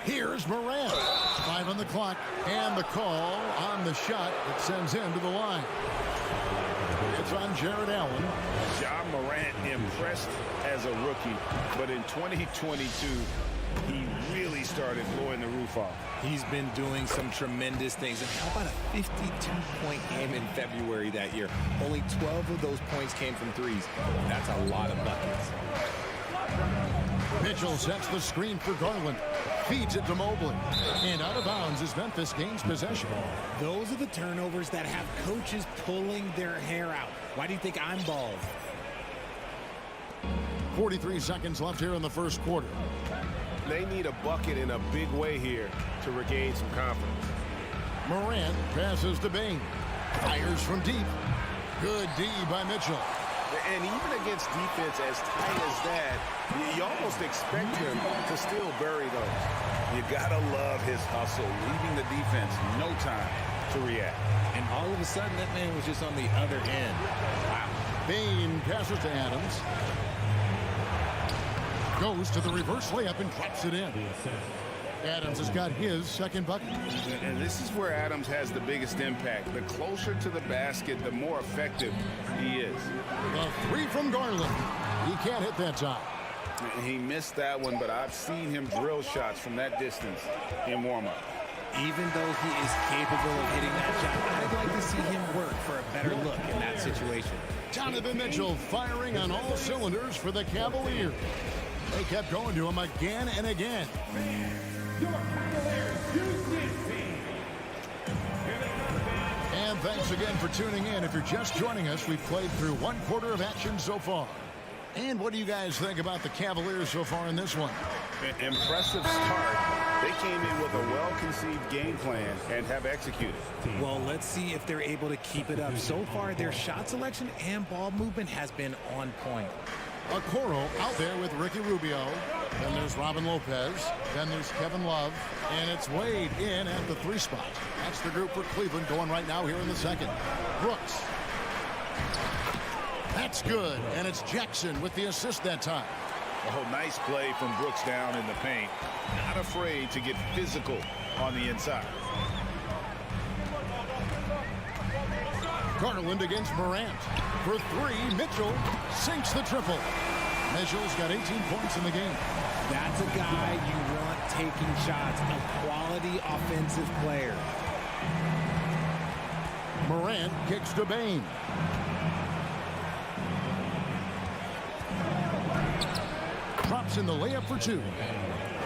Speaker 1: Here's Morant. 5 on the clock, and the call on the shot that sends him to the line. It's on Jared Allen.
Speaker 2: Ja Morant impressed as a rookie, but in 2022, he really started blowing the roof off.
Speaker 7: He's been doing some tremendous things. And how about a 52-point game in February that year? Only 12 of those points came from threes. That's a lot of buckets.
Speaker 1: Mitchell sets the screen for Garland. Feeds it to Mobley. And out of bounds as Memphis gains possession.
Speaker 7: Those are the turnovers that have coaches pulling their hair out. Why do you think I'm bald?
Speaker 1: 43 seconds left here in the first quarter.
Speaker 5: They need a bucket in a big way here to regain some confidence.
Speaker 1: Morant passes to Bain. Fires from deep. Good D by Mitchell.
Speaker 2: And even against defense as tight as that, you almost expect him to still bury those. You gotta love his hustle, leaving the defense no time to react.
Speaker 7: And all of a sudden, that man was just on the other end. Wow.
Speaker 1: Bain passes to Adams. Goes to the reverse layup and drops it in. Adams has got his second bucket.
Speaker 2: And this is where Adams has the biggest impact. The closer to the basket, the more effective he is.
Speaker 1: The three from Garland. He can't hit that time.
Speaker 2: He missed that one, but I've seen him drill shots from that distance in warm-up.
Speaker 7: Even though he is capable of hitting that shot, I'd like to see him work for a better look in that situation.
Speaker 1: Donovan Mitchell firing on all cylinders for the Cavaliers. They kept going to him again and again. And thanks again for tuning in. If you're just joining us, we've played through one quarter of action so far. And what do you guys think about the Cavaliers so far in this one?
Speaker 2: Impressive start. They came in with a well-conceived game plan and have executed.
Speaker 7: Well, let's see if they're able to keep it up. So far, their shot selection and ball movement has been on point.
Speaker 1: Okoro out there with Ricky Rubio. Then there's Robin Lopez. Then there's Kevin Love. And it's Wade in at the 3 spot. That's the group for Cleveland going right now here in the second. Brooks. That's good. And it's Jackson with the assist that time.
Speaker 2: Oh, nice play from Brooks down in the paint. Not afraid to get physical on the inside.
Speaker 1: Garland against Morant. For 3, Mitchell sinks the triple. Mitchell's got 18 points in the game.
Speaker 7: That's a guy you want taking shots, a quality offensive player.
Speaker 1: Morant kicks to Bain. Drops in the layup for 2.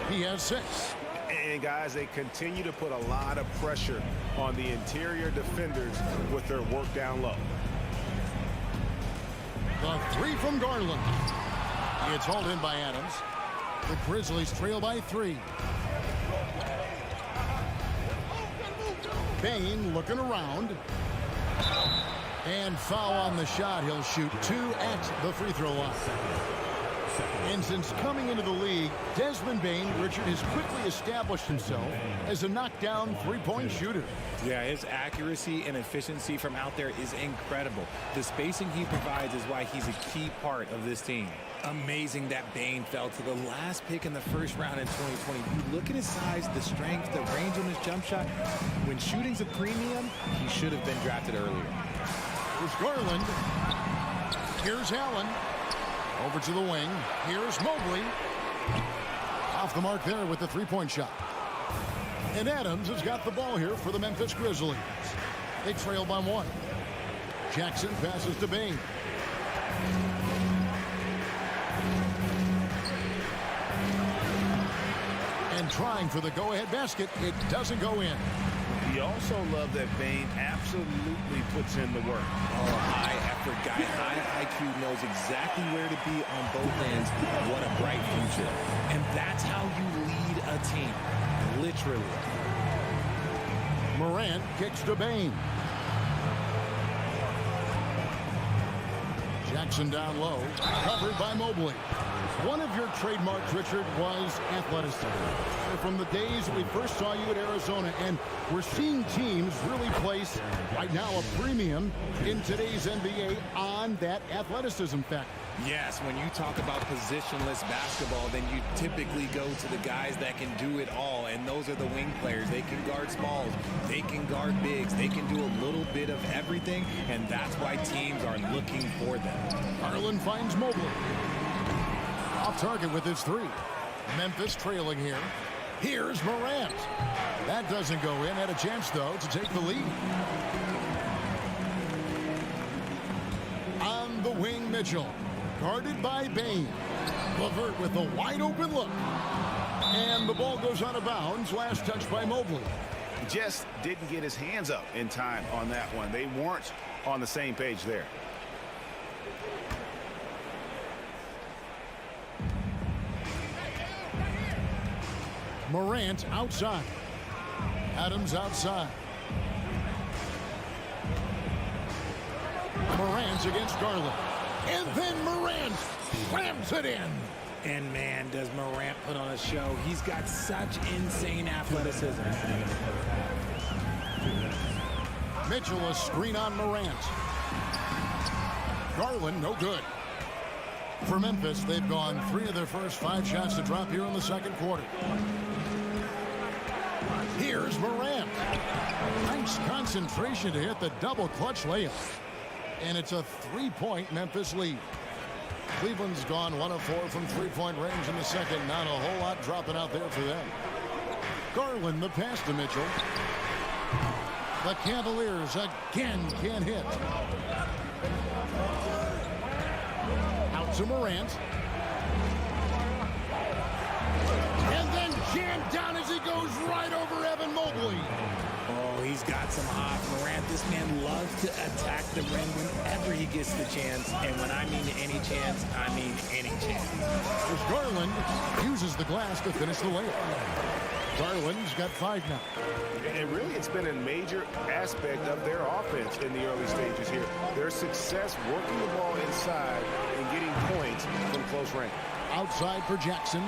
Speaker 1: He has 6.
Speaker 5: And guys, they continue to put a lot of pressure on the interior defenders with their work down low.
Speaker 1: The 3 from Garland. It's hauled in by Adams. The Grizzlies trail by 3. Bain looking around. And foul on the shot. He'll shoot 2 at the free throw line. And since coming into the league, Desmond Bain, Richard, has quickly established himself as a knockdown three-point shooter.
Speaker 7: Yeah, his accuracy and efficiency from out there is incredible. The spacing he provides is why he's a key part of this team. Amazing that Bain fell to the last pick in the first round in 2020. You look at his size, the strength, the range on his jump shot. When shooting's a premium, he should have been drafted earlier.
Speaker 1: Here's Garland. Here's Allen. Over to the wing. Here's Mobley. Off the mark there with the three-point shot. And Adams has got the ball here for the Memphis Grizzlies. They trail by 1. Jackson passes to Bain. And trying for the go-ahead basket. It doesn't go in.
Speaker 2: You also love that Bain absolutely puts in the work.
Speaker 7: Oh, high effort guy, high IQ, knows exactly where to be on both ends. What a bright future. And that's how you lead a team, literally.
Speaker 1: Morant kicks to Bain. Jackson down low, covered by Mobley. One of your trademarks, Richard, was athleticism. From the days that we first saw you at Arizona, and we're seeing teams really place, right now, a premium in today's NBA on that athleticism factor.
Speaker 7: Yes, when you talk about positionless basketball, then you typically go to the guys that can do it all, and those are the wing players. They can guard smalls, they can guard bigs, they can do a little bit of everything, and that's why teams are looking for them.
Speaker 1: Garland finds Mobley. Off target with his three. Memphis trailing here. Here's Morant. That doesn't go in. Had a chance, though, to take the lead. On the wing, Mitchell. Guarded by Bain. LeVert with a wide-open look. And the ball goes out of bounds. Last touch by Mobley.
Speaker 2: Just didn't get his hands up in time on that one. They weren't on the same page there.
Speaker 1: Morant outside. Adams outside. Morant's against Garland. And then Morant slams it in.
Speaker 7: And man, does Morant put on a show. He's got such insane athleticism.
Speaker 1: Mitchell, a screen on Morant. Garland, no good. For Memphis, they've gone 3 of their first 5 shots to drop here in the second quarter. Here's Morant. Nice concentration to hit the double clutch layup. And it's a 3-point Memphis lead. Cleveland's gone 1 of 4 from 3-point range in the second. Not a whole lot dropping out there for them. Garland, the pass to Mitchell. The Cavaliers again can't hit. Out to Morant. And then jammed down as he goes right over Evan Mobley.
Speaker 7: Oh, he's got some hot. Morant, this man loves to attack the rim whenever he gets the chance. And when I mean any chance, I mean any chance.
Speaker 1: As Garland uses the glass to finish the layup. Garland's got 5 now.
Speaker 2: And really, it's been a major aspect of their offense in the early stages here. Their success working the ball inside and getting points from close range.
Speaker 1: Outside for Jackson.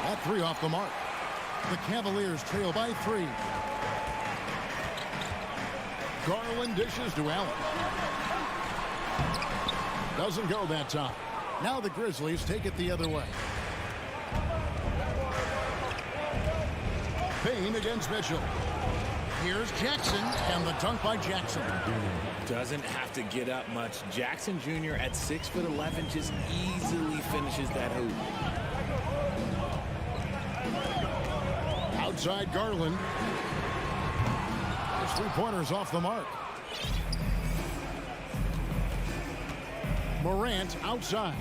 Speaker 1: That 3 off the mark. The Cavaliers trail by 3. Garland dishes to Allen. Doesn't go that time. Now the Grizzlies take it the other way. Payne against Mitchell. Here's Jackson, and the dunk by Jackson.
Speaker 7: Doesn't have to get up much. Jackson Jr. at 6'11" just easily finishes that hoop.
Speaker 1: Outside Garland. There's 3-pointers off the mark. Morant outside.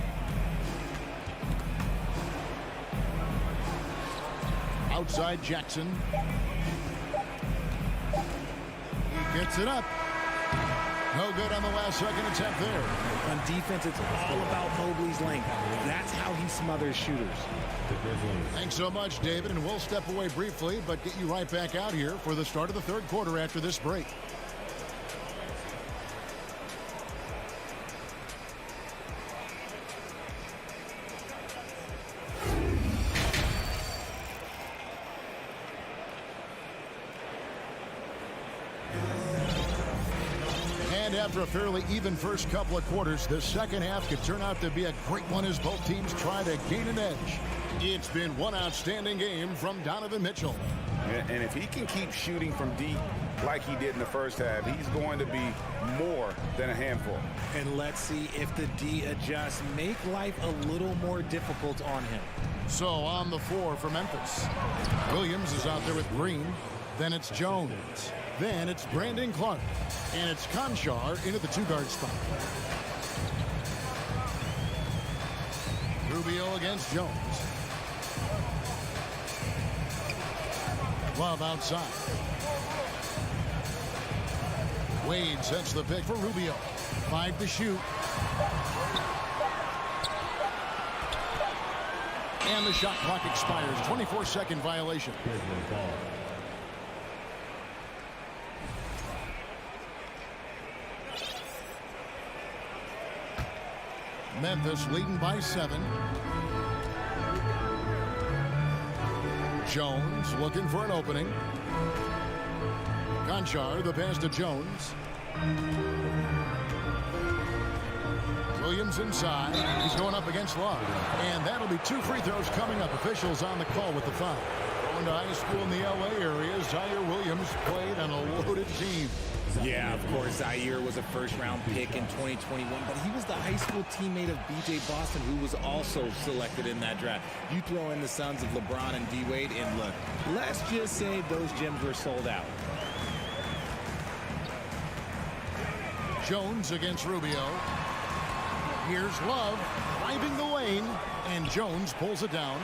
Speaker 1: Outside Jackson. He gets it up. No good on the last second attempt there.
Speaker 7: On defense, it's all about Mobley's length. That's how he smothers shooters.
Speaker 1: Thanks so much, David, and we'll step away briefly, but get you right back out here for the start of the third quarter after this break. After a fairly even first couple of quarters, the second half could turn out to be a great one as both teams try to gain an edge. It's been one outstanding game from Donovan Mitchell.
Speaker 2: And if he can keep shooting from deep like he did in the first half, he's going to be more than a handful.
Speaker 7: And let's see if the D adjusts, make life a little more difficult on him.
Speaker 1: So on the floor for Memphis, Williams is out there with Green. Then it's Jones. Then it's Brandon Clark. And it's Conchar into the 2-guard spot. Rubio against Jones. Love outside. Wade sets the pick for Rubio. 5 to shoot. And the shot clock expires. 24-second violation. Memphis leading by 7. Jones looking for an opening. Conchar, the pass to Jones. Williams inside. He's going up against Love. And that'll be 2 free throws coming up. Officials on the call with the foul. Going to high school in the LA area, Zaire Williams played on a loaded team.
Speaker 7: Yeah, of course, Zaire was a first-round pick in 2021, but he was the high school teammate of B.J. Boston, who was also selected in that draft. You throw in the sons of LeBron and D-Wade, and look, let's just say those gyms were sold out.
Speaker 1: Jones against Rubio. Here's Love driving the lane, and Jones pulls it down.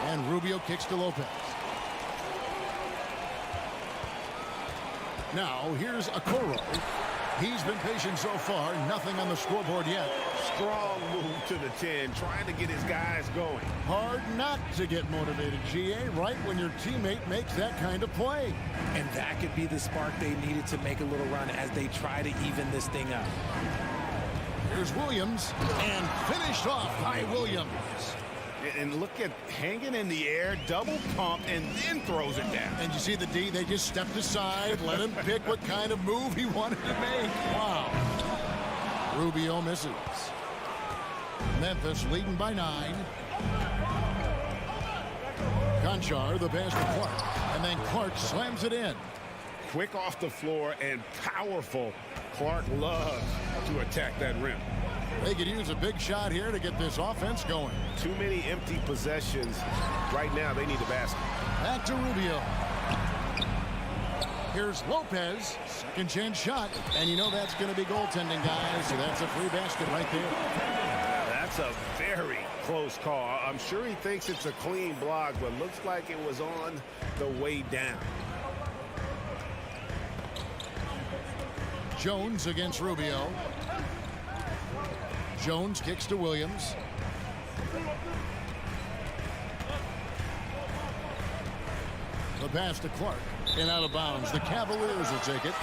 Speaker 1: And Rubio kicks to Lopez. Now here's Okoro. He's been patient so far. Nothing on the scoreboard yet.
Speaker 2: Strong move to the 10, trying to get his guys going.
Speaker 1: Hard not to get motivated, GA, right when your teammate makes that kind of play.
Speaker 7: And that could be the spark they needed to make a little run as they try to even this thing up.
Speaker 1: Here's Williams, and finished off by Williams.
Speaker 2: And look at hanging in the air, double pump, and then throws it down.
Speaker 1: And you see the D, they just stepped aside, let him pick what kind of move he wanted to make. Wow. Rubio misses. Memphis leading by 9. Conchar, the pass to Clark. And then Clark slams it in.
Speaker 2: Quick off the floor and powerful. Clark loves to attack that rim.
Speaker 1: They could use a big shot here to get this offense going.
Speaker 2: Too many empty possessions. Right now, they need a basket.
Speaker 1: Back to Rubio. Here's Lopez. Second chance shot. And you know that's going to be goaltending, guys. So that's a free basket right there.
Speaker 2: That's a very close call. I'm sure he thinks it's a clean block, but looks like it was on the way down.
Speaker 1: Jones against Rubio. Jones kicks to Williams. The pass to Clark. And out of bounds. The Cavaliers will take it.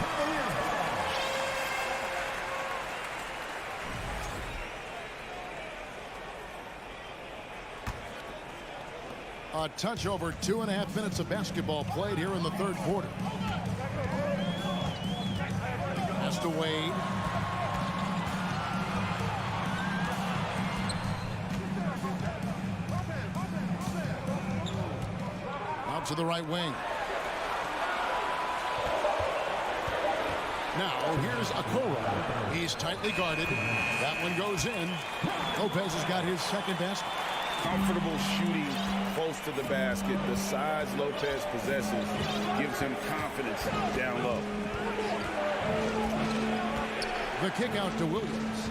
Speaker 1: A touch over 2.5 minutes of basketball played here in the third quarter. Pass to Wade. To the right wing. Now here's Okoro. He's tightly guarded. That one goes in. Lopez has got his second basket.
Speaker 2: Comfortable shooting close to the basket. The size Lopez possesses gives him confidence down low.
Speaker 1: The kick out to Williams.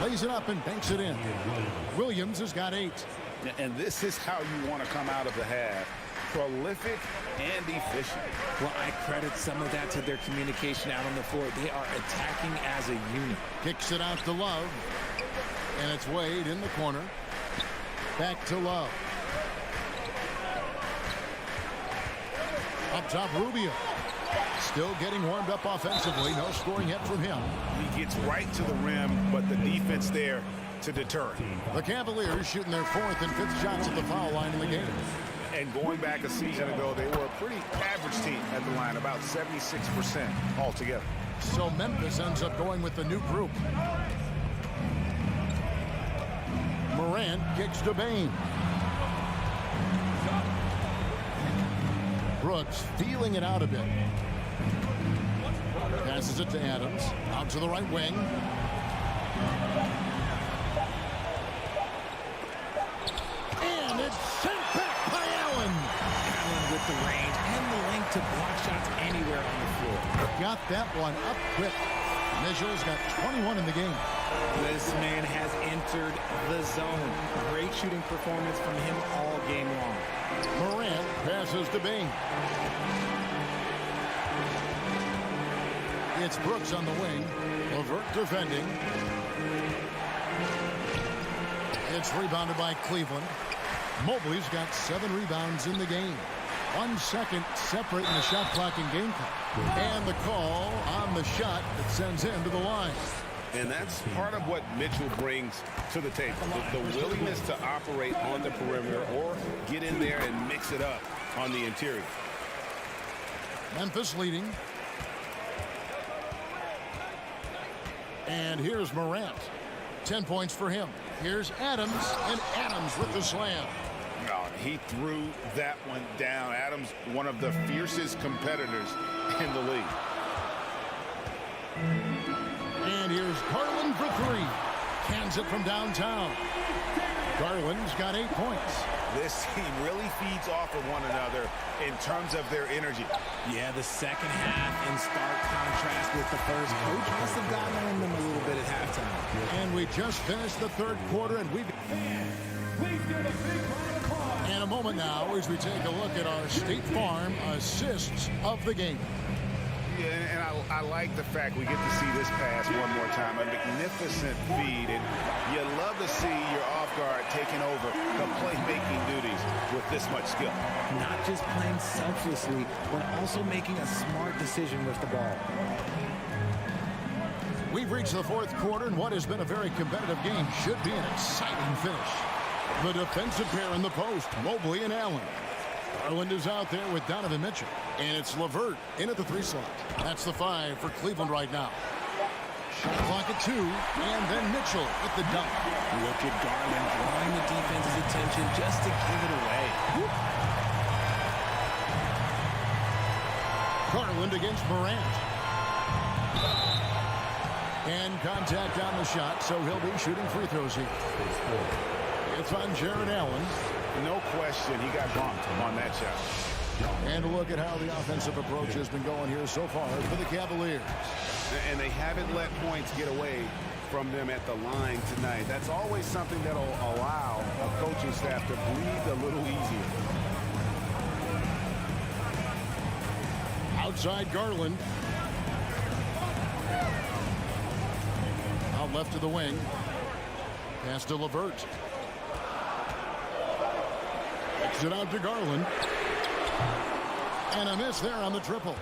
Speaker 1: Lays it up and banks it in. Williams has got 8.
Speaker 2: And this is how you want to come out of the half. Prolific and efficient.
Speaker 7: Well, I credit some of that to their communication out on the floor. They are attacking as a unit.
Speaker 1: Kicks it out to Love. And it's Wade in the corner. Back to Love. Up top, Rubio. Still getting warmed up offensively. No scoring yet from him.
Speaker 2: He gets right to the rim, but the defense there to deter it.
Speaker 1: The Cavaliers shooting their 4th and 5th shots at the foul line in the game.
Speaker 2: And going back a season ago, they were a pretty average team at the line, about 76% altogether.
Speaker 1: So Memphis ends up going with the new group. Morant kicks to Bain. Brooks feeling it out a bit. Passes it to Adams. Out to the right wing. And it's sent back by Allen.
Speaker 7: Allen with the range and the length to block shots anywhere on the floor.
Speaker 1: Got that one up quick. Mitchell's got 21 in the game.
Speaker 7: This man has entered the zone. Great shooting performance from him all game long.
Speaker 1: Morant passes to Bain. It's Brooks on the wing. Levert defending. It's rebounded by Cleveland. Mobley's got 7 rebounds in the game. 1 second separating the shot clock and game clock. And the call on the shot that sends him to the line.
Speaker 2: And that's part of what Mitchell brings to the table. The willingness to operate on the perimeter or get in there and mix it up on the interior.
Speaker 1: Memphis leading. And here's Morant. 10 points for him. Here's Adams, and Adams with the slam.
Speaker 2: Oh, he threw that one down. Adams, one of the fiercest competitors in the league.
Speaker 1: And here's Garland for 3. Cans it from downtown. Garland's got 8 points.
Speaker 2: This team really feeds off of one another in terms of their energy.
Speaker 7: Yeah, the second half in stark contrast with the first. Coach must have gotten on them a little bit at halftime.
Speaker 1: And we just finished the third quarter, and in a moment now as we take a look at our State Farm assists of the game.
Speaker 2: Yeah, and I like the fact we get to see this pass one more time. A magnificent feed, and you love to see your off guard taking over the playmaking duties with this much skill.
Speaker 7: Not just playing selflessly, but also making a smart decision with the ball.
Speaker 1: We've reached the fourth quarter, and what has been a very competitive game should be an exciting finish. The defensive pair in the post, Mobley and Allen. Garland is out there with Donovan Mitchell. And it's LeVert in at the 3 slot. That's the 5 for Cleveland right now. Shot clock at 2, and then Mitchell with the dunk.
Speaker 7: Look at Garland drawing the defense's attention just to give it away.
Speaker 1: Garland against Morant. And contact on the shot, so he'll be shooting free throws here. It's on Jared Allen.
Speaker 2: No question, he got bumped on that shot.
Speaker 1: And look at how the offensive approach has been going here so far for the Cavaliers.
Speaker 2: And they haven't let points get away from them at the line tonight. That's always something that'll allow a coaching staff to breathe a little easier.
Speaker 1: Outside Garland. Out left to the wing. Pass to LeVert. Kicks it out to Garland. And a miss there on the triple.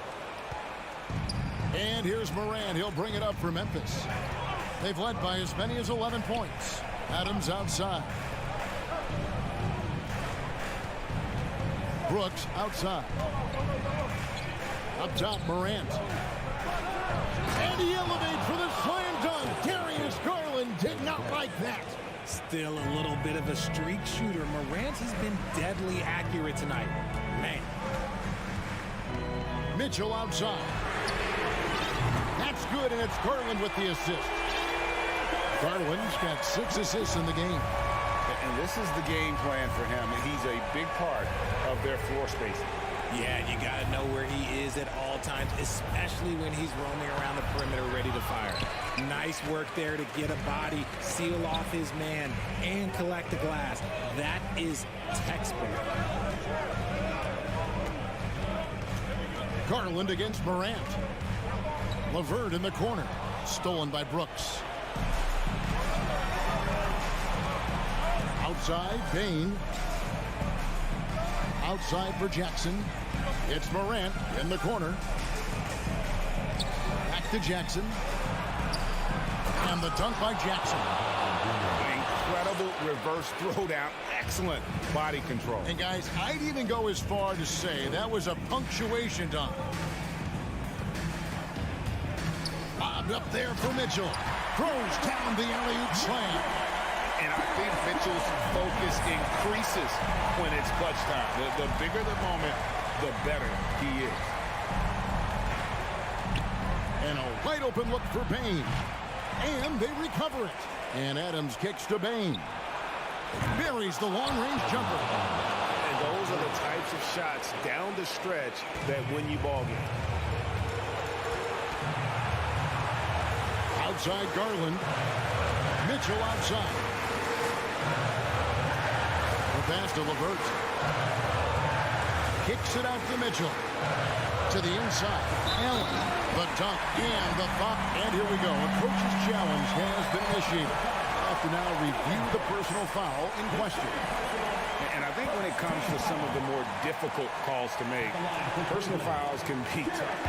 Speaker 1: And here's Morant. He'll bring it up for Memphis. They've led by as many as 11 points. Adams outside. Brooks outside. Up top, Morant. And he elevates for the slam dunk. Darius Garland did not like that.
Speaker 7: Still a little bit of a streak shooter. Morant has been deadly accurate tonight. Man.
Speaker 1: Mitchell outside. That's good, and it's Garland with the assist. Garland's got 6 assists in the game.
Speaker 2: And this is the game plan for him. He's a big part of their floor spacing.
Speaker 7: Yeah, you got to know where he is at all times, especially when he's roaming around the perimeter ready to fire. Nice work there to get a body, seal off his man, and collect the glass. That is textbook.
Speaker 1: Garland against Morant. LeVert in the corner. Stolen by Brooks. Outside, Bain. Outside for Jackson. It's Morant in the corner. Back to Jackson. And the dunk by Jackson.
Speaker 2: Incredible reverse throwdown. Excellent body control.
Speaker 1: And guys, I'd even go as far to say that was a punctuation dunk. Bobbed up there for Mitchell. Throws down the alley-oop slam.
Speaker 2: And I think Mitchell's focus increases when it's clutch time. The bigger the moment, the better he is.
Speaker 1: And a wide open look for Bain. And they recover it. And Adams kicks to Bain. Buries the long-range jumper.
Speaker 2: And those are the types of shots down the stretch that win you ball games.
Speaker 1: Outside Garland. Mitchell outside. The pass to LeVert. Kicks it out to Mitchell. To the inside. Allen. The dunk and the pop. And here we go. A coach's challenge has been initiated. have to now review the personal foul in question.
Speaker 2: And I think when it comes to some of the more difficult calls to make, personal fouls can be tough.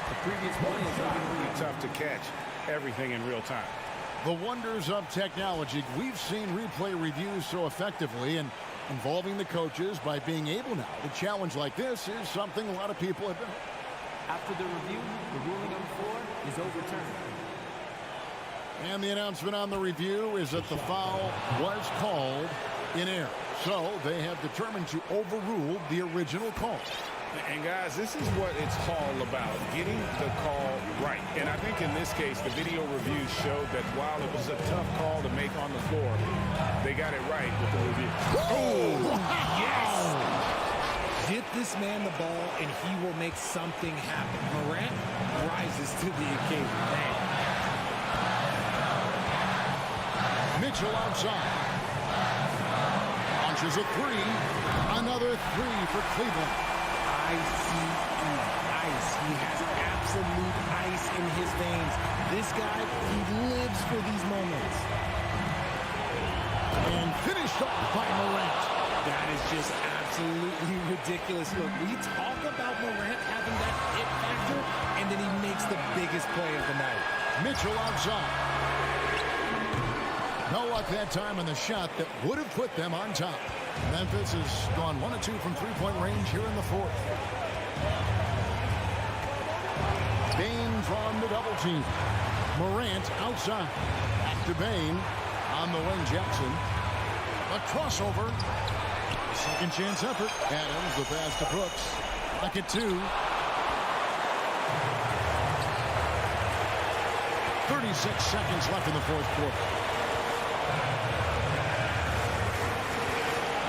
Speaker 2: The previous play is going to be tough to catch everything in real time.
Speaker 1: The wonders of technology. We've seen replay reviews so effectively, and involving the coaches by being able now to challenge like this is something a lot of people have been.
Speaker 11: After the review, the ruling on the floor is overturned.
Speaker 1: And the announcement on the review is that the foul was called in error. So they have determined to overrule the original call.
Speaker 2: And guys, this is what it's all about, getting the call right. And I think in this case, the video review showed that while it was a tough call to make on the floor, they got it right with the review.
Speaker 7: Oh, yes! Get this man the ball, and he will make something happen. Morant rises to the occasion. Man.
Speaker 1: Mitchell outside. Launches a three. Another three for Cleveland.
Speaker 7: Ice. He has absolute ice in his veins. This guy, he lives for these moments.
Speaker 1: And finished off by Morant.
Speaker 7: That is just absolutely ridiculous. Look, we talk about Morant having that hit factor, and then he makes the biggest play of the night.
Speaker 1: Mitchell outside. No luck that time on the shot that would have put them on top. Memphis has gone 1 of 2 from three-point range here in the fourth. Bain from the double team. Morant outside. Back to Bain on the wing. Jackson. A crossover. Second chance effort. Adams, the pass to Brooks. Back at 2. 36 seconds left in the fourth quarter.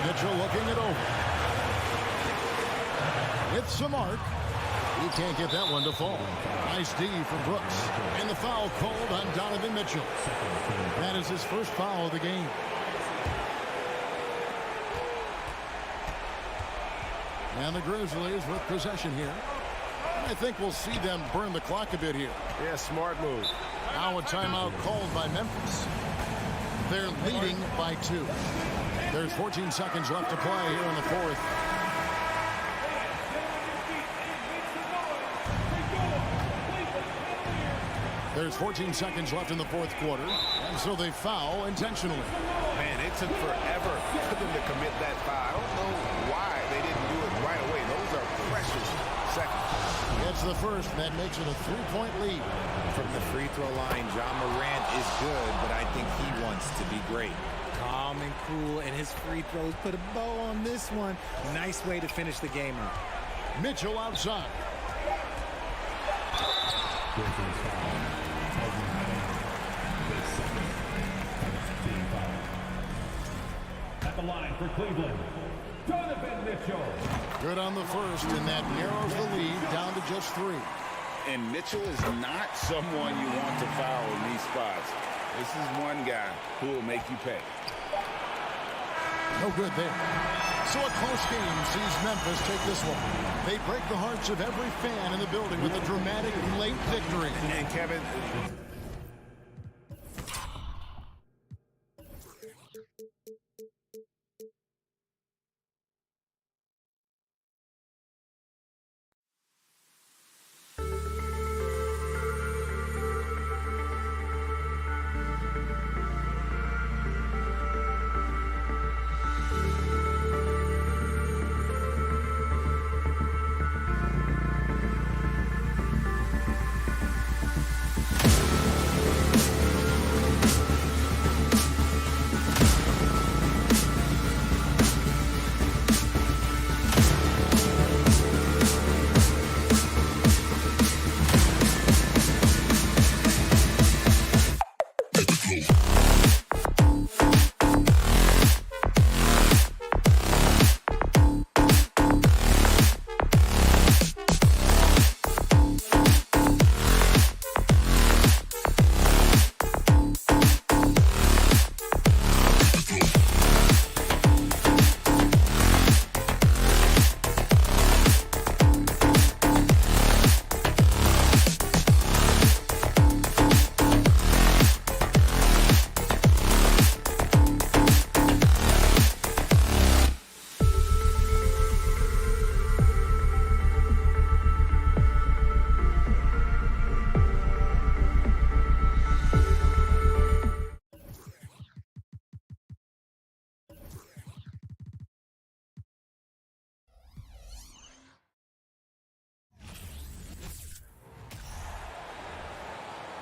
Speaker 1: Mitchell looking it over. It's a mark. He can't get that one to fall. Nice D for Brooks. And the foul called on Donovan Mitchell. That is his first foul of the game. And the Grizzlies with possession here. I think we'll see them burn the clock a bit here.
Speaker 5: Yeah, smart move.
Speaker 1: Now a timeout called by Memphis. They're leading by 2. There's 14 seconds left to play here in the fourth. There's 14 seconds left in the fourth quarter, and so they foul intentionally.
Speaker 2: Man, it took forever for them to commit that foul. I don't know why they didn't do it right away. Those are precious seconds.
Speaker 1: Gets the first, and that makes it a 3-point lead.
Speaker 7: From the free throw line, John Morant is good, but I think he wants to be great. Calm and cool, and his free throws put a bow on this one. Nice way to finish the game up.
Speaker 1: Mitchell outside.
Speaker 4: At the line for Cleveland, Donovan Mitchell.
Speaker 1: Good on the first, and that narrows the lead down to just 3.
Speaker 2: And Mitchell is not someone you want to foul in these spots. This is one guy who will make you pay.
Speaker 1: No good there. So a close game sees Memphis take this one. They break the hearts of every fan in the building with a dramatic late victory.
Speaker 2: And Kevin,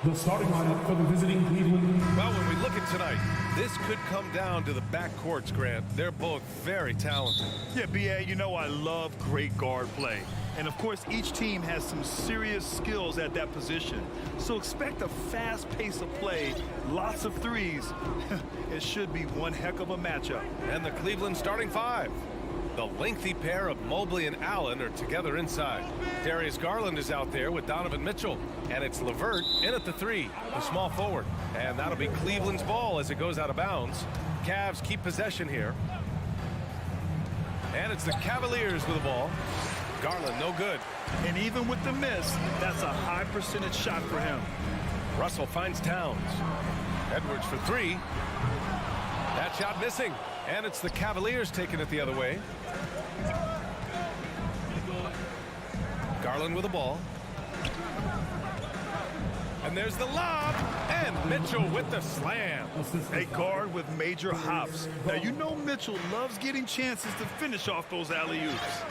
Speaker 4: The starting lineup for the visiting Cleveland.
Speaker 5: Well, when we look at tonight, this could come down to the backcourts, Grant. They're both very talented.
Speaker 6: Yeah, B.A., you know I love great guard play. And, of course, each team has some serious skills at that position. So expect a fast pace of play, lots of threes. It should be one heck of a matchup.
Speaker 5: And the Cleveland starting five. The lengthy pair of Mobley and Allen are together inside. Darius Garland is out there with Donovan Mitchell. And it's LeVert in at the three, the small forward. And that'll be Cleveland's ball as it goes out of bounds. Cavs keep possession here. And it's the Cavaliers with the ball. Garland, no good.
Speaker 6: And even with the miss, that's a high percentage shot for him.
Speaker 5: Russell finds Towns. Edwards for three. That shot missing. And it's the Cavaliers taking it the other way. Garland with the ball. And there's the lob. And Mitchell with the slam.
Speaker 6: A guard with major hops. Now, you know Mitchell loves getting chances to finish off those alley-oops.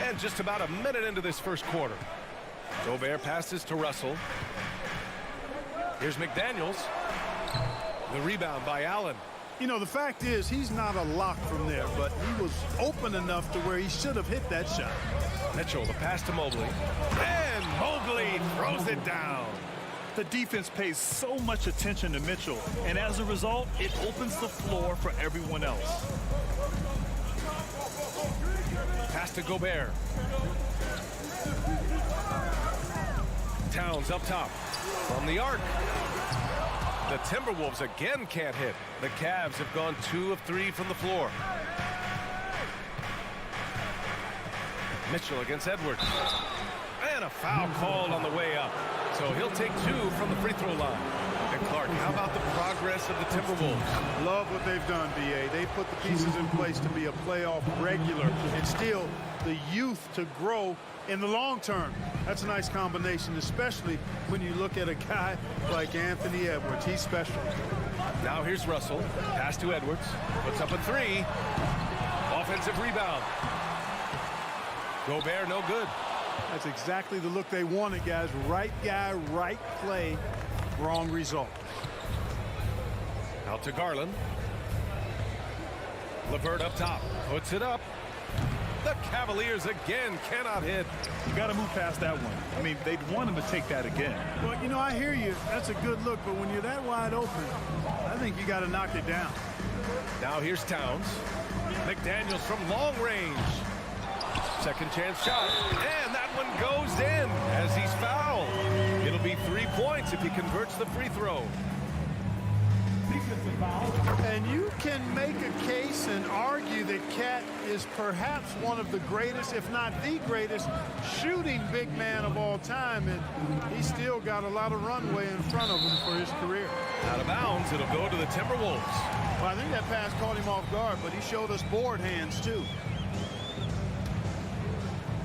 Speaker 5: And just about a minute into this first quarter. Gobert passes to Russell. Here's McDaniels. The rebound by Allen.
Speaker 3: You know, the fact is he's not a lock from there, but he was open enough to where he should have hit that shot.
Speaker 5: Mitchell, the pass to Mobley. And Mobley throws it down.
Speaker 6: The defense pays so much attention to Mitchell, and as a result, it opens the floor for everyone else.
Speaker 5: Pass to Gobert. Towns up top from the arc. The Timberwolves again can't hit. The Cavs have gone 2 of 3 from the floor. Mitchell against Edwards. And a foul called on the way up. So he'll take 2 from the free throw line. And Clark, how about the progress of the Timberwolves?
Speaker 3: Love what they've done, B.A. They put the pieces in place to be a playoff regular and still the youth to grow in the long term. That's a nice combination, especially when you look at a guy like Anthony Edwards. He's special.
Speaker 5: Now here's Russell. Pass to Edwards. Puts up a 3. Offensive rebound. Gobert, no good.
Speaker 3: That's exactly the look they wanted, guys. Right guy, right play, wrong result.
Speaker 5: Out to Garland. LeVert up top. Puts it up. The Cavaliers again cannot hit.
Speaker 6: You got to move past that one. I mean, they'd want him to take that again.
Speaker 3: Well, you know, I hear you. That's a good look, but when you're that wide open, I think you got to knock it down.
Speaker 5: Now here's Towns. McDaniels from long range. Second chance shot. And that one goes in as he's fouled. It'll be 3 points if he converts the free throw.
Speaker 3: And you can make a case and argue that Cat is perhaps one of the greatest, if not the greatest, shooting big man of all time. And he's still got a lot of runway in front of him for his career.
Speaker 5: Out of bounds, it'll go to the Timberwolves.
Speaker 3: Well, I think that pass caught him off guard, but he showed us board hands, too.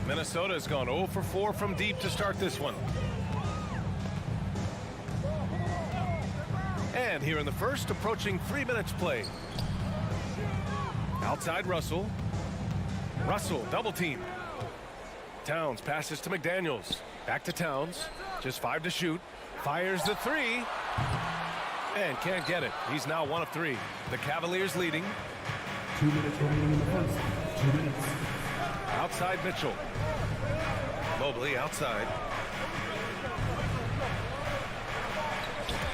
Speaker 5: Minnesota has gone 0 for 4 from deep to start this one. And here in the first, approaching 3 minutes played. Outside Russell. Russell, double team. Towns passes to McDaniels. Back to Towns. Just 5 to shoot. Fires the 3. And can't get it. He's now 1 of 3. The Cavaliers leading.
Speaker 4: 2 minutes remaining in the first. 2 minutes.
Speaker 5: Outside Mitchell. Mobley outside.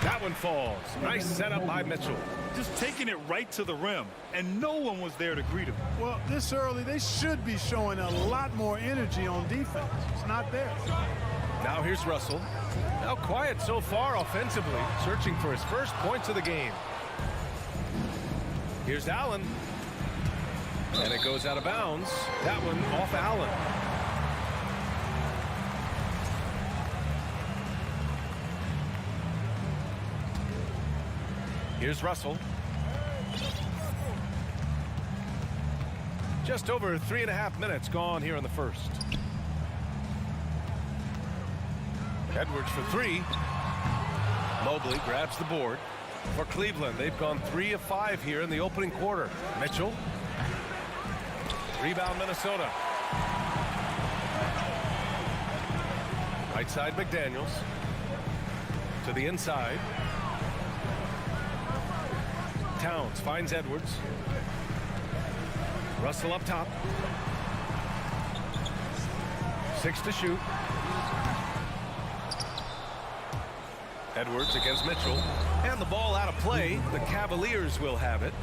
Speaker 5: That one falls. Nice setup by Mitchell.
Speaker 6: Just taking it right to the rim, and no one was there to greet him.
Speaker 3: Well, this early, they should be showing a lot more energy on defense. It's not there.
Speaker 5: Now here's Russell. Now quiet so far offensively, searching for his first points of the game. Here's Allen. And it goes out of bounds. That one off Allen. Here's Russell. Just over 3.5 minutes gone here in the first. Edwards for 3. Mobley grabs the board. For Cleveland, they've gone 3 of 5 here in the opening quarter. Mitchell. Rebound Minnesota. Right side McDaniels. To the inside. Towns finds Edwards. Russell up top. 6 to shoot. Edwards against Mitchell. And the ball out of play. The Cavaliers will have it.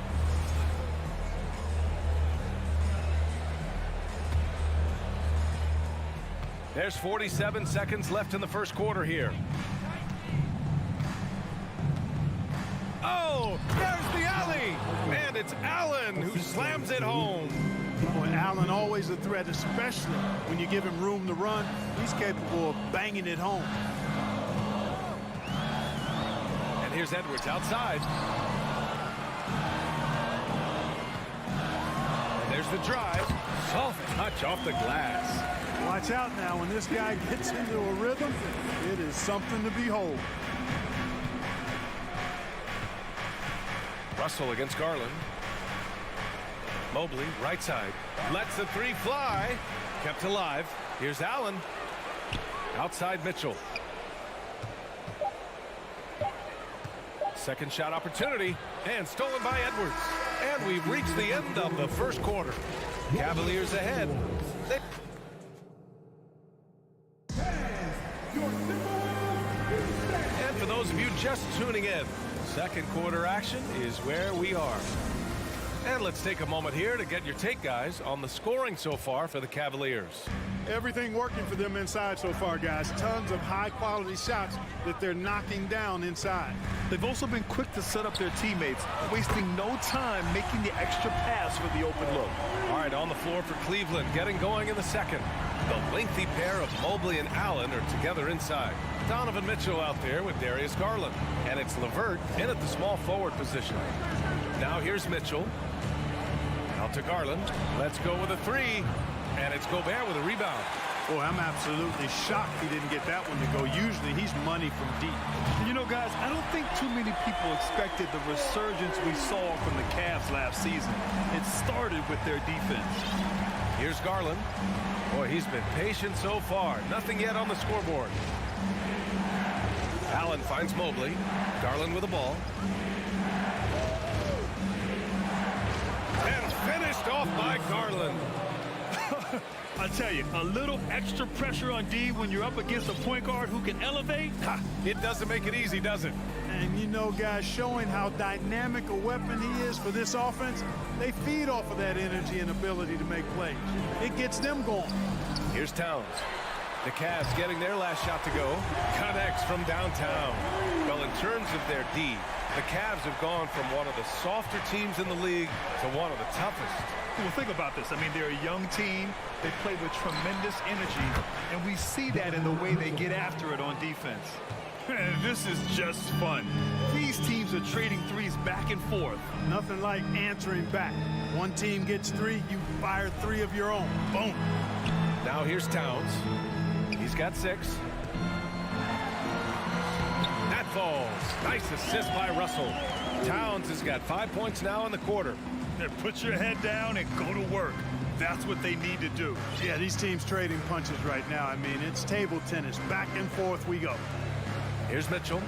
Speaker 5: There's 47 seconds left in the first quarter here. Oh, there's the alley. And it's Allen who slams it home.
Speaker 3: Boy, Allen always a threat, especially when you give him room to run. He's capable of banging it home.
Speaker 5: And here's Edwards outside. And there's the drive. Soft touch off the glass.
Speaker 3: Watch out now. When this guy gets into a rhythm, it is something to behold.
Speaker 5: Russell against Garland. Mobley, right side. Lets the three fly. Kept alive. Here's Allen. Outside Mitchell. Second shot opportunity. And stolen by Edwards. And we've reached the end of the first quarter. Cavaliers ahead. And for those of you just tuning in, second quarter action is where we are. And let's take a moment here to get your take, guys, on the scoring so far for the Cavaliers.
Speaker 3: Everything working for them inside so far, guys. Tons of high-quality shots that they're knocking down inside.
Speaker 6: They've also been quick to set up their teammates, wasting no time making the extra pass for the open look.
Speaker 5: All right, on the floor for Cleveland, getting going in the second. The lengthy pair of Mobley and Allen are together inside. Donovan Mitchell out there with Darius Garland. And it's LeVert in at the small forward position. Now here's Mitchell. Out to Garland. Let's go with a three. And it's Gobert with a rebound.
Speaker 3: Boy, I'm absolutely shocked he didn't get that one to go. Usually he's money from deep.
Speaker 6: You know, guys, I don't think too many people expected the resurgence we saw from the Cavs last season. It started with their defense.
Speaker 5: Here's Garland. Boy, he's been patient so far. Nothing yet on the scoreboard. Allen finds Mobley. Garland with the ball. And finished off by Garland.
Speaker 6: I tell you, a little extra pressure on D when you're up against a point guard who can elevate.
Speaker 5: It doesn't make it easy, does it?
Speaker 3: And you know, guys, showing how dynamic a weapon he is for this offense, they feed off of that energy and ability to make plays. It gets them going.
Speaker 5: Here's Towns. The Cavs getting their last shot to go. Connects from downtown. Well, in terms of their D, the Cavs have gone from one of the softer teams in the league to one of the toughest.
Speaker 6: Well, think about this. I mean, they're a young team. They play with tremendous energy, and we see that in the way they get after it on defense. This is just fun. These teams are trading threes back and forth.
Speaker 3: Nothing like answering back. One team gets three, you fire three of your own. Boom.
Speaker 5: Now here's Towns. He's got 6. That falls. Nice assist by Russell. Towns has got 5 points now in the quarter.
Speaker 6: Put your head down and go to work. That's what they need to do.
Speaker 3: Yeah, these teams trading punches right now. I mean, it's table tennis. Back and forth we go.
Speaker 5: Here's Mitchell.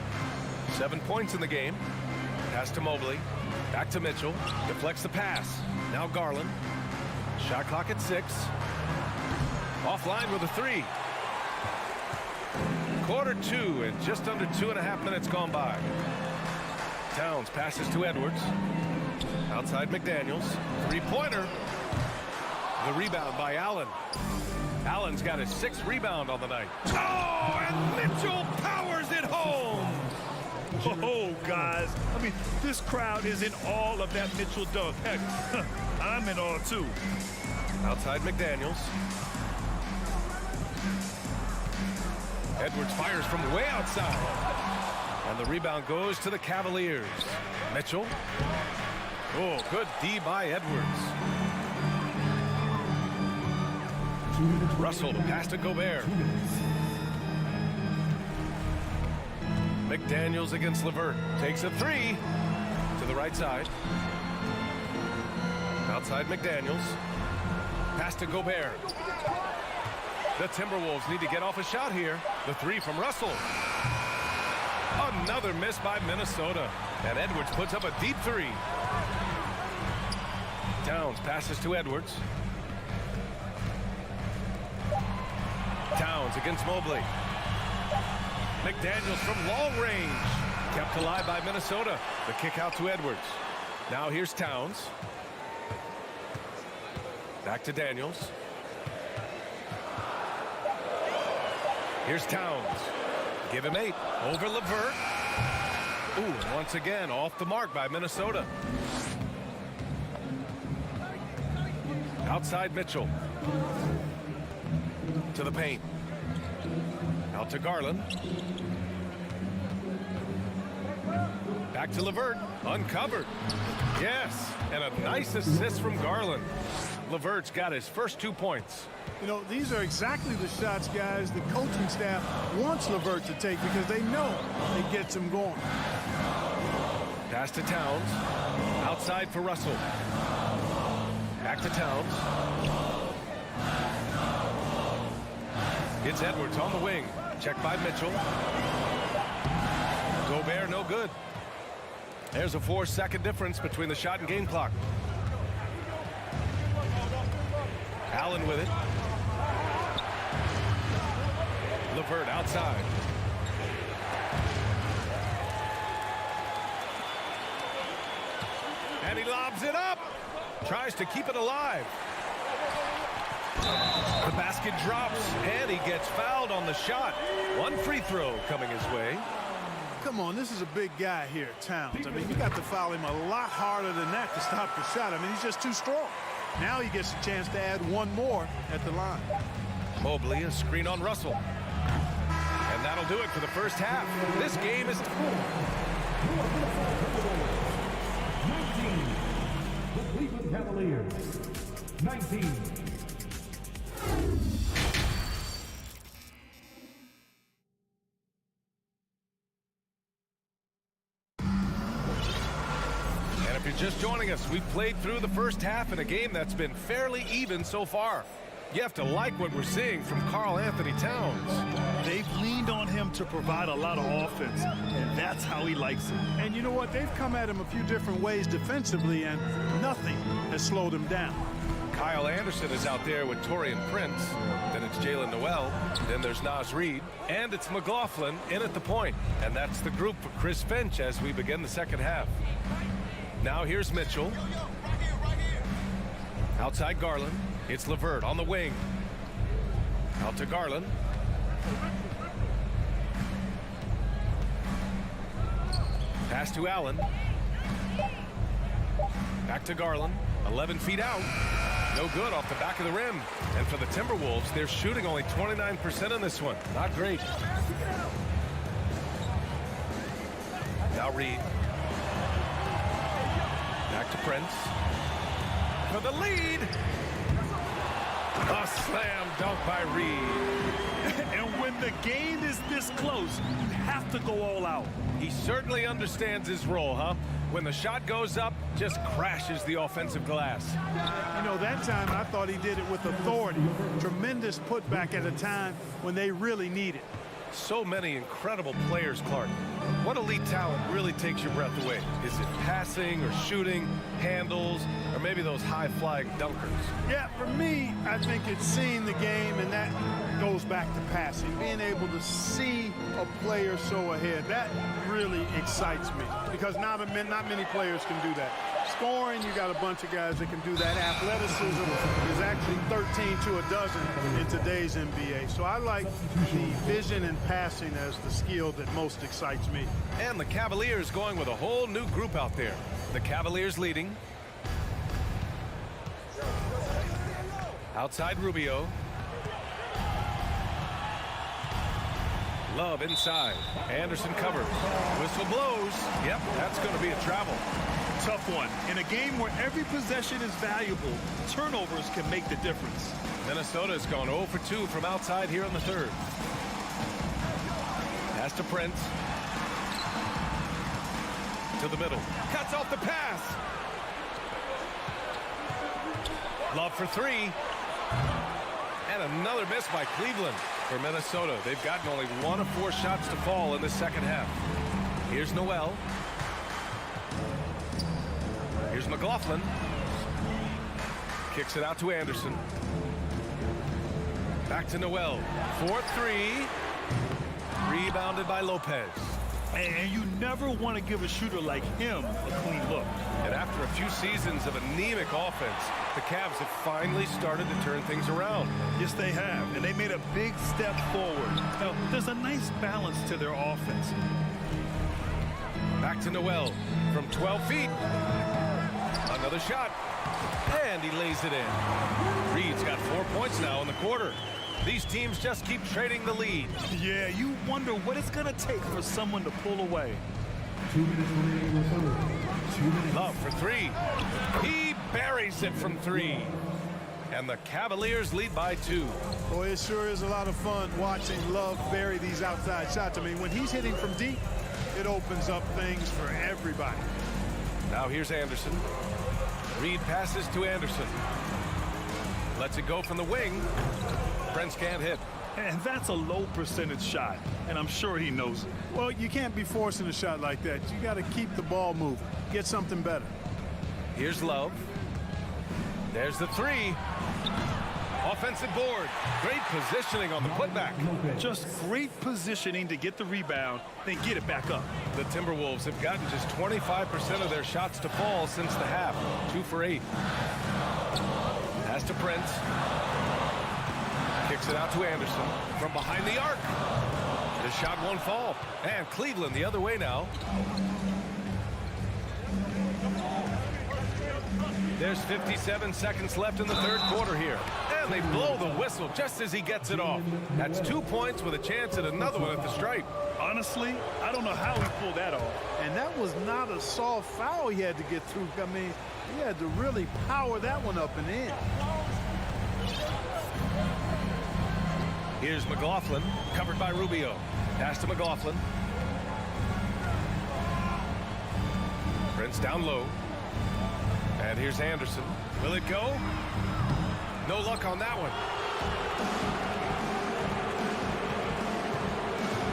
Speaker 5: 7 points in the game. Pass to Mobley. Back to Mitchell. Deflects the pass. Now Garland. Shot clock at 6. Offline with a 3. Quarter 2 and just under 2.5 minutes gone by. Towns passes to Edwards. Outside McDaniels. Three-pointer. The rebound by Allen. Allen's got his 6th rebound on the night. Oh, and Mitchell powers it home.
Speaker 6: Oh, guys. I mean, this crowd is in awe of that Mitchell dunk. Heck, I'm in awe, too.
Speaker 5: Outside McDaniels. Edwards fires from way outside. And the rebound goes to the Cavaliers. Mitchell. Oh, good D by Edwards. Russell, the pass to Gobert. McDaniels against LeVert. Takes a 3 to the right side. Outside McDaniels. Pass to Gobert. The Timberwolves need to get off a shot here. The three from Russell. Another miss by Minnesota. And Edwards puts up a deep three. Towns passes to Edwards. Towns against Mobley. McDaniels from long range. Kept alive by Minnesota. The kick out to Edwards. Now here's Towns. Back to Daniels. Here's Towns. Give him 8. Over LeVert. Ooh, and once again, off the mark by Minnesota. Outside Mitchell. To the paint. Out to Garland. Back to LeVert. Uncovered. Yes, and a nice assist from Garland. LeVert's got his first 2 points.
Speaker 3: You know, these are exactly the shots, guys, the coaching staff wants LeVert to take because they know it gets him going.
Speaker 5: Pass to Towns. Outside for Russell. Back to Towns. It's Edwards on the wing. Checked by Mitchell. Gobert, no good. There's a 4-second difference between the shot and game clock. Allen with it. LeVert outside. And he lobs it up. Tries to keep it alive. The basket drops, and he gets fouled on the shot. One free throw coming his way.
Speaker 3: Come on, this is a big guy here, Towns. I mean, you got to foul him a lot harder than that to stop the shot. I mean, he's just too strong. Now he gets a chance to add one more at the line.
Speaker 5: Mobley, a screen on Russell. And that'll do it for the first half. This game is...
Speaker 4: 19. The Cleveland Cavaliers. 19.
Speaker 5: And if you're just joining us, we've played through the first half in a game that's been fairly even so far. You have to like what we're seeing from Karl Anthony Towns.
Speaker 6: They've leaned on him to provide a lot of offense, and that's how he likes it.
Speaker 3: And you know what? They've come at him a few different ways defensively, and nothing has slowed him down.
Speaker 5: Kyle Anderson is out there with Taurean Prince. Then it's Jalen Noel. Then there's Naz Reid. And it's McLaughlin in at the point. And that's the group for Chris Finch as we begin the second half. Now here's Mitchell. Outside Garland. It's LeVert on the wing. Out to Garland. Pass to Allen. Back to Garland. 11 feet out. No good off the back of the rim. And for the Timberwolves, they're shooting only 29% in this one. Not great. Now Reid. Back to Prince. For the lead. A slam dunk by Reid.
Speaker 6: And when the game is this close, you have to go all out.
Speaker 5: He certainly understands his role, huh? When the shot goes up, just crashes the offensive glass.
Speaker 3: You know, that time I thought he did it with authority. Tremendous putback at a time when they really need it.
Speaker 5: So many incredible players, Clark. What elite talent really takes your breath away? Is it passing or shooting, handles, or maybe those high-flying dunkers?
Speaker 3: Yeah, for me, I think it's seeing the game, and that goes back to passing. Being able to see a player so ahead, that really excites me because not many players can do that. Scoring, you got a bunch of guys that can do that. Athleticism is actually 13 to a dozen in today's NBA. So I like the vision and passing as the skill that most excites me.
Speaker 5: And the Cavaliers going with a whole new group out there. The Cavaliers leading. Outside Rubio. Love inside. Anderson covers. Whistle blows. Yep, that's going to be a travel.
Speaker 6: Tough one. In a game where every possession is valuable, turnovers can make the difference.
Speaker 5: Minnesota's gone 0 for 2 from outside here in the third. Pass to Prince. To the middle. Cuts off the pass. Love for three. And And another miss by Cleveland. For Minnesota, they've gotten only 1 of 4 shots to fall in the second half. Here's Noel. Here's McLaughlin. Kicks it out to Anderson. Back to Noel. 4-3. Rebounded by Lopez.
Speaker 6: And you never want to give a shooter like him a clean look.
Speaker 5: And after a few seasons of anemic offense, the Cavs have finally started to turn things around.
Speaker 6: Yes, they have. And they made a big step forward. Now, there's a nice balance to their offense.
Speaker 5: Back to Noel from 12 feet. Another shot. And he lays it in. Reed's got 4 points now in the quarter. These teams just keep trading the lead.
Speaker 6: Yeah, you wonder what it's going to take for someone to pull away.
Speaker 4: 2 minutes remaining in the third.
Speaker 5: Love for 3. He buries it from 3. And the Cavaliers lead by 2.
Speaker 3: Boy, it sure is a lot of fun watching Love bury these outside shots. I mean, when he's hitting from deep, it opens up things for everybody.
Speaker 5: Now here's Anderson. Reed passes to Anderson. Lets it go from the wing. Prince can't hit.
Speaker 6: And that's a low percentage shot, and I'm sure he knows it.
Speaker 3: Well, you can't be forcing a shot like that. You got to keep the ball moving. Get something better.
Speaker 5: Here's Love. There's the 3. Offensive board. Great positioning on the putback.
Speaker 6: Just great positioning to get the rebound, then get it back up.
Speaker 5: The Timberwolves have gotten just 25% of their shots to fall since the half. 2 for 8. Pass to Prince. Kicks it out to Anderson from behind the arc. The shot won't fall. And Cleveland the other way now. There's 57 seconds left in the third quarter here. And they blow the whistle just as he gets it off. That's 2 points with a chance at another one at the stripe.
Speaker 6: Honestly, I don't know how he pulled that off.
Speaker 3: And that was not a soft foul he had to get through. I mean, he had to really power that one up and in.
Speaker 5: Here's McLaughlin, covered by Rubio. Pass to McLaughlin. Prince down low. And here's Anderson. Will it go? No luck on that one.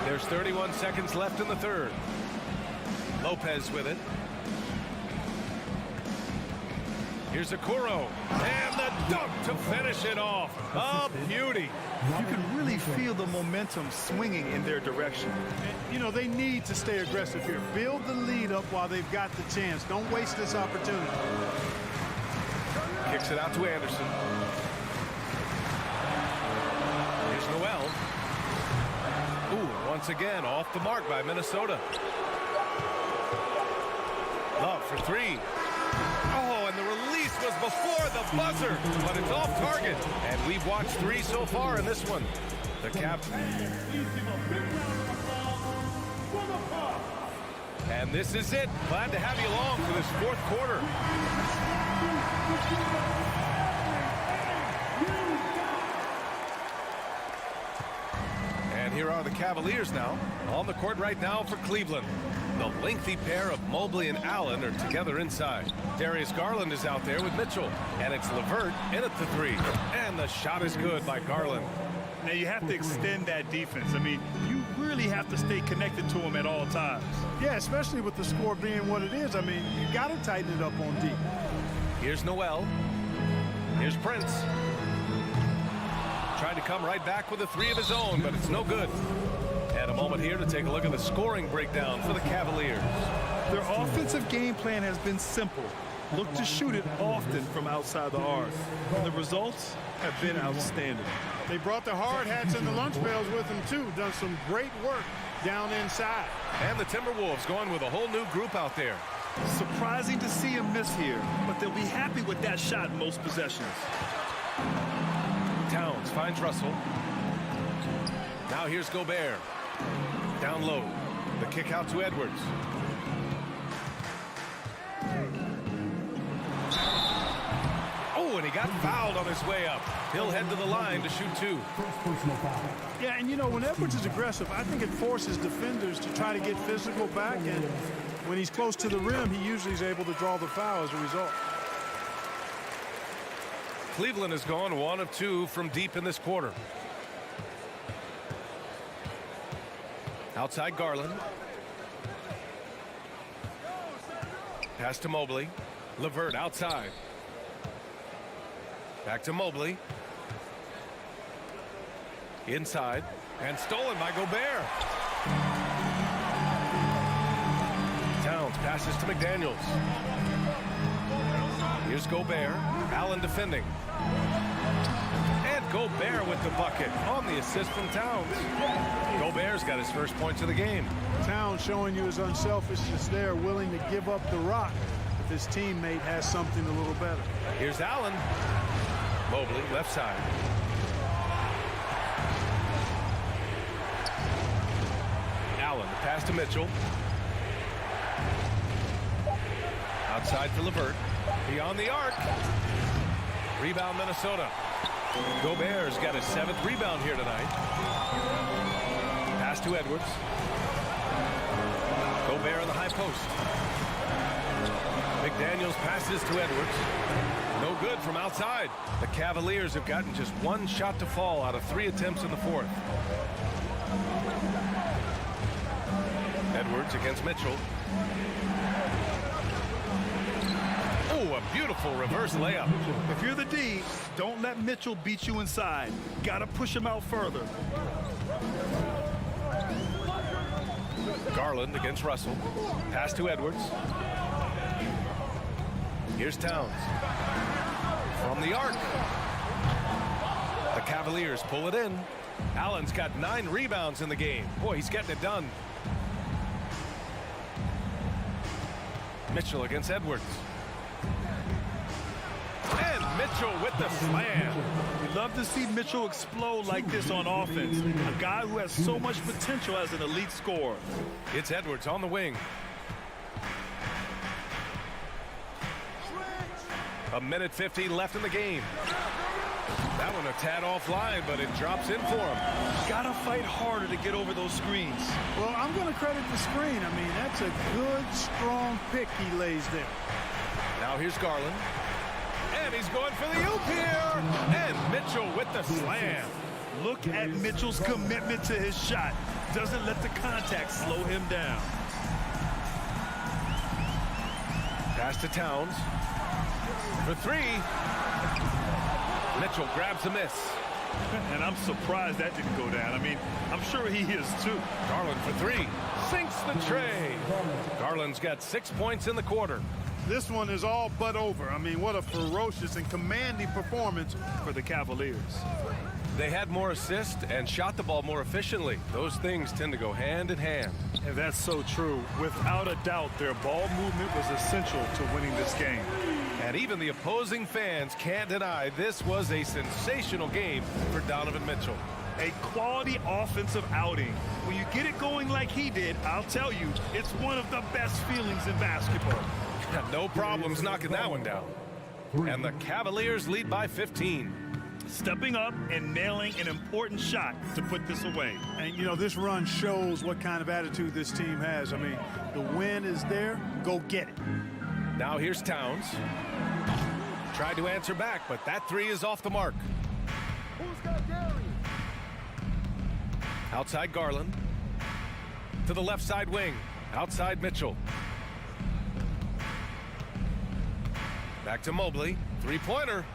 Speaker 5: There's 31 seconds left in the third. Lopez with it. Here's Okoro. And the dunk to finish it off. A beauty.
Speaker 6: You can really feel the momentum swinging in their direction.
Speaker 3: And, you know, they need to stay aggressive here. Build the lead up while they've got the chance. Don't waste this opportunity.
Speaker 5: Kicks it out to Anderson. Here's Noel. Ooh, once again, off the mark by Minnesota. Love for 3. Oh, and the release was before the buzzer, but it's off target. And we've watched 3 so far in this one. The Cavs. And this is it. Glad to have you along for this fourth quarter. And here are the Cavaliers now. On the court right now for Cleveland. The lengthy pair of Mobley and Allen are together inside. Darius Garland is out there with Mitchell. And it's LeVert in at the 3. And the shot is good by Garland.
Speaker 6: Now you have to extend that defense. I mean, you really have to stay connected to him at all times.
Speaker 3: Yeah, especially with the score being what it is. I mean, you got to tighten it up on deep.
Speaker 5: Here's Noel. Here's Prince. Trying to come right back with a 3 of his own, but it's no good. And a moment here to take a look at the scoring breakdown for the Cavaliers.
Speaker 6: Their offensive game plan has been simple. Look to shoot it often from outside the arc. And the results have been outstanding.
Speaker 3: They brought the hard hats and the lunch pails with them, too. Done some great work down inside.
Speaker 5: And the Timberwolves going with a whole new group out there.
Speaker 6: Surprising to see him miss here, but they'll be happy with that shot in most possessions.
Speaker 5: Towns finds Russell. Now here's Gobert. Down low. The kick out to Edwards. Oh, and he got fouled on his way up. He'll head to the line to shoot 2.
Speaker 3: Yeah, and you know, when Edwards is aggressive, I think it forces defenders to try to get physical back, and when he's close to the rim, he usually is able to draw the foul as a result.
Speaker 5: Cleveland has gone 1 of 2 from deep in this quarter. Outside Garland. Pass to Mobley. LeVert outside. Back to Mobley. Inside. And stolen by Gobert. Towns passes to McDaniels. Here's Gobert. Allen defending. And Gobert with the bucket on the assist from Towns. Gobert's got his first points of the game.
Speaker 3: Towns showing you his unselfishness there, willing to give up the rock if his teammate has something a little better.
Speaker 5: Here's Allen. Mobley, left side. Allen, pass to Mitchell. Outside for LeVert. Beyond the arc. Rebound Minnesota. Gobert's got his 7th rebound here tonight. Pass to Edwards. Gobert on the high post. McDaniels passes to Edwards. No good from outside. The Cavaliers have gotten just 1 shot to fall out of 3 attempts in the 4th. Edwards against Mitchell. Oh, a beautiful reverse layup.
Speaker 6: If you're the D, don't let Mitchell beat you inside. Got to push him out further.
Speaker 5: Garland against Russell. Pass to Edwards. Here's Towns. From the arc. The Cavaliers pull it in. Allen's got 9 rebounds in the game. Boy, he's getting it done. Mitchell against Edwards. And Mitchell with the slam.
Speaker 6: We love to see Mitchell explode like this on offense. A guy who has so much potential as an elite scorer.
Speaker 5: It's Edwards on the wing. A minute 50 left in the game. That one a tad offline, but it drops in for him.
Speaker 6: Gotta fight harder to get over those screens.
Speaker 3: Well, I'm going to credit the screen. I mean, that's a good, strong pick he lays there.
Speaker 5: Now here's Garland. And he's going for the oop here. And Mitchell with the slam.
Speaker 6: Look at Mitchell's commitment to his shot. Doesn't let the contact slow him down.
Speaker 5: Pass to Towns. For 3. Mitchell grabs a miss.
Speaker 6: And I'm surprised that didn't go down. I mean, I'm sure he is too.
Speaker 5: Garland for 3. Sinks the tray. Garland's got 6 points in the quarter.
Speaker 3: This one is all but over. I mean, what a ferocious and commanding performance
Speaker 6: for the Cavaliers.
Speaker 5: They had more assists and shot the ball more efficiently. Those things tend to go hand in hand.
Speaker 6: And that's so true. Without a doubt, their ball movement was essential to winning this game.
Speaker 5: And even the opposing fans can't deny this was a sensational game for Donovan Mitchell.
Speaker 6: A quality offensive outing. When you get it going like he did, I'll tell you, it's one of the best feelings in basketball.
Speaker 5: No problems knocking that one down. And the Cavaliers lead by 15.
Speaker 6: Stepping up and nailing an important shot to put this away.
Speaker 3: And, you know, this run shows what kind of attitude this team has. I mean, the win is there. Go get it.
Speaker 5: Now here's Towns. Tried to answer back, but that 3 is off the mark.
Speaker 1: Who's got Gary?
Speaker 5: Outside Garland. To the left side wing. Outside Mitchell. Back to Mobley. 3-pointer.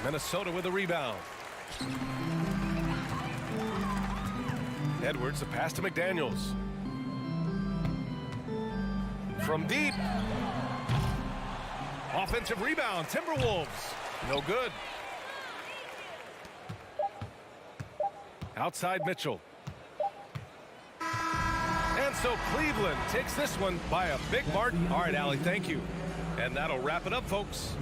Speaker 5: Minnesota with a rebound. Edwards, a pass to McDaniels. From deep. Offensive rebound. Timberwolves. No good. Outside Mitchell. And so Cleveland takes this one by a big margin. All right, Allie, thank you. And that'll wrap it up, folks.